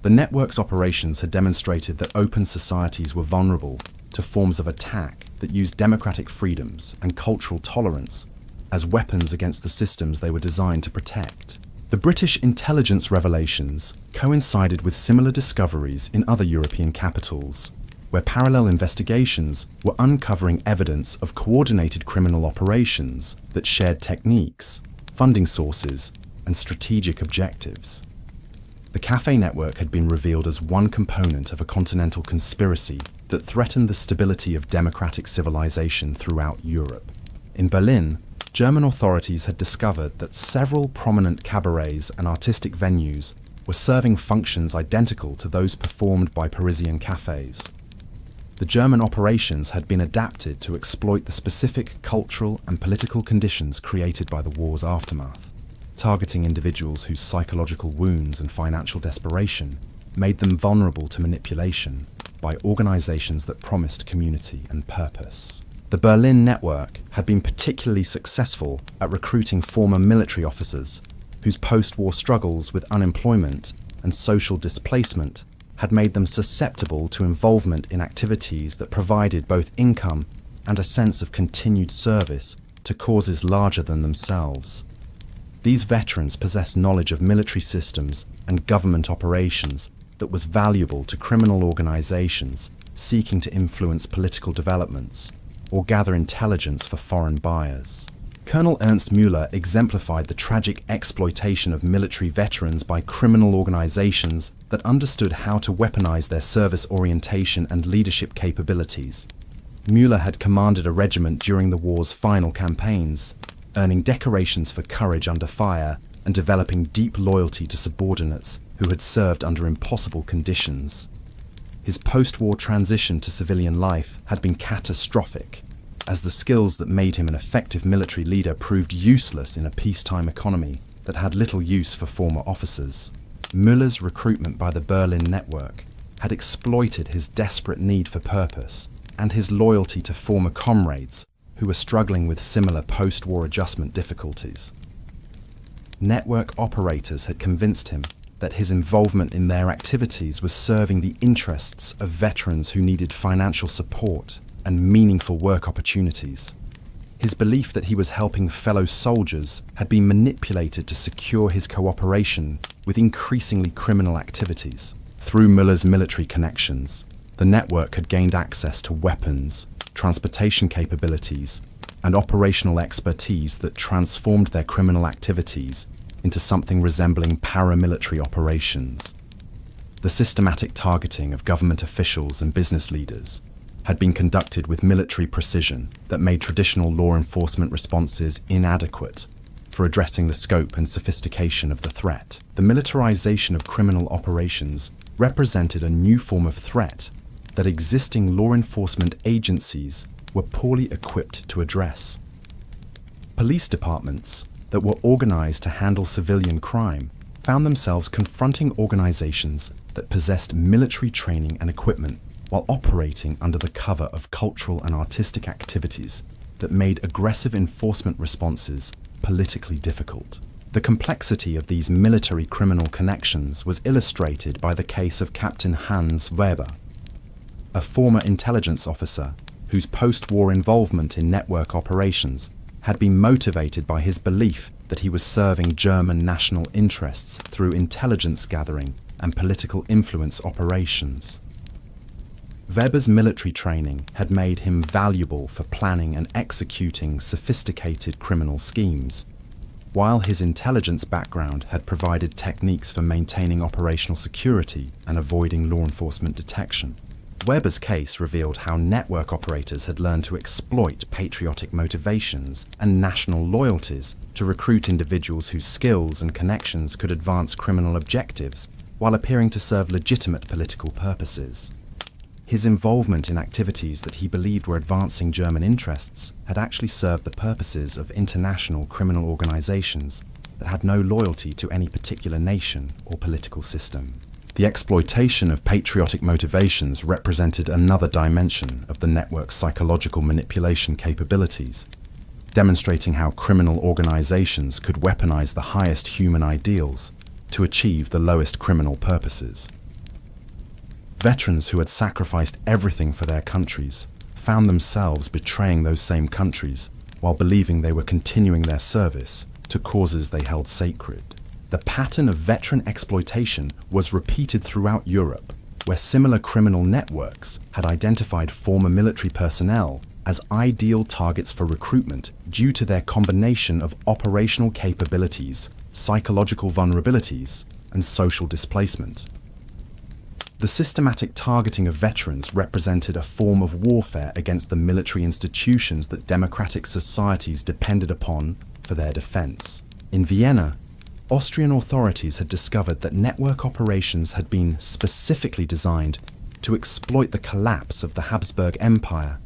The network's operations had demonstrated that open societies were vulnerable to forms of attack that used democratic freedoms and cultural tolerance as weapons against the systems they were designed to protect. The British intelligence revelations coincided with similar discoveries in other European capitals, where parallel investigations were uncovering evidence of coordinated criminal operations that shared techniques, funding sources, and strategic objectives. The café network had been revealed as one component of a continental conspiracy that threatened the stability of democratic civilization throughout Europe. In Berlin, German authorities had discovered that several prominent cabarets and artistic venues were serving functions identical to those performed by Parisian cafés. The German operations had been adapted to exploit the specific cultural and political conditions created by the war's aftermath, targeting individuals whose psychological wounds and financial desperation made them vulnerable to manipulation by organizations that promised community and purpose. The Berlin network had been particularly successful at recruiting former military officers whose post-war struggles with unemployment and social displacement had made them susceptible to involvement in activities that provided both income and a sense of continued service to causes larger than themselves. These veterans possessed knowledge of military systems and government operations that was valuable to criminal organizations seeking to influence political developments or gather intelligence for foreign buyers. Colonel Ernst Müller exemplified the tragic exploitation of military veterans by criminal organizations that understood how to weaponize their service orientation and leadership capabilities. Müller had commanded a regiment during the war's final campaigns, earning decorations for courage under fire and developing deep loyalty to subordinates who had served under impossible conditions. His post-war transition to civilian life had been catastrophic, as the skills that made him an effective military leader proved useless in a peacetime economy that had little use for former officers. Müller's recruitment by the Berlin network had exploited his desperate need for purpose and his loyalty to former comrades who were struggling with similar post-war adjustment difficulties. Network operators had convinced him that his involvement in their activities was serving the interests of veterans who needed financial support and meaningful work opportunities. His belief that he was helping fellow soldiers had been manipulated to secure his cooperation with increasingly criminal activities. Through Müller's military connections, the network had gained access to weapons, transportation capabilities, and operational expertise that transformed their criminal activities into something resembling paramilitary operations. The systematic targeting of government officials and business leaders had been conducted with military precision that made traditional law enforcement responses inadequate for addressing the scope and sophistication of the threat. The militarization of criminal operations represented a new form of threat that existing law enforcement agencies were poorly equipped to address. Police departments that were organized to handle civilian crime found themselves confronting organizations that possessed military training and equipment while operating under the cover of cultural and artistic activities that made aggressive enforcement responses politically difficult. The complexity of these military criminal connections was illustrated by the case of Captain Hans Weber, a former intelligence officer whose post-war involvement in network operations had been motivated by his belief that he was serving German national interests through intelligence gathering and political influence operations. Weber's military training had made him valuable for planning and executing sophisticated criminal schemes, while his intelligence background had provided techniques for maintaining operational security and avoiding law enforcement detection. Weber's case revealed how network operators had learned to exploit patriotic motivations and national loyalties to recruit individuals whose skills and connections could advance criminal objectives while appearing to serve legitimate political purposes. His involvement in activities that he believed were advancing German interests had actually served the purposes of international criminal organizations that had no loyalty to any particular nation or political system. The exploitation of patriotic motivations represented another dimension of the network's psychological manipulation capabilities, demonstrating how criminal organizations could weaponize the highest human ideals to achieve the lowest criminal purposes. Veterans who had sacrificed everything for their countries found themselves betraying those same countries while believing they were continuing their service to causes they held sacred. The pattern of veteran exploitation was repeated throughout Europe, where similar criminal networks had identified former military personnel as ideal targets for recruitment due to their combination of operational capabilities, psychological vulnerabilities, and social displacement. The systematic targeting of veterans represented a form of warfare against the military institutions that democratic societies depended upon for their defense. In Vienna, Austrian authorities had discovered that network operations had been specifically designed to exploit the collapse of the Habsburg Empire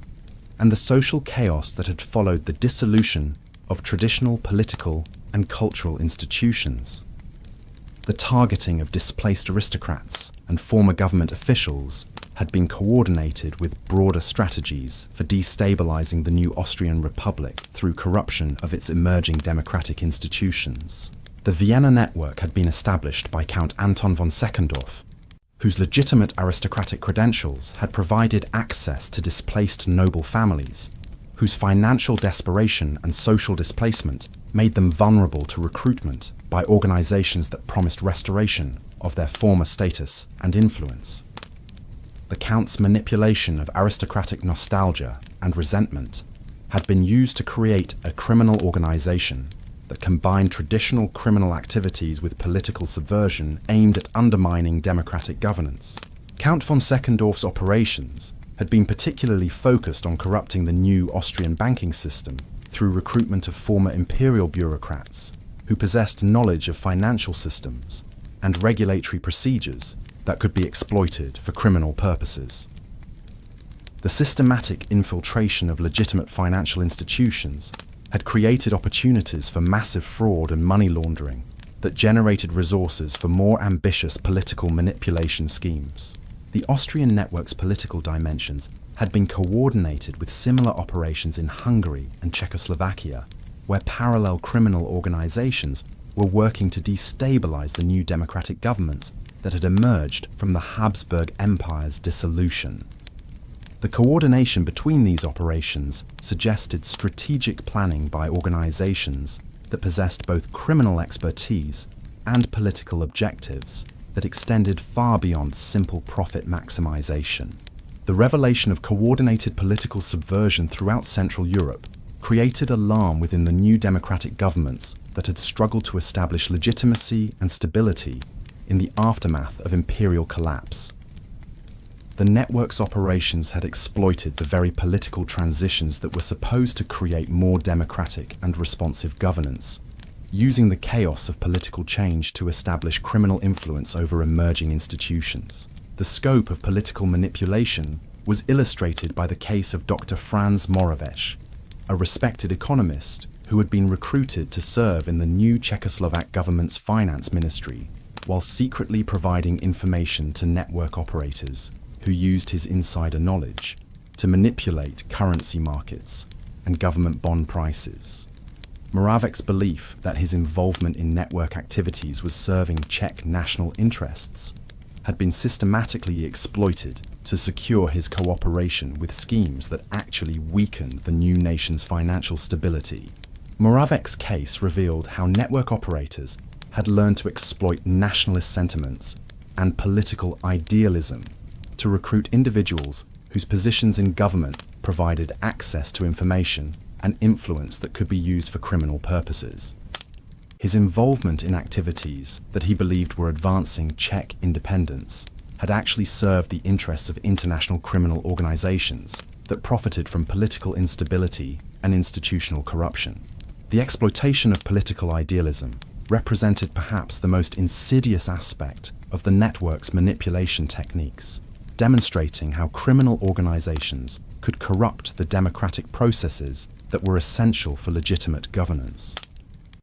and the social chaos that had followed the dissolution of traditional political and cultural institutions. The targeting of displaced aristocrats and former government officials had been coordinated with broader strategies for destabilizing the new Austrian Republic through corruption of its emerging democratic institutions. The Vienna network had been established by Count Anton von Seckendorf, whose legitimate aristocratic credentials had provided access to displaced noble families, whose financial desperation and social displacement made them vulnerable to recruitment by organizations that promised restoration of their former status and influence. The Count's manipulation of aristocratic nostalgia and resentment had been used to create a criminal organization that combined traditional criminal activities with political subversion aimed at undermining democratic governance. Count von Seckendorf's operations had been particularly focused on corrupting the new Austrian banking system through recruitment of former imperial bureaucrats who possessed knowledge of financial systems and regulatory procedures that could be exploited for criminal purposes. The systematic infiltration of legitimate financial institutions had created opportunities for massive fraud and money laundering that generated resources for more ambitious political manipulation schemes. The Austrian network's political dimensions had been coordinated with similar operations in Hungary and Czechoslovakia, where parallel criminal organizations were working to destabilize the new democratic governments that had emerged from the Habsburg Empire's dissolution. The coordination between these operations suggested strategic planning by organizations that possessed both criminal expertise and political objectives that extended far beyond simple profit maximization. The revelation of coordinated political subversion throughout Central Europe created alarm within the new democratic governments that had struggled to establish legitimacy and stability in the aftermath of imperial collapse. The network's operations had exploited the very political transitions that were supposed to create more democratic and responsive governance, using the chaos of political change to establish criminal influence over emerging institutions. The scope of political manipulation was illustrated by the case of Dr. Franz Moravec, a respected economist who had been recruited to serve in the new Czechoslovak government's finance ministry, while secretly providing information to network operators who used his insider knowledge to manipulate currency markets and government bond prices. Moravec's belief that his involvement in network activities was serving Czech national interests had been systematically exploited to secure his cooperation with schemes that actually weakened the new nation's financial stability. Moravec's case revealed how network operators had learned to exploit nationalist sentiments and political idealism to recruit individuals whose positions in government provided access to information and influence that could be used for criminal purposes. His involvement in activities that he believed were advancing Czech independence had actually served the interests of international criminal organizations that profited from political instability and institutional corruption. The exploitation of political idealism represented perhaps the most insidious aspect of the network's manipulation techniques, demonstrating how criminal organizations could corrupt the democratic processes that were essential for legitimate governance.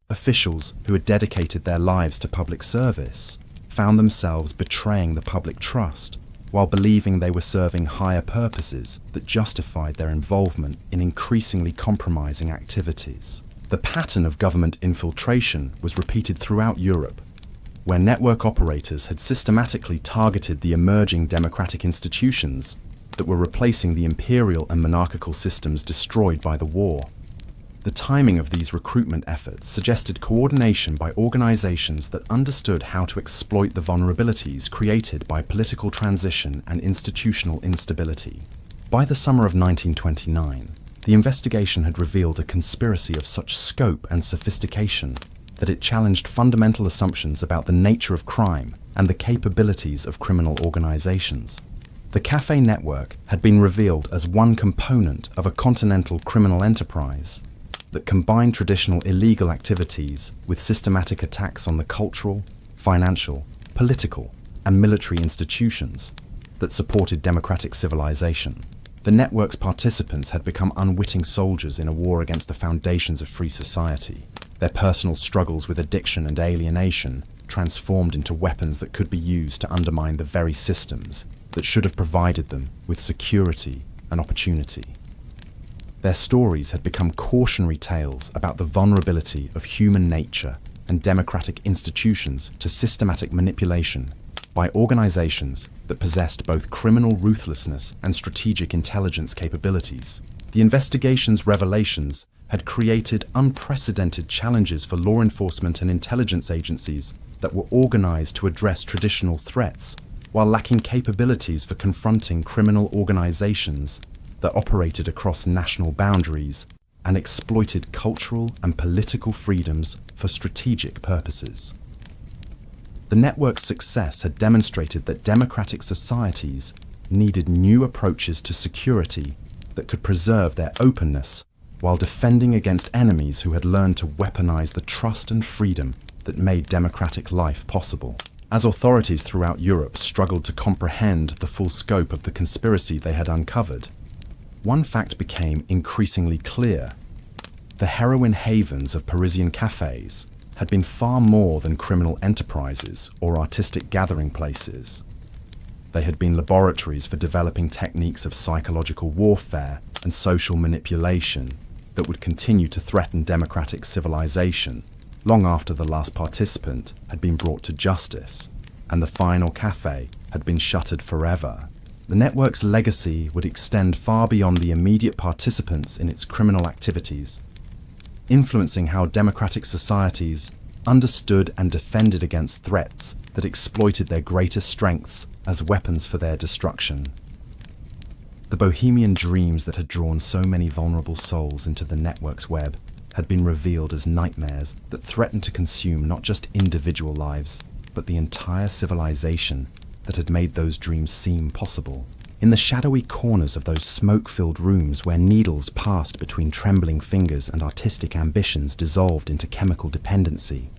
Officials who had dedicated their lives to public service found themselves betraying the public trust while believing they were serving higher purposes that justified their involvement in increasingly compromising activities. The pattern of government infiltration was repeated throughout Europe, where network operators had systematically targeted the emerging democratic institutions that were replacing the imperial and monarchical systems destroyed by the war. The timing of these recruitment efforts suggested coordination by organizations that understood how to exploit the vulnerabilities created by political transition and institutional instability. By the summer of 1929, the investigation had revealed a conspiracy of such scope and sophistication that it challenged fundamental assumptions about the nature of crime and the capabilities of criminal organizations. The café network had been revealed as one component of a continental criminal enterprise that combined traditional illegal activities with systematic attacks on the cultural, financial, political, and military institutions that supported democratic civilization. The network's participants had become unwitting soldiers in a war against the foundations of free society. Their personal struggles with addiction and alienation transformed into weapons that could be used to undermine the very systems that should have provided them with security and opportunity. Their stories had become cautionary tales about the vulnerability of human nature and democratic institutions to systematic manipulation by organizations that possessed both criminal ruthlessness and strategic intelligence capabilities. The investigation's revelations had created unprecedented challenges for law enforcement and intelligence agencies that were organized to address traditional threats, while lacking capabilities for confronting criminal organizations that operated across national boundaries and exploited cultural and political freedoms for strategic purposes. The network's success had demonstrated that democratic societies needed new approaches to security that could preserve their openness while defending against enemies who had learned to weaponize the trust and freedom that made democratic life possible. As authorities throughout Europe struggled to comprehend the full scope of the conspiracy they had uncovered, one fact became increasingly clear. The heroin havens of Parisian cafés had been far more than criminal enterprises or artistic gathering places. They had been laboratories for developing techniques of psychological warfare and social manipulation that would continue to threaten democratic civilization long after the last participant had been brought to justice and the final café had been shuttered forever. The network's legacy would extend far beyond the immediate participants in its criminal activities, influencing how democratic societies understood and defended against threats that exploited their greatest strengths as weapons for their destruction. The bohemian dreams that had drawn so many vulnerable souls into the network's web had been revealed as nightmares that threatened to consume not just individual lives, but the entire civilization that had made those dreams seem possible. In the shadowy corners of those smoke-filled rooms where needles passed between trembling fingers and artistic ambitions dissolved into chemical dependency,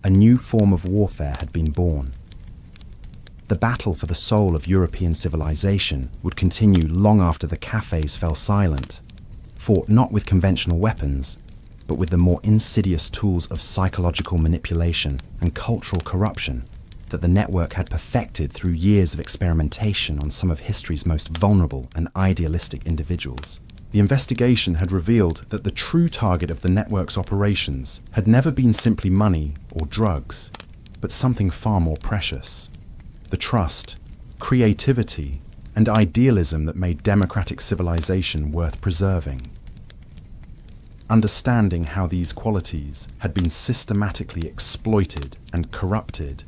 a new form of warfare had been born. The battle for the soul of European civilization would continue long after the cafés fell silent, fought not with conventional weapons, but with the more insidious tools of psychological manipulation and cultural corruption that the network had perfected through years of experimentation on some of history's most vulnerable and idealistic individuals. The investigation had revealed that the true target of the network's operations had never been simply money or drugs, but something far more precious: the trust, creativity, and idealism that made democratic civilization worth preserving. Understanding how these qualities had been systematically exploited and corrupted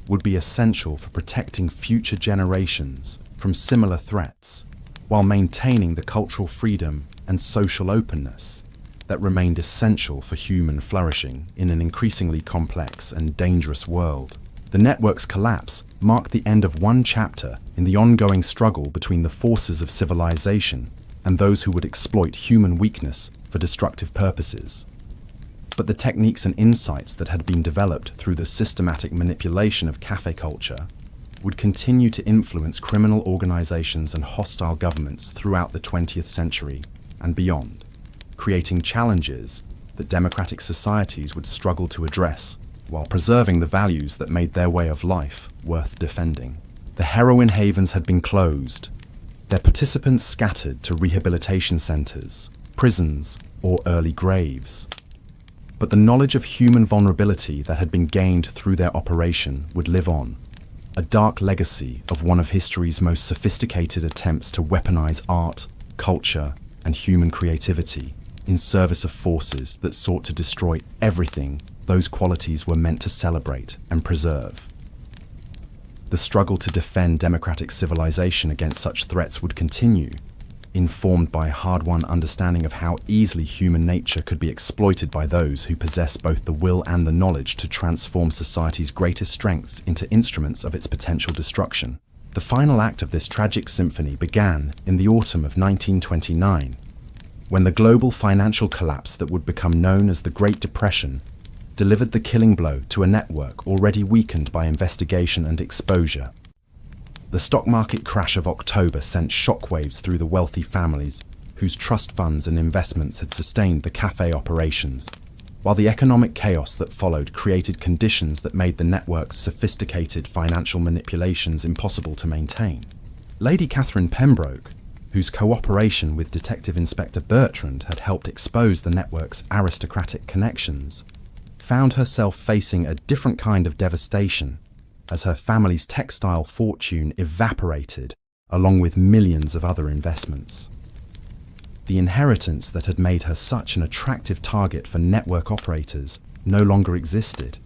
would be essential for protecting future generations from similar threats, while maintaining the cultural freedom and social openness that remained essential for human flourishing in an increasingly complex and dangerous world. The network's collapse marked the end of one chapter in the ongoing struggle between the forces of civilization and those who would exploit human weakness for destructive purposes. But the techniques and insights that had been developed through the systematic manipulation of cafe culture would continue to influence criminal organizations and hostile governments throughout the 20th century and beyond, creating challenges that democratic societies would struggle to address while preserving the values that made their way of life worth defending. The heroin havens had been closed, their participants scattered to rehabilitation centers, prisons, or early graves. But the knowledge of human vulnerability that had been gained through their operation would live on, a dark legacy of one of history's most sophisticated attempts to weaponize art, culture, and human creativity in service of forces that sought to destroy everything those qualities were meant to celebrate and preserve. The struggle to defend democratic civilization against such threats would continue, informed by a hard-won understanding of how easily human nature could be exploited by those who possess both the will and the knowledge to transform society's greatest strengths into instruments of its potential destruction. The final act of this tragic symphony began in the autumn of 1929, when the global financial collapse that would become known as the Great Depression delivered the killing blow to a network already weakened by investigation and exposure. The stock market crash of October sent shockwaves through the wealthy families whose trust funds and investments had sustained the cafe operations, while the economic chaos that followed created conditions that made the network's sophisticated financial manipulations impossible to maintain. Lady Catherine Pembroke, whose cooperation with Detective Inspector Bertrand had helped expose the network's aristocratic connections, found herself facing a different kind of devastation as her family's textile fortune evaporated along with millions of other investments. The inheritance that had made her such an attractive target for network operators no longer existed,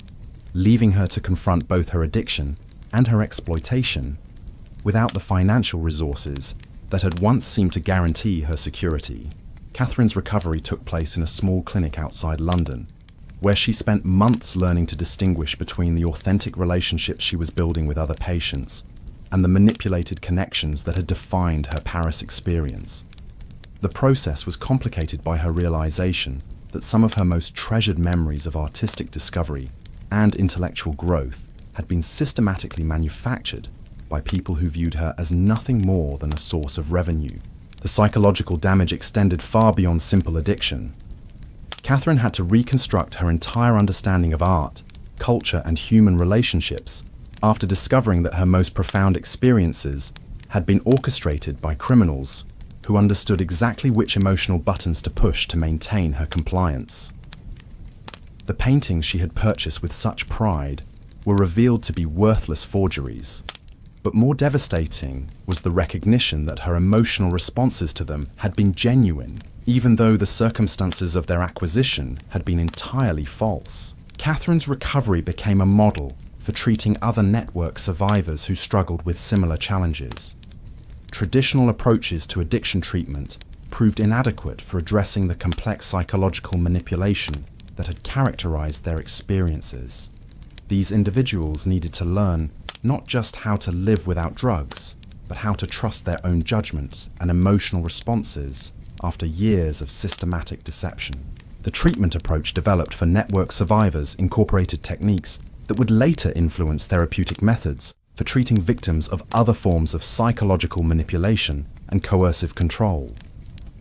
leaving her to confront both her addiction and her exploitation without the financial resources that had once seemed to guarantee her security. Catherine's recovery took place in a small clinic outside London, where she spent months learning to distinguish between the authentic relationships she was building with other patients and the manipulated connections that had defined her Paris experience. The process was complicated by her realization that some of her most treasured memories of artistic discovery and intellectual growth had been systematically manufactured by people who viewed her as nothing more than a source of revenue. The psychological damage extended far beyond simple addiction. Catherine had to reconstruct her entire understanding of art, culture, and human relationships after discovering that her most profound experiences had been orchestrated by criminals who understood exactly which emotional buttons to push to maintain her compliance. The paintings she had purchased with such pride were revealed to be worthless forgeries, but more devastating was the recognition that her emotional responses to them had been genuine, even though the circumstances of their acquisition had been entirely false. Catherine's recovery became a model for treating other network survivors who struggled with similar challenges. Traditional approaches to addiction treatment proved inadequate for addressing the complex psychological manipulation that had characterized their experiences. These individuals needed to learn not just how to live without drugs, but how to trust their own judgment and emotional responses after years of systematic deception. The treatment approach developed for network survivors incorporated techniques that would later influence therapeutic methods for treating victims of other forms of psychological manipulation and coercive control.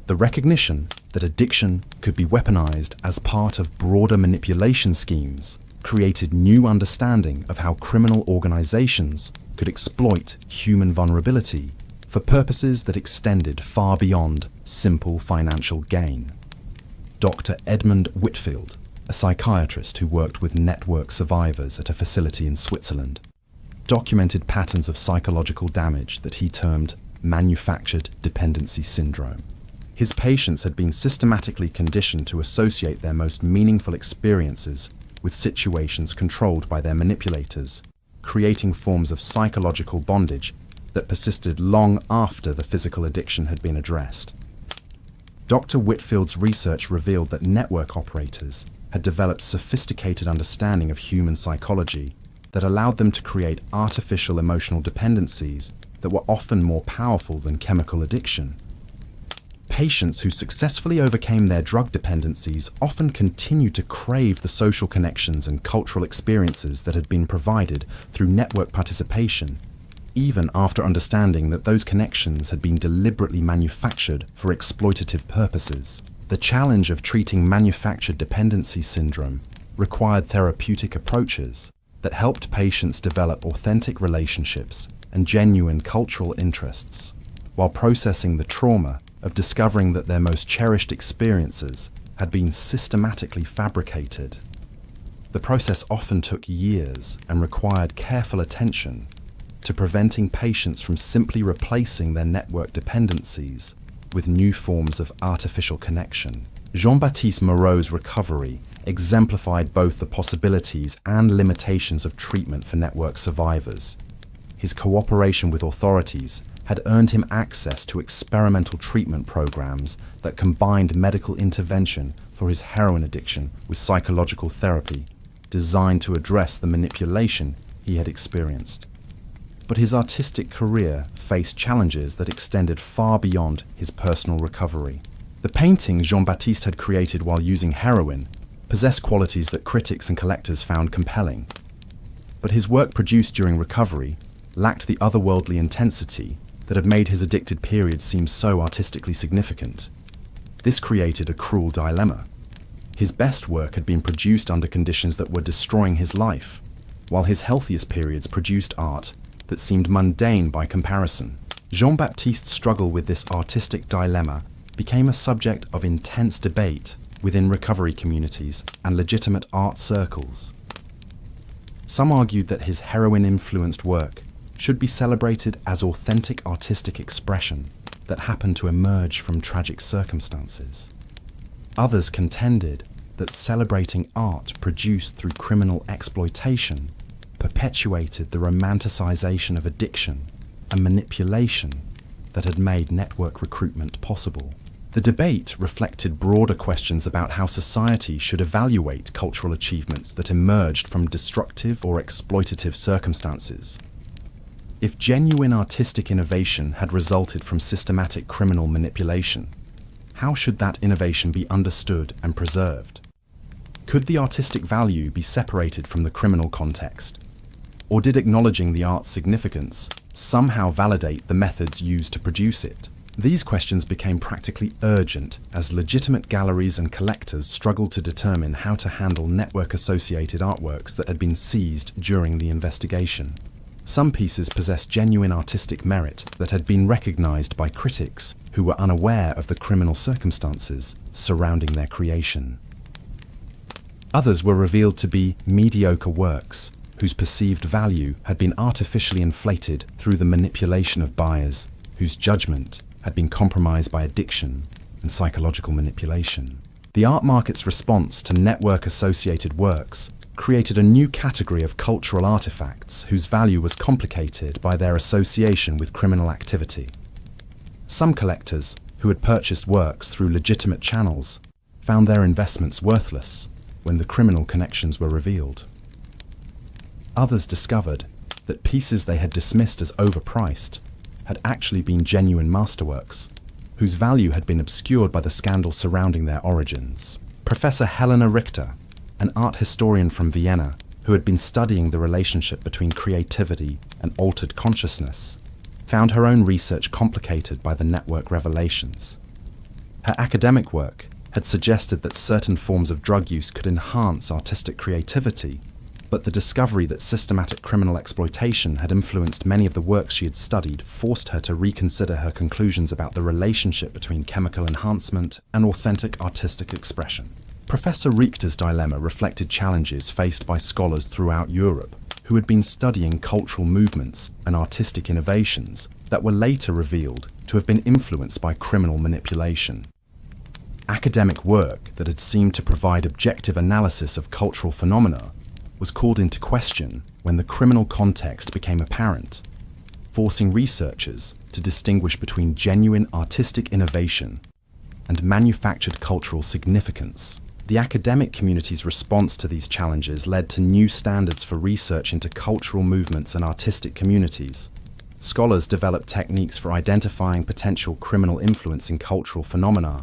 The recognition that addiction could be weaponized as part of broader manipulation schemes created new understanding of how criminal organizations could exploit human vulnerability for purposes that extended far beyond simple financial gain. Dr. Edmund Whitfield, a psychiatrist who worked with network survivors at a facility in Switzerland, documented patterns of psychological damage that he termed manufactured dependency syndrome. His patients had been systematically conditioned to associate their most meaningful experiences with situations controlled by their manipulators, creating forms of psychological bondage that persisted long after the physical addiction had been addressed. Dr. Whitfield's research revealed that network operators had developed sophisticated understanding of human psychology that allowed them to create artificial emotional dependencies that were often more powerful than chemical addiction. Patients who successfully overcame their drug dependencies often continued to crave the social connections and cultural experiences that had been provided through network participation, even after understanding that those connections had been deliberately manufactured for exploitative purposes. The challenge of treating manufactured dependency syndrome required therapeutic approaches that helped patients develop authentic relationships and genuine cultural interests, while processing the trauma of discovering that their most cherished experiences had been systematically fabricated. The process often took years and required careful attention to preventing patients from simply replacing their network dependencies with new forms of artificial connection. Jean-Baptiste Moreau's recovery exemplified both the possibilities and limitations of treatment for network survivors. His cooperation with authorities had earned him access to experimental treatment programs that combined medical intervention for his heroin addiction with psychological therapy, designed to address the manipulation he had experienced. But his artistic career faced challenges that extended far beyond his personal recovery. The paintings Jean-Baptiste had created while using heroin possessed qualities that critics and collectors found compelling. But his work produced during recovery lacked the otherworldly intensity that had made his addicted period seem so artistically significant. This created a cruel dilemma. His best work had been produced under conditions that were destroying his life, while his healthiest periods produced art that seemed mundane by comparison. Jean-Baptiste's struggle with this artistic dilemma became a subject of intense debate within recovery communities and legitimate art circles. Some argued that his heroin-influenced work should be celebrated as authentic artistic expression that happened to emerge from tragic circumstances. Others contended that celebrating art produced through criminal exploitation perpetuated the romanticization of addiction and manipulation that had made network recruitment possible. The debate reflected broader questions about how society should evaluate cultural achievements that emerged from destructive or exploitative circumstances. If genuine artistic innovation had resulted from systematic criminal manipulation, how should that innovation be understood and preserved? Could the artistic value be separated from the criminal context? Or did acknowledging the art's significance somehow validate the methods used to produce it? These questions became practically urgent as legitimate galleries and collectors struggled to determine how to handle network-associated artworks that had been seized during the investigation. Some pieces possessed genuine artistic merit that had been recognized by critics who were unaware of the criminal circumstances surrounding their creation. Others were revealed to be mediocre works whose perceived value had been artificially inflated through the manipulation of buyers, whose judgment had been compromised by addiction and psychological manipulation. The art market's response to network-associated works created a new category of cultural artifacts whose value was complicated by their association with criminal activity. Some collectors, who had purchased works through legitimate channels, found their investments worthless when the criminal connections were revealed. Others discovered that pieces they had dismissed as overpriced had actually been genuine masterworks, whose value had been obscured by the scandal surrounding their origins. Professor Helena Richter, an art historian from Vienna who had been studying the relationship between creativity and altered consciousness, found her own research complicated by the network revelations. Her academic work had suggested that certain forms of drug use could enhance artistic creativity, but the discovery that systematic criminal exploitation had influenced many of the works she had studied forced her to reconsider her conclusions about the relationship between chemical enhancement and authentic artistic expression. Professor Richter's dilemma reflected challenges faced by scholars throughout Europe who had been studying cultural movements and artistic innovations that were later revealed to have been influenced by criminal manipulation. Academic work that had seemed to provide objective analysis of cultural phenomena was called into question when the criminal context became apparent, forcing researchers to distinguish between genuine artistic innovation and manufactured cultural significance. The academic community's response to these challenges led to new standards for research into cultural movements and artistic communities. Scholars developed techniques for identifying potential criminal influence in cultural phenomena,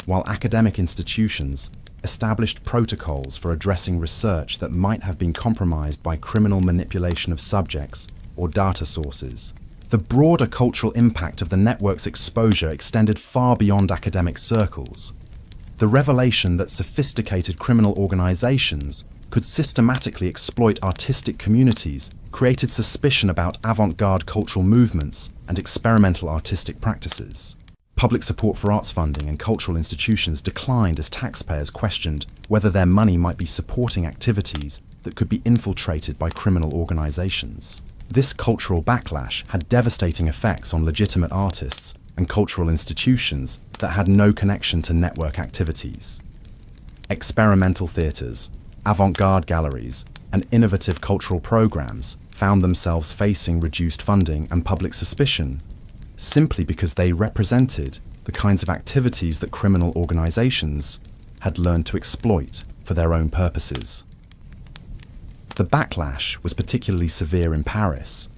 while academic institutions established protocols for addressing research that might have been compromised by criminal manipulation of subjects or data sources. The broader cultural impact of the network's exposure extended far beyond academic circles. The revelation that sophisticated criminal organizations could systematically exploit artistic communities created suspicion about avant-garde cultural movements and experimental artistic practices. Public support for arts funding and cultural institutions declined as taxpayers questioned whether their money might be supporting activities that could be infiltrated by criminal organizations. This cultural backlash had devastating effects on legitimate artists and cultural institutions that had no connection to network activities. Experimental theatres, avant-garde galleries, and innovative cultural programs found themselves facing reduced funding and public suspicion simply because they represented the kinds of activities that criminal organizations had learned to exploit for their own purposes. The backlash was particularly severe in Paris,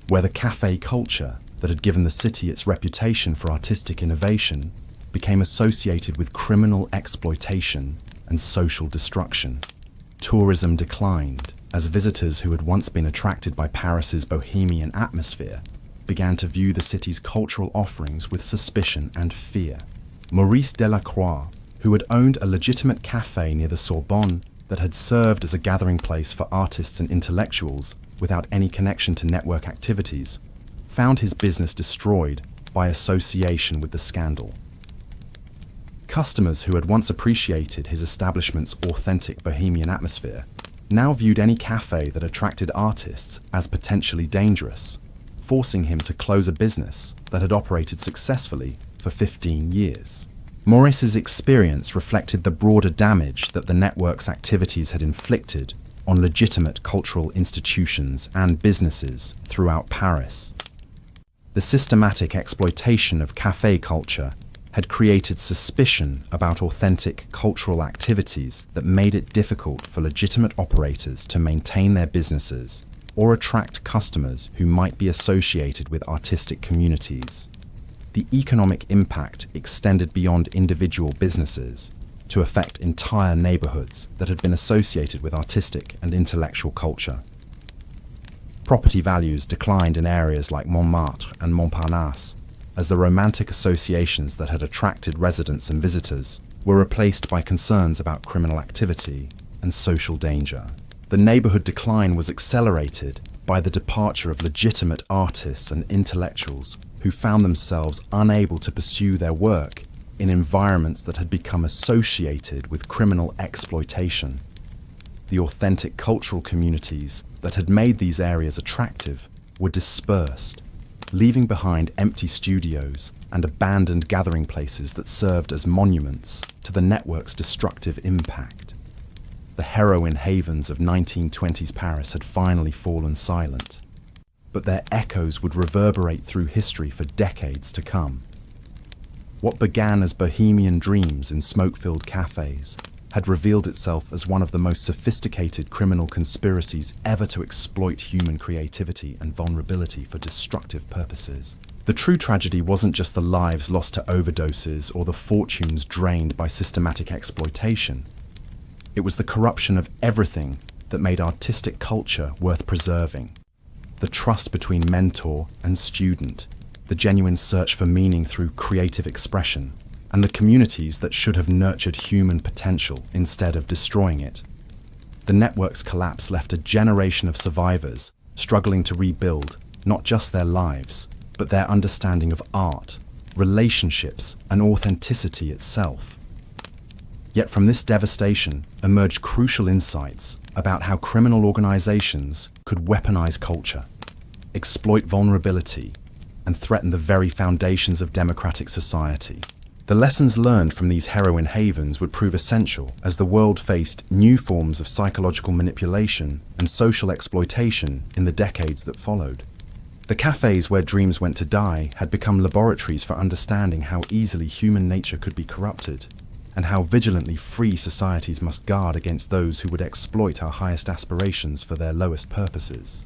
where the café culture that had given the city its reputation for artistic innovation became associated with criminal exploitation and social destruction. Tourism declined as visitors who had once been attracted by Paris's bohemian atmosphere began to view the city's cultural offerings with suspicion and fear. Maurice Delacroix, who had owned a legitimate café near the Sorbonne that had served as a gathering place for artists and intellectuals without any connection to network activities, found his business destroyed by association with the scandal. Customers who had once appreciated his establishment's authentic bohemian atmosphere now viewed any café that attracted artists as potentially dangerous, forcing him to close a business that had operated successfully for 15 years. Maurice's experience reflected the broader damage that the network's activities had inflicted on legitimate cultural institutions and businesses throughout Paris. The systematic exploitation of café culture had created suspicion about authentic cultural activities that made it difficult for legitimate operators to maintain their businesses or attract customers who might be associated with artistic communities. The economic impact extended beyond individual businesses to affect entire neighborhoods that had been associated with artistic and intellectual culture. Property values declined in areas like Montmartre and Montparnasse, as the romantic associations that had attracted residents and visitors were replaced by concerns about criminal activity and social danger. The neighborhood decline was accelerated by the departure of legitimate artists and intellectuals who found themselves unable to pursue their work in environments that had become associated with criminal exploitation. The authentic cultural communities that had made these areas attractive were dispersed, leaving behind empty studios and abandoned gathering places that served as monuments to the network's destructive impact. The heroin havens of 1920s Paris had finally fallen silent, but their echoes would reverberate through history for decades to come. What began as bohemian dreams in smoke-filled cafes had revealed itself as one of the most sophisticated criminal conspiracies ever to exploit human creativity and vulnerability for destructive purposes. The true tragedy wasn't just the lives lost to overdoses or the fortunes drained by systematic exploitation. It was the corruption of everything that made artistic culture worth preserving. The trust between mentor and student, the genuine search for meaning through creative expression, and the communities that should have nurtured human potential instead of destroying it. The network's collapse left a generation of survivors struggling to rebuild not just their lives, but their understanding of art, relationships, and authenticity itself. Yet from this devastation emerged crucial insights about how criminal organizations could weaponize culture, exploit vulnerability, and threaten the very foundations of democratic society. The lessons learned from these heroin havens would prove essential as the world faced new forms of psychological manipulation and social exploitation in the decades that followed. The cafes where dreams went to die had become laboratories for understanding how easily human nature could be corrupted, and how vigilantly free societies must guard against those who would exploit our highest aspirations for their lowest purposes.